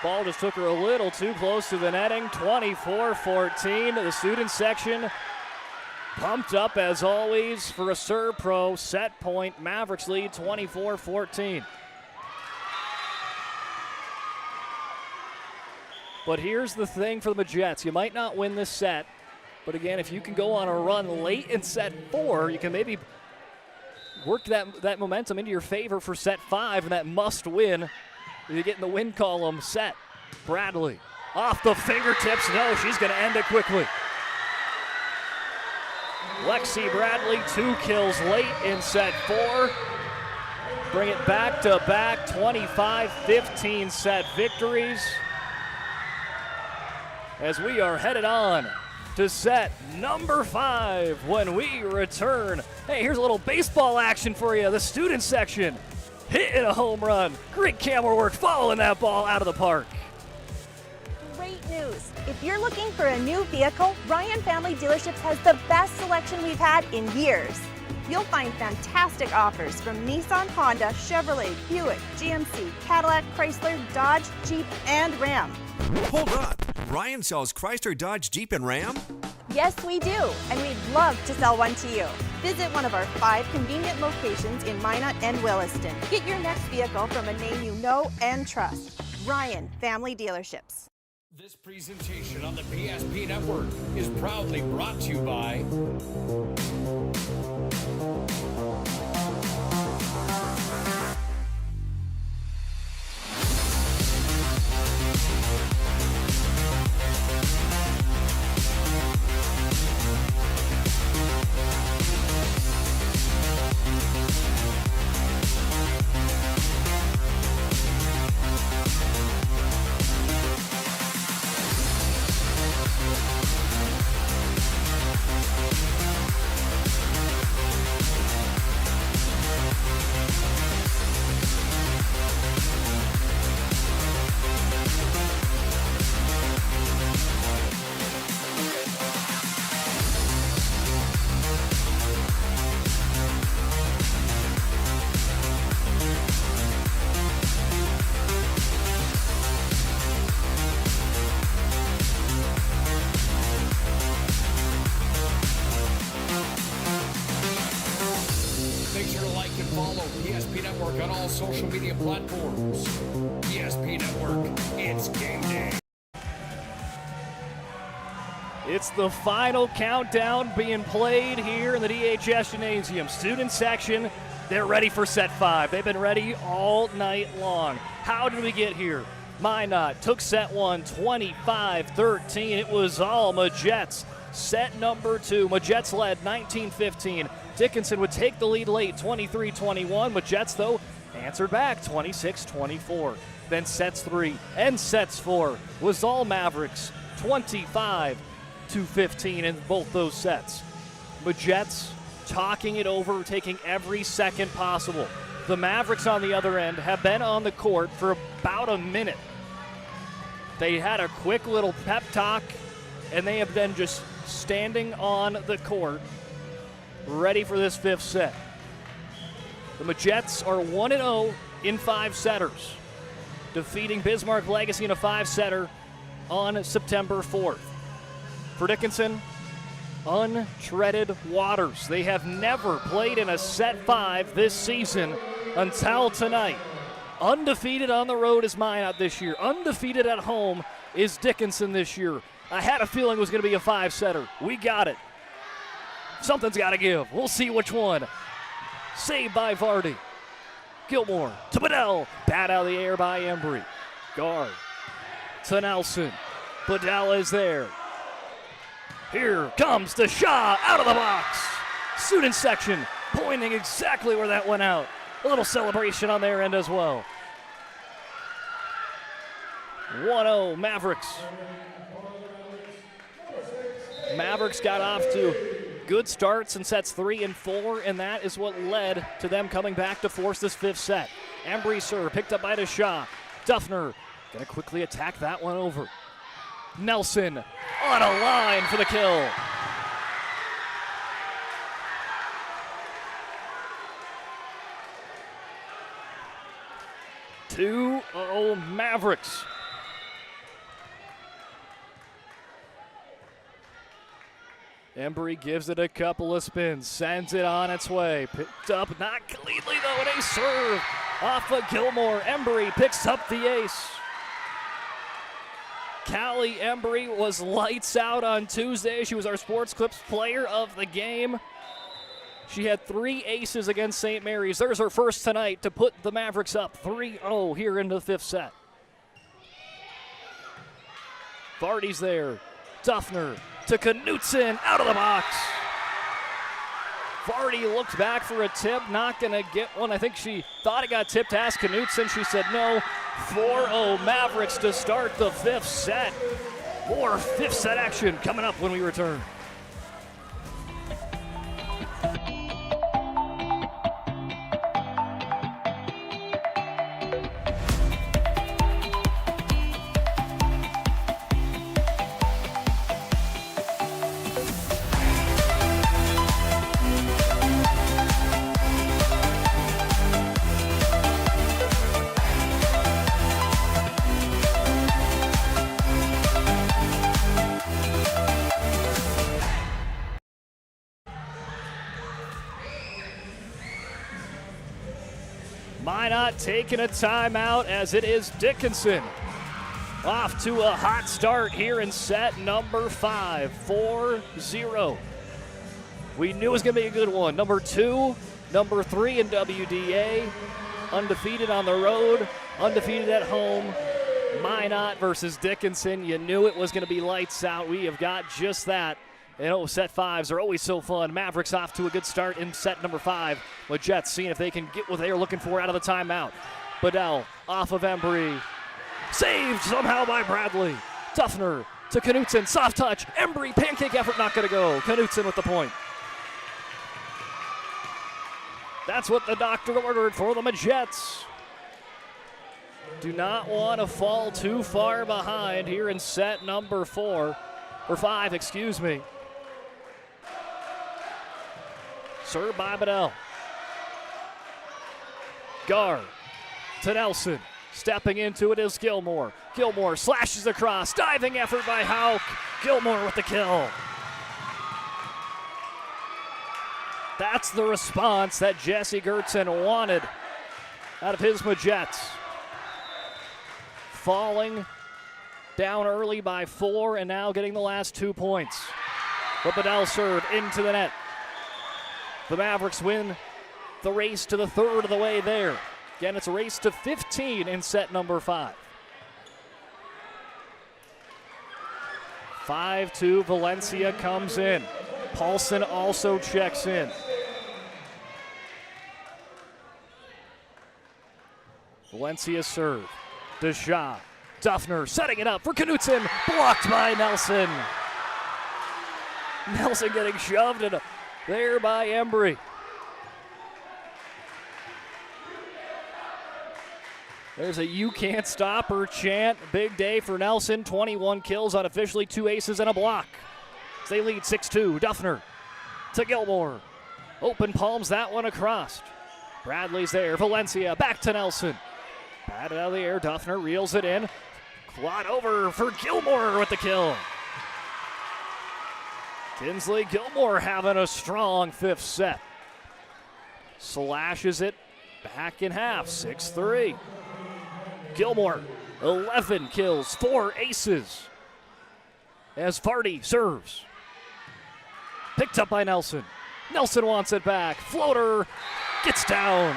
Ball just took her a little too close to the netting. 24-14. The student section pumped up as always for a serve pro. Set point. Mavericks lead 24-14. But here's the thing for the Jets. You might not win this set, but again, if you can go on a run late in set 4, you can maybe work that momentum into your favor for set 5 and that must win. You get in the win column set. Bradley off the fingertips. No, she's going to end it quickly. Lexi Bradley, 2 kills late in set 4. Bring it back to back 25-15 set victories. As we are headed on to set number 5 when we return. Hey, here's a little baseball action for you. The student section hitting a home run. Great camera work following that ball out of the park. Great news. If you're looking for a new vehicle, Ryan Family Dealerships has the best selection we've had in years. You'll find fantastic offers from Nissan, Honda, Chevrolet, Buick, GMC, Cadillac, Chrysler, Dodge, Jeep, and Ram. Hold on. Ryan sells Chrysler, Dodge, Jeep, and Ram? Yes, we do, and we'd love to sell one to you. Visit one of our 5 convenient locations in Minot and Williston. Get your next vehicle from a name you know and trust. Ryan Family Dealerships. This presentation on the PSP Network is proudly brought to you by on all social media platforms. PSP Network, it's game day. It's the final countdown being played here in the DHS Gymnasium. Student section, they're ready for set 5. They've been ready all night long. How did we get here? Minot took set 1, 25-13. It was all Majets. Set number 2, Majets led 19-15. Dickinson would take the lead late, 23-21. Majets, though, answered back, 26-24. Then sets 3 and sets 4 was all Mavericks, 25-15 in both those sets. Majets talking it over, taking every second possible. The Mavericks on the other end have been on the court for about a minute. They had a quick little pep talk, and they have been just standing on the court, ready for this 5th set. The Majets are 1-0 in 5-setters, defeating Bismarck Legacy in a 5-setter on September 4th. For Dickinson, untreaded waters. They have never played in a set 5 this season until tonight. Undefeated on the road is Minot this year. Undefeated at home is Dickinson this year. I had a feeling it was going to be a 5-setter. We got it. Something's got to give. We'll see which one. Saved by Vardy. Gilmore to Bedell. Bat out of the air by Embry. Guard to Nelson. Bedell is there. Here comes the Shaw out of the box. Student section pointing exactly where that went out. A little celebration on their end as well. 1-0 Mavericks. Mavericks got off to good starts in sets 3 and 4, and that is what led to them coming back to force this fifth set. Embry serve picked up by Deshaw. Duffner gonna quickly attack that one over. Nelson on a line for the kill. Two Mavericks. Embry gives it a couple of spins, sends it on its way. Picked up, not cleanly though, and a serve off of Gilmore. Embry picks up the ace. Callie Embry was lights out on Tuesday. She was our Sports Clips player of the game. She had 3 aces against St. Mary's. There's her first tonight to put the Mavericks up 3-0 here into the fifth set. Vardy's there. Duffner to Knutson, out of the box. Vardy looked back for a tip, not going to get one. I think she thought it got tipped to ask Knutson. She said no. 4-0 Mavericks to start the fifth set. More fifth set action coming up when we return. Minot taking a timeout as it is Dickinson. Off to a hot start here in set number 5, 4-0. We knew it was going to be a good one. Number 2, number 3 in WDA. Undefeated on the road, undefeated at home. Minot versus Dickinson. You knew it was going to be lights out. We have got just that. And set 5s are always so fun. Mavericks off to a good start in set number 5. With Jets seeing if they can get what they are looking for out of the timeout. Bedell off of Embry. Saved somehow by Bradley. Duffner to Knutson. Soft touch. Embry, pancake effort, not going to go. Knutson with the point. That's what the doctor ordered for the Jets. Do not want to fall too far behind here in set number 5, excuse me. Served by Bedell. Gar to Nelson. Stepping into it is Gilmore. Gilmore slashes across. Diving effort by Hauk. Gilmore with the kill. That's the response that Jesse Gertzen wanted out of his Jets. Falling down early by 4 and now getting the last 2 points. But Bedell serve into the net. The Mavericks win the race to the third of the way there. Again, it's a race to 15 in set number 5. 5-2, Valencia comes in. Paulson also checks in. Valencia serve. Deshaw. Duffner setting it up for Knutson. Blocked by Nelson. Nelson getting shoved in there by Embry. There's a "you can't stop her" chant. Big day for Nelson. 21 kills, unofficially 2 aces and a block. As they lead 6-2. Duffner to Gilmore. Open palms that one across. Bradley's there. Valencia back to Nelson. Batted out of the air. Duffner reels it in. Quad over for Gilmore with the kill. Kinsley Gilmore having a strong fifth set. Slashes it back in half. 6-3. Gilmore, 11 kills, 4 aces. As Vardy serves. Picked up by Nelson. Nelson wants it back. Floater gets down.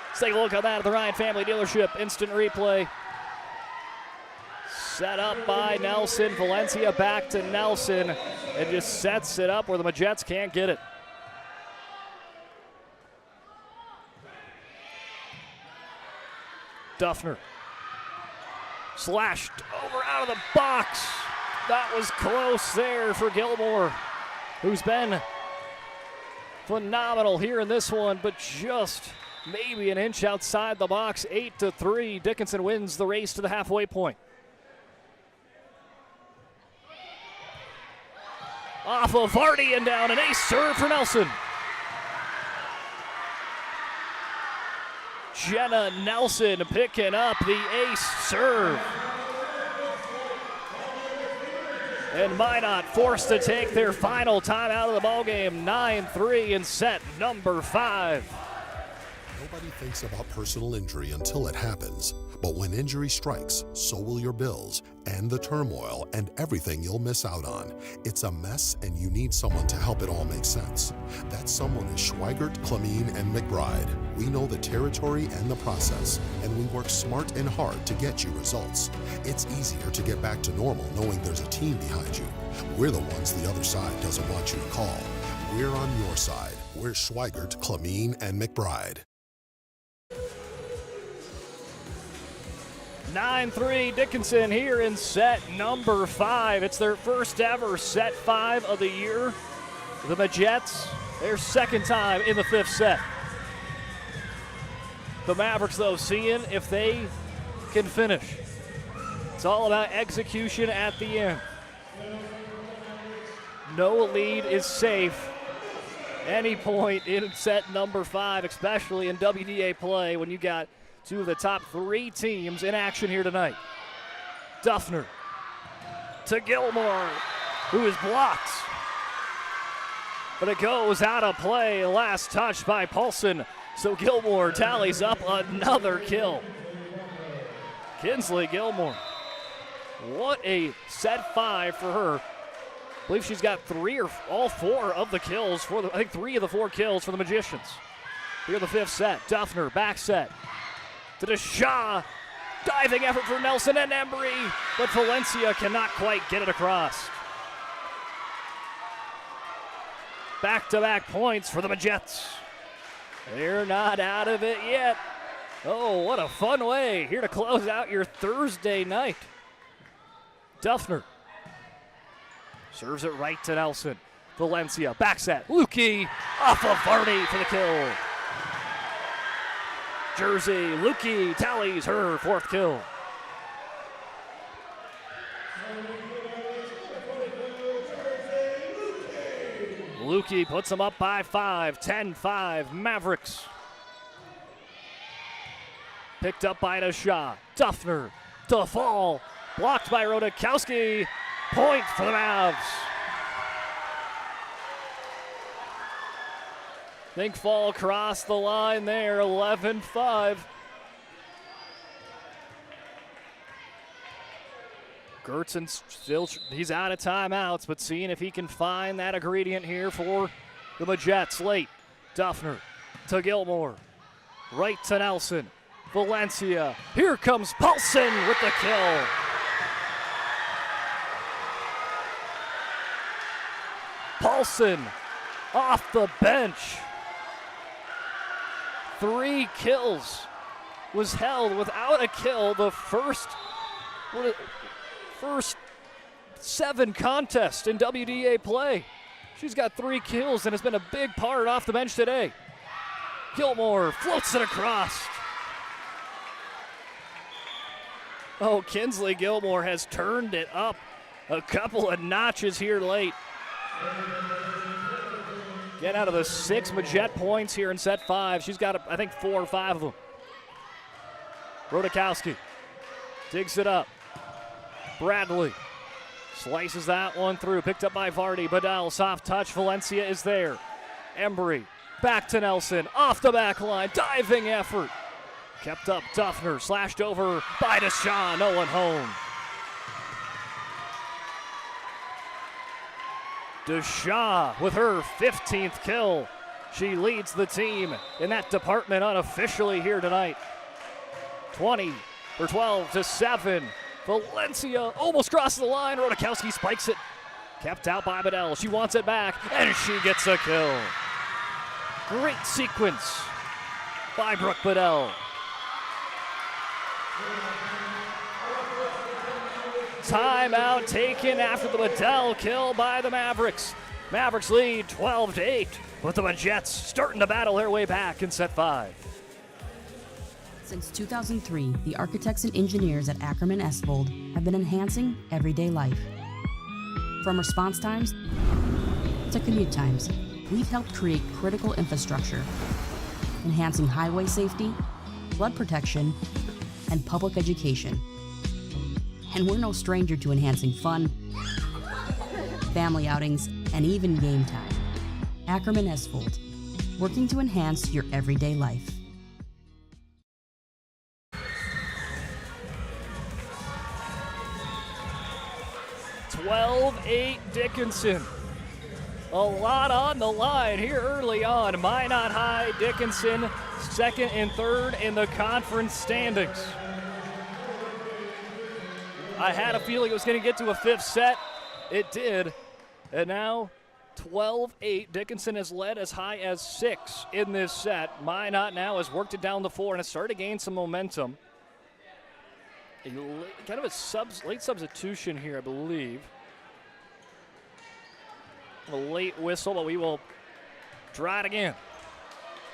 Let's take a look at that at the Ryan Family Dealership. Instant replay. Set up by Nelson. Valencia back to Nelson. And just sets it up where the Jets can't get it. Duffner. Slashed over out of the box. That was close there for Gilmore, who's been phenomenal here in this one, but just maybe an inch outside the box. 8-3. Dickinson wins the race to the halfway point. Off of Vardy and down, an ace serve for Nelson. Jenna Nelson picking up the ace serve. And Minot forced to take their final time out of the ballgame. 9-3 in set number 5. Nobody thinks about personal injury until it happens. But when injury strikes, so will your bills and the turmoil and everything you'll miss out on. It's a mess and you need someone to help it all make sense. That someone is Schweigert, Clemene, and McBride. We know the territory and the process, and we work smart and hard to get you results. It's easier to get back to normal knowing there's a team behind you. We're the ones the other side doesn't want you to call. We're on your side. We're Schweigert, Clemene, and McBride. 9-3 Dickinson here in set number 5. It's their first ever set 5 of the year. The Majets, their second time in the 5th set. The Mavericks, though, seeing if they can finish. It's all about execution at the end. No lead is safe any point in set number 5, especially in WDA play when you got 2 of the top 3 teams in action here tonight. Duffner to Gilmore, who is blocked. But it goes out of play. Last touch by Paulson. So Gilmore tallies up another kill. Kinsley Gilmore. What a set 5 for her. I believe she's got 3 or all 4 of the kills for the, I think 3 of the 4 kills for the Magicians. Here in the 5th set. Duffner back set to the Shaw. Diving effort for Nelson and Embry, but Valencia cannot quite get it across. Back-to-back points for the Majets. They're not out of it yet. Oh, what a fun way here to close out your Thursday night. Duffner serves it right to Nelson. Valencia, back set. Lukey off of Vardy for the kill. Jersey, Lukey tallies her 4th kill. Lukey puts them up by 5, 10-5, Mavericks. Picked up by Shaw. Duffner, to fall, blocked by Rodakowski. Point for the Mavs. Think fall across the line there, 11-5. Gertzen still, he's out of timeouts, but seeing if he can find that ingredient here for the Majets. Late, Duffner to Gilmore, right to Nelson. Valencia, here comes Paulson with the kill. Paulson off the bench. 3 kills. Was held without a kill the first 7 contests in WDA play. She's got 3 kills and has been a big part off the bench today. Gilmore floats it across. Oh, Kinsley Gilmore has turned it up a couple of notches here late. Get out of the 6 Majet points here in set 5. She's got, I think, 4 or 5 of them. Rodakowski digs it up. Bradley slices that one through. Picked up by Vardy. Bedell, soft touch. Valencia is there. Embry back to Nelson. Off the back line. Diving effort. Kept up Duffner. Slashed over by Deshawn. No one home. Deshaw with her 15th kill. She leads the team in that department unofficially here tonight. 12-7. Valencia almost crosses the line. Rodakowski spikes it. Kept out by Bedell. She wants it back, and she gets a kill. Great sequence by Brooke Bedell. Timeout taken after the Waddell kill by the Mavericks. Mavericks lead 12-8, with the Jets starting to battle their way back in set 5. Since 2003, the architects and engineers at Ackerman Esvold have been enhancing everyday life. From response times to commute times, we've helped create critical infrastructure, enhancing highway safety, flood protection, and public education. And we're no stranger to enhancing fun, family outings, and even game time. Ackerman Esvold, working to enhance your everyday life. (12-8) Dickinson. A lot on the line here early on. Minot High, Dickinson, second and third in the conference standings. I had a feeling it was going to get to a fifth set. It did. And now 12-8. Dickinson has led as high as 6 in this set. Minot now has worked it down the floor and has started to gain some momentum. Kind of a late substitution here, I believe. A late whistle, but we will try it again.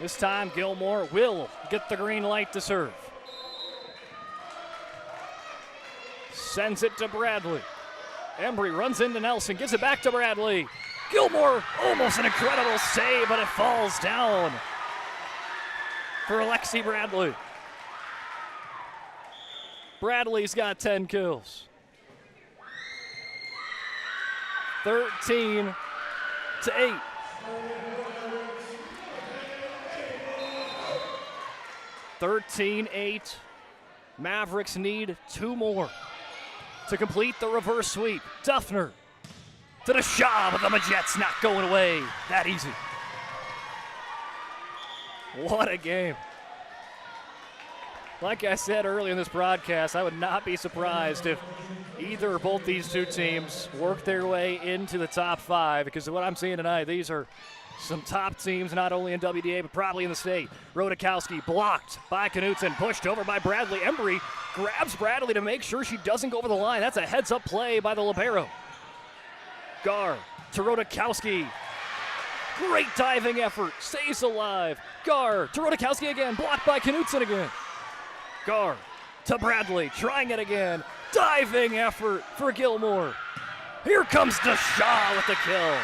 This time, Gilmore will get the green light to serve. Sends it to Bradley. Embry runs into Nelson, gives it back to Bradley. Gilmore, almost an incredible save, but it falls down for Alexi Bradley. Bradley's got 10 kills. 13-8. 13-8. Mavericks need 2 more to complete the reverse sweep. Duffner to the shot, but the Jets not going away that easy. What a game. Like I said earlier in this broadcast, I would not be surprised if either or both these two teams work their way into the top 5, because of what I'm seeing tonight, these are some top teams, not only in WDA, but probably in the state. Rodakowski blocked by Knutson, pushed over by Bradley. Embry grabs Bradley to make sure she doesn't go over the line. That's a heads-up play by the libero. Gar to Rodakowski. Great diving effort, stays alive. Gar to Rodakowski again, blocked by Knutson again. Gar to Bradley, trying it again. Diving effort for Gilmore. Here comes Deshaw with the kill.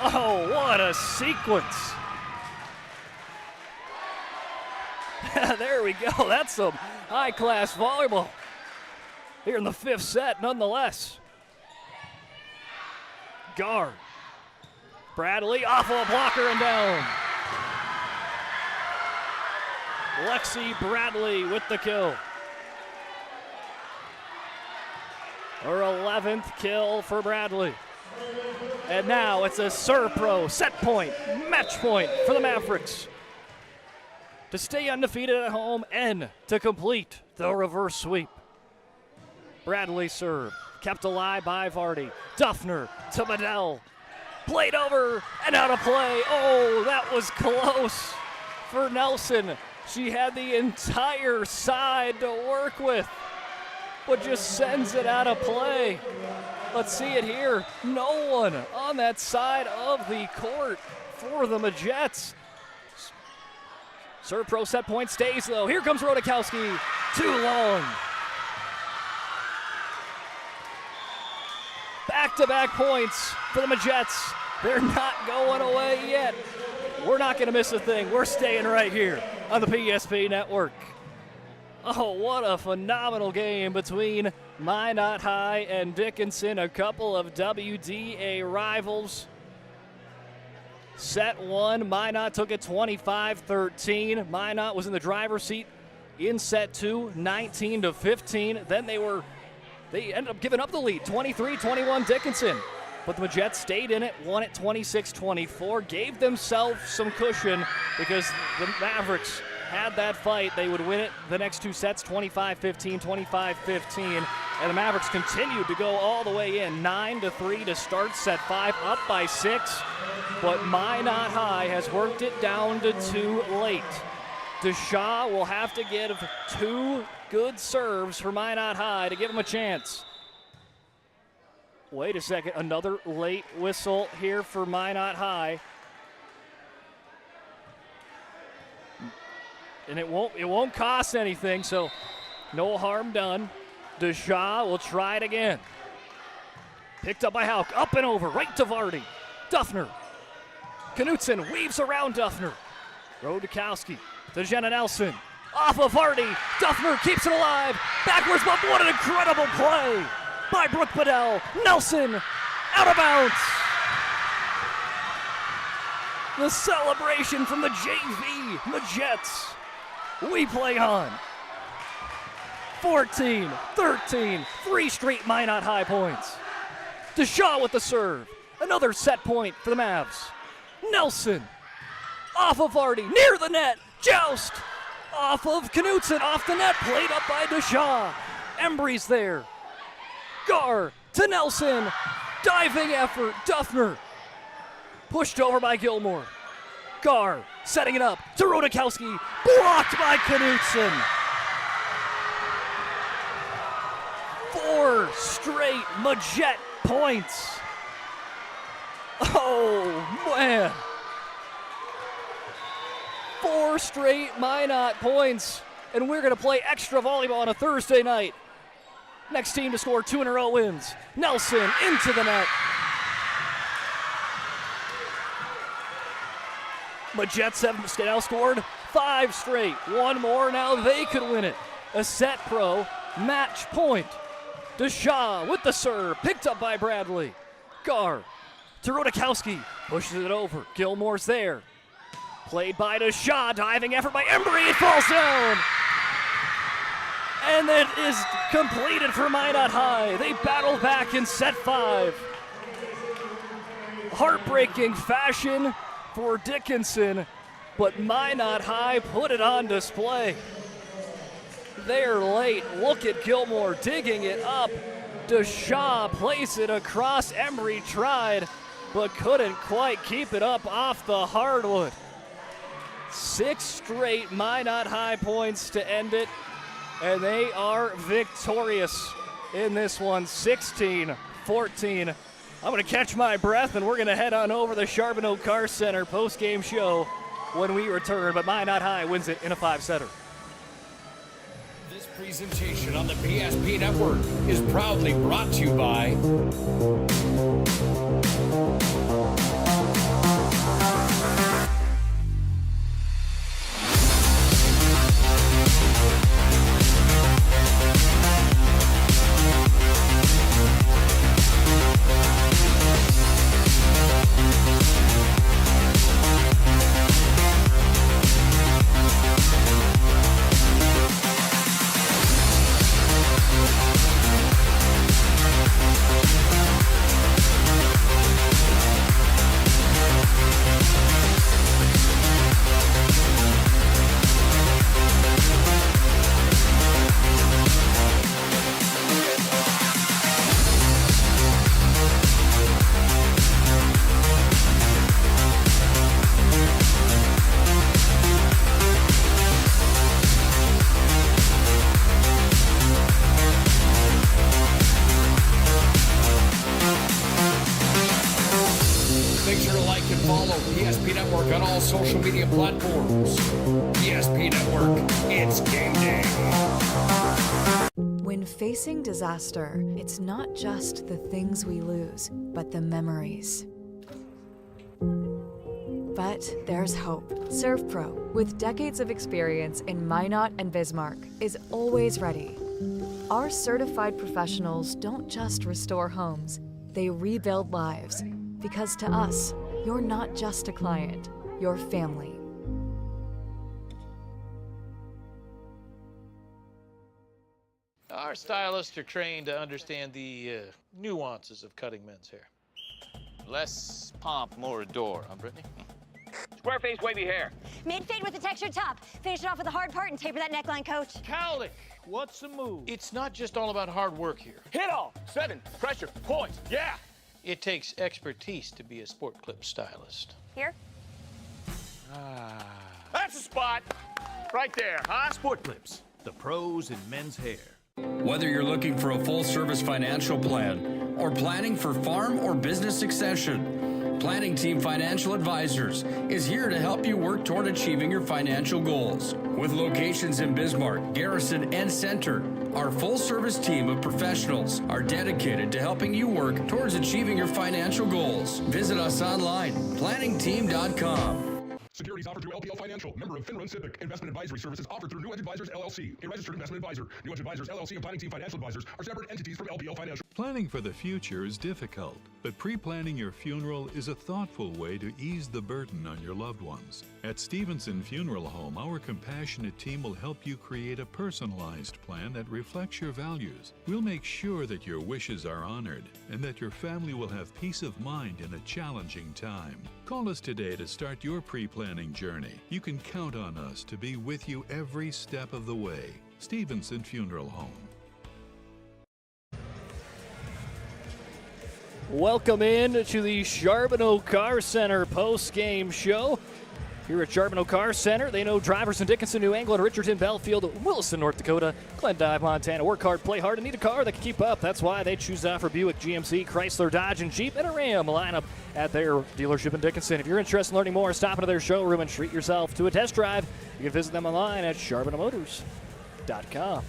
Oh, what a sequence. There we go. That's some high-class volleyball here in the 5th set, nonetheless. Gar. Bradley off of a blocker and down. Lexi Bradley with the kill. Her 11th kill for Bradley. And now it's a Serpro set point, match point for the Mavericks to stay undefeated at home and to complete the reverse sweep. Bradley serve, kept alive by Vardy. Duffner to Bedell. Played over and out of play. Oh, that was close for Nelson. She had the entire side to work with, but just sends it out of play. Let's see it here. No one on that side of the court for the Jets. Serpro set point stays low. Here comes Rodakowski. Too long. Back-to-back points for the Jets. They're not going away yet. We're not going to miss a thing. We're staying right here on the PSP Network. Oh, what a phenomenal game between Minot High and Dickinson, a couple of WDA rivals. Set 1, Minot took it 25-13. Minot was in the driver's seat in set 2, 19-15. Then they ended up giving up the lead, 23-21 Dickinson. But the Jets stayed in it, won it 26-24, gave themselves some cushion because the Mavericks had that fight. They would win it the next 2 sets, 25-15, 25-15. And the Mavericks continued to go all the way in, 9-3 to start set 5, up by 6. But Minot High has worked it down to 2 late. DeShaw will have to give 2 good serves for Minot High to give him a chance. Wait a second, another late whistle here for Minot High. And it won't cost anything, so no harm done. DeShaw will try it again. Picked up by Hauk, up and over, right to Vardy. Duffner. Knutson weaves around Duffner. Rodakowski to Jenna Nelson. Off of Vardy. Duffner keeps it alive. Backwards, but what an incredible play by Brooke Bedell. Nelson out of bounds. The celebration from the JV Majets. We play on. 14-13, 3 straight Minot High points. DeShaw with the serve. Another set point for the Mavs. Nelson off of Vardy, near the net. Joust off of Knutson, off the net, played up by DeShaw. Embry's there. Gar to Nelson. Diving effort. Duffner pushed over by Gilmore. Gar setting it up to Rodakowski. Blocked by Knutson. 4 straight Majet points. Oh, man. 4 straight Minot points. And we're going to play extra volleyball on a Thursday night. Next team to score 2 in a row wins. Nelson into the net. Majets have now scored 5 straight. 1 more, now they could win it. A set pro match point. DeShaw with the serve, picked up by Bradley. Gar to Rodakowski, pushes it over. Gilmore's there. Played by DeShaw, diving effort by Embry, it falls down. And it is completed for Minot High. They battle back in set 5. Heartbreaking fashion for Dickinson, but Minot High put it on display. They're late. Look at Gilmore digging it up. DeShaw plays it across. Embry tried, but couldn't quite keep it up off the hardwood. 6 straight Minot High points to end it, and they are victorious in this one, 16-14. I'm going to catch my breath, and we're going to head on over the Charbonneau Car Center post-game show when we return, but Minot High wins it in a 5-setter. This presentation on the PSP Network is proudly brought to you by social media platforms. PSP Network, it's game day. When facing disaster, it's not just the things we lose, but the memories. But there's hope. ServPro, with decades of experience in Minot and Bismarck, is always ready. Our certified professionals don't just restore homes, they rebuild lives. Because to us, you're not just a client, you're family. Our stylists are trained to understand the nuances of cutting men's hair. Less pomp, more adore, huh, Brittany? Square face, wavy hair. Mid-fade with a textured top. Finish it off with a hard part and taper that neckline, coach. Cowlick, what's the move? It's not just all about hard work here. Hit all. 7, pressure, points, yeah. It takes expertise to be a sport clip stylist. Here? Ah, That's the spot. Right there, huh? Sport Clips, the pros in men's hair. Whether you're looking for a full-service financial plan or planning for farm or business succession, Planning Team Financial Advisors is here to help you work toward achieving your financial goals. With locations in Bismarck, Garrison, and Center, our full-service team of professionals are dedicated to helping you work towards achieving your financial goals. Visit us online, planningteam.com. Securities offered through LPL Financial, member of FINRA Civic. Investment advisory services offered through New Edge Advisors, LLC, a registered investment advisor. New Edge Advisors, LLC, and Planning Team Financial Advisors are separate entities from LPL Financial. Planning for the future is difficult, but pre-planning your funeral is a thoughtful way to ease the burden on your loved ones. At Stevenson Funeral Home, our compassionate team will help you create a personalized plan that reflects your values. We'll make sure that your wishes are honored and that your family will have peace of mind in a challenging time. Call us today to start your pre-planning journey. You can count on us to be with you every step of the way. Stevenson Funeral Home. Welcome in to the Charbonneau Car Center post-game show. Here at Charbonneau Car Center, they know drivers in Dickinson, New England, Richardson, Belfield, Williston, North Dakota, Glendive, Montana. Work hard, play hard, and need a car that can keep up. That's why they choose to offer Buick, GMC, Chrysler, Dodge, and Jeep, and a Ram lineup at their dealership in Dickinson. If you're interested in learning more, stop into their showroom and treat yourself to a test drive. You can visit them online at charbonneaumotors.com.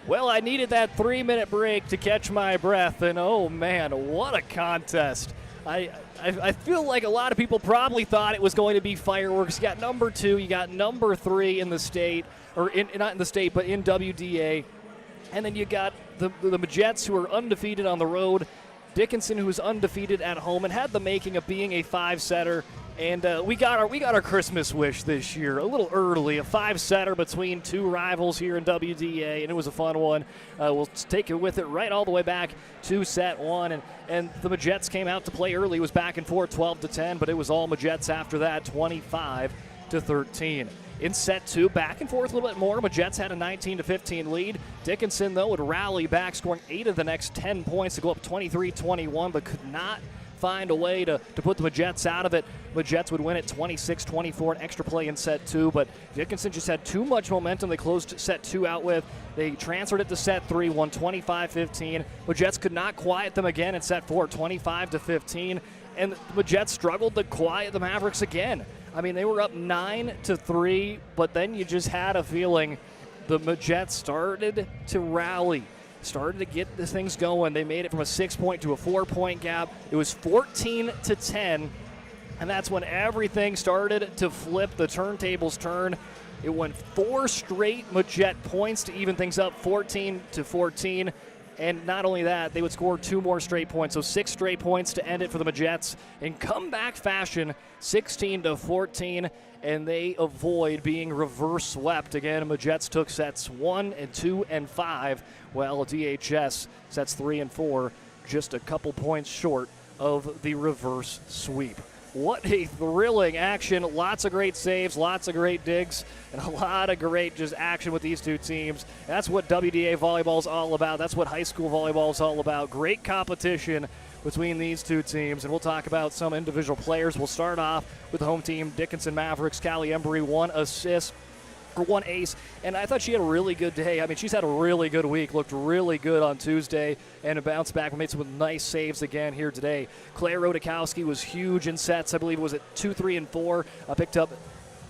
Well, I needed that 3-minute break to catch my breath, and oh man, what a contest. I feel like a lot of people probably thought it was going to be fireworks. You got number 2, you got number 3 in the state, or not in the state, but in WDA. And then you got the Majets, who are undefeated on the road, Dickinson, who is undefeated at home and had the making of being a 5-setter. And we got our Christmas wish this year a little early, a 5-setter between 2 rivals here in WDA, and it was a fun one. We'll take it with it right all the way back to set 1, and the Majets came out to play early. It was back and forth, 12-10, but it was all Majets after that, 25-13. In set 2, back and forth a little bit more. Majets had a 19-15 lead. Dickinson, though, would rally back, scoring 8 of the next 10 points to go up 23-21, but could not find a way to put the Majets out of it. Majets would win it 26-24, an extra play in set 2, but Dickinson just had too much momentum. They closed set 2 out with. They transferred it to set 3, won 25-15. Majets could not quiet them again in set 4, 25-15, and the Majets struggled to quiet the Mavericks again. I mean, they were up 9-3, but then you just had a feeling the Majets started to rally, started to get the things going. They made it from a 6-point to a 4-point gap. It was 14-10, and that's when everything started to flip. The turntables turn. It went 4 straight Majet points to even things up, 14-14. And not only that, they would score 2 more straight points, so 6 straight points to end it for the Majets in comeback fashion, 16-14, and they avoid being reverse swept. Again, Majets took sets 1 and 2 and 5, while DHS sets 3 and 4, just a couple points short of the reverse sweep. What a thrilling action. Lots of great saves, lots of great digs, and a lot of great just action with these two teams. That's what WDA volleyball is all about. That's what high school volleyball is all about. Great competition between these two teams, and we'll talk about some individual players. We'll start off with the home team, Dickinson Mavericks. Callie Embry, 1 assist. For 1 ace, and I thought she had a really good day. I mean, she's had a really good week, looked really good on Tuesday, and a bounce back. We made some nice saves again here today. Claire Rodakowski was huge in sets. I believe it was at 2, 3, and 4. Picked up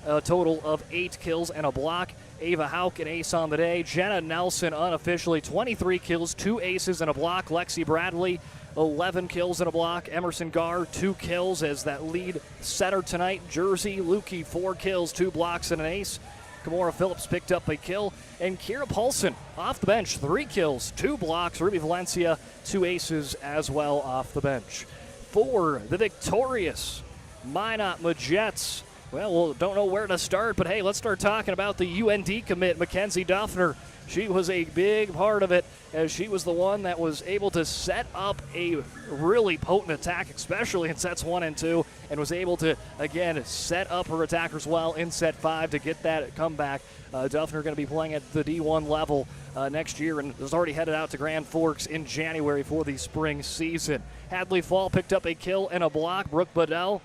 a total of 8 kills and a block. Ava Hauk, an ace on the day. Jenna Nelson, unofficially, 23 kills, 2 aces and a block. Lexi Bradley, 11 kills and a block. Emerson Garr, 2 kills as that lead setter tonight. Jersey Lukey, 4 kills, 2 blocks, and an ace. Kamora Phillips picked up a kill, and Kira Paulson off the bench, 3 kills, 2 blocks. Ruby Valencia, 2 aces as well off the bench. For the victorious Minot Majets, well, don't know where to start, but hey, let's start talking about the UND commit, Mackenzie Duffner. She was a big part of it, as she was the one that was able to set up a really potent attack, especially in sets 1 and 2, and was able to, again, set up her attackers well in set 5 to get that comeback. Duffner going to be playing at the D1 level next year, and is already headed out to Grand Forks in January for the spring season. Hadley Fall picked up a kill and a block. Brooke Bedell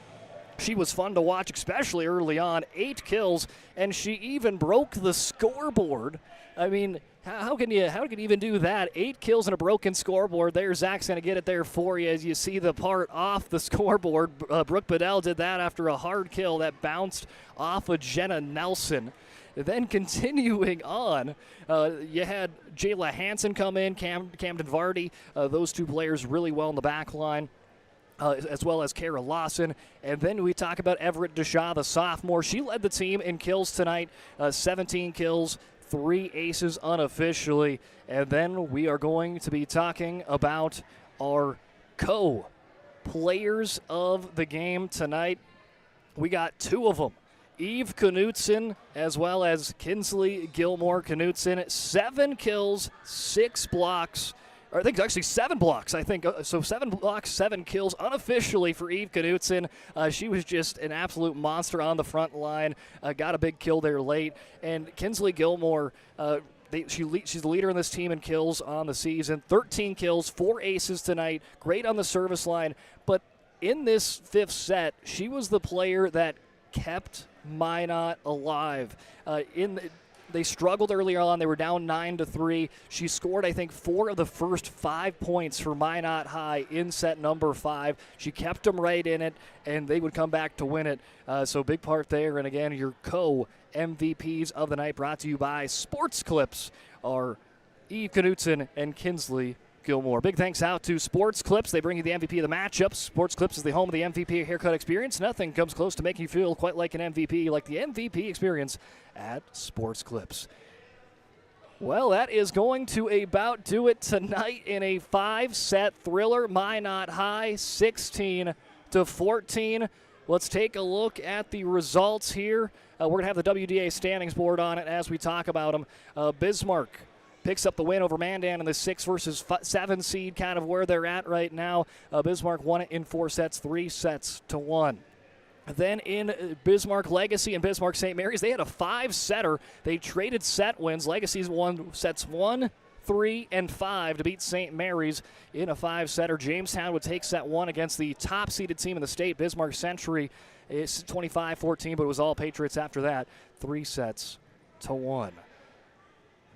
She was fun to watch, especially early on. 8 kills, and she even broke the scoreboard. I mean, how can you even do that? 8 kills and a broken scoreboard. There, Zach's going to get it there for you as you see the part off the scoreboard. Brooke Bedell did that after a hard kill that bounced off of Jenna Nelson. Then continuing on, you had Jayla Hansen come in, Camden Vardy. Those two players really well in the back line. As well as Kara Lawson. And then we talk about Everett Deshaw, the sophomore. She led the team in kills tonight, 17 kills, 3 aces unofficially. And then we are going to be talking about our co-players of the game tonight. We got 2 of them. Eve Knutson as well as Kinsley Gilmore Knutson. 7 kills, 6 blocks. Or I think actually 7 blocks, I think. So 7 blocks, 7 kills unofficially for Eve Knutson. She was just an absolute monster on the front line. Got a big kill there late. And Kinsley Gilmore, she's the leader in this team in kills on the season. 13 kills, 4 aces tonight. Great on the service line. But in this 5th set, she was the player that kept Minot alive. They struggled earlier on. They were down 9-3. She scored, I think, 4 of the first 5 points for Minot High in set number 5. She kept them right in it, and they would come back to win it. So big part there. And again, your co-MVPs of the night brought to you by Sports Clips are Eve Knutson and Kinsley Gilmore. Big thanks out to Sports Clips. They bring you the MVP of the matchup. Sports Clips is the home of the MVP haircut experience. Nothing comes close to making you feel quite like an MVP, like the MVP experience at Sports Clips. Well, that is going to about do it tonight in a 5-set thriller. Minot High, 16-14. Let's take a look at the results here. We're going to have the WDA standings board on it as we talk about them. Bismarck picks up the win over Mandan in the 6 versus 7 seed, kind of where they're at right now. Bismarck won it in 4 sets, 3-1. Then in Bismarck Legacy and Bismarck St. Mary's, they had a 5-setter. They traded set wins. Legacy's won sets 1, 3, and 5 to beat St. Mary's in a 5-setter. Jamestown would take set 1 against the top-seeded team in the state, Bismarck Century. It's 25-14, but it was all Patriots after that, 3-1.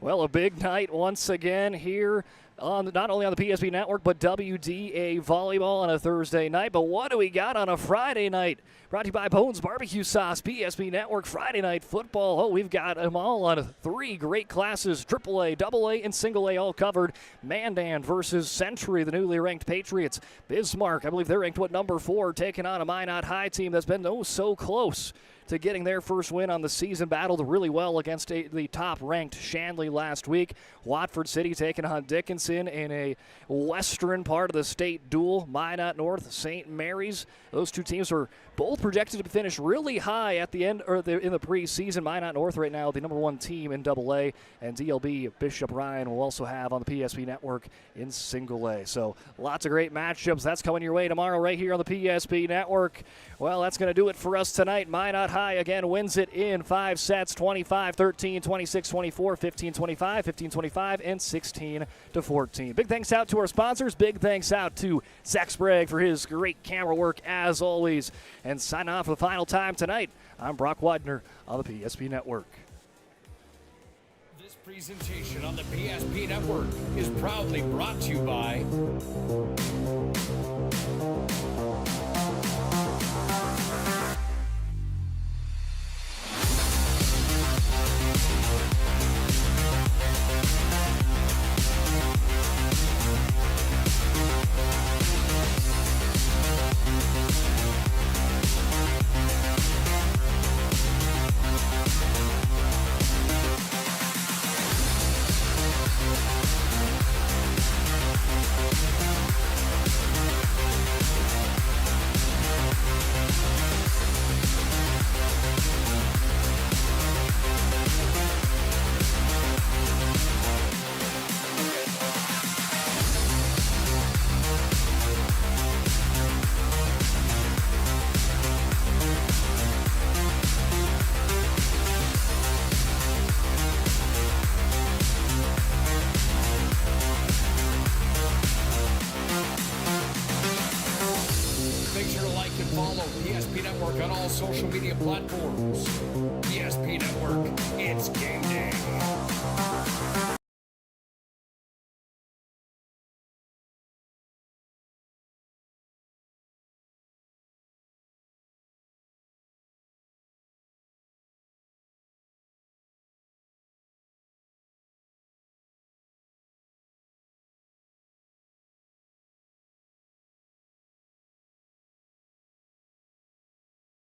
Well, a big night once again here on not only on the PSP Network, but WDA Volleyball on a Thursday night. But what do we got on a Friday night? Brought to you by Bones Barbecue Sauce, PSP Network, Friday Night Football. Oh, we've got them all on 3 great classes, AAA, AA, and Single A all covered. Mandan versus Century, the newly ranked Patriots. Bismarck, I believe they're ranked, number 4, taking on a Minot High team that's been so close to getting their first win on the season. Battled really well against the top-ranked Shanley last week. Watford City taking on Dickinson in a western part of the state duel. Minot North, St. Mary's. Those 2 teams were both projected to finish really high at the end, or in the preseason. Minot North right now, the number 1 team in AA, and DLB Bishop Ryan will also have on the PSP Network in Single A. So lots of great matchups. That's coming your way tomorrow right here on the PSP Network. Well, that's going to do it for us tonight. Minot High again wins it in 5 sets, 25-13, 26-24, 15-25, 15-25, and 16-14. Big thanks out to our sponsors. Big thanks out to Zach Sprague for his great camera work as always. And sign off for the final time tonight. I'm Brock Widener on the PSP Network. This presentation on the PSP Network is proudly brought to you by PSP Network on all social media platforms. PSP Network, it's game day.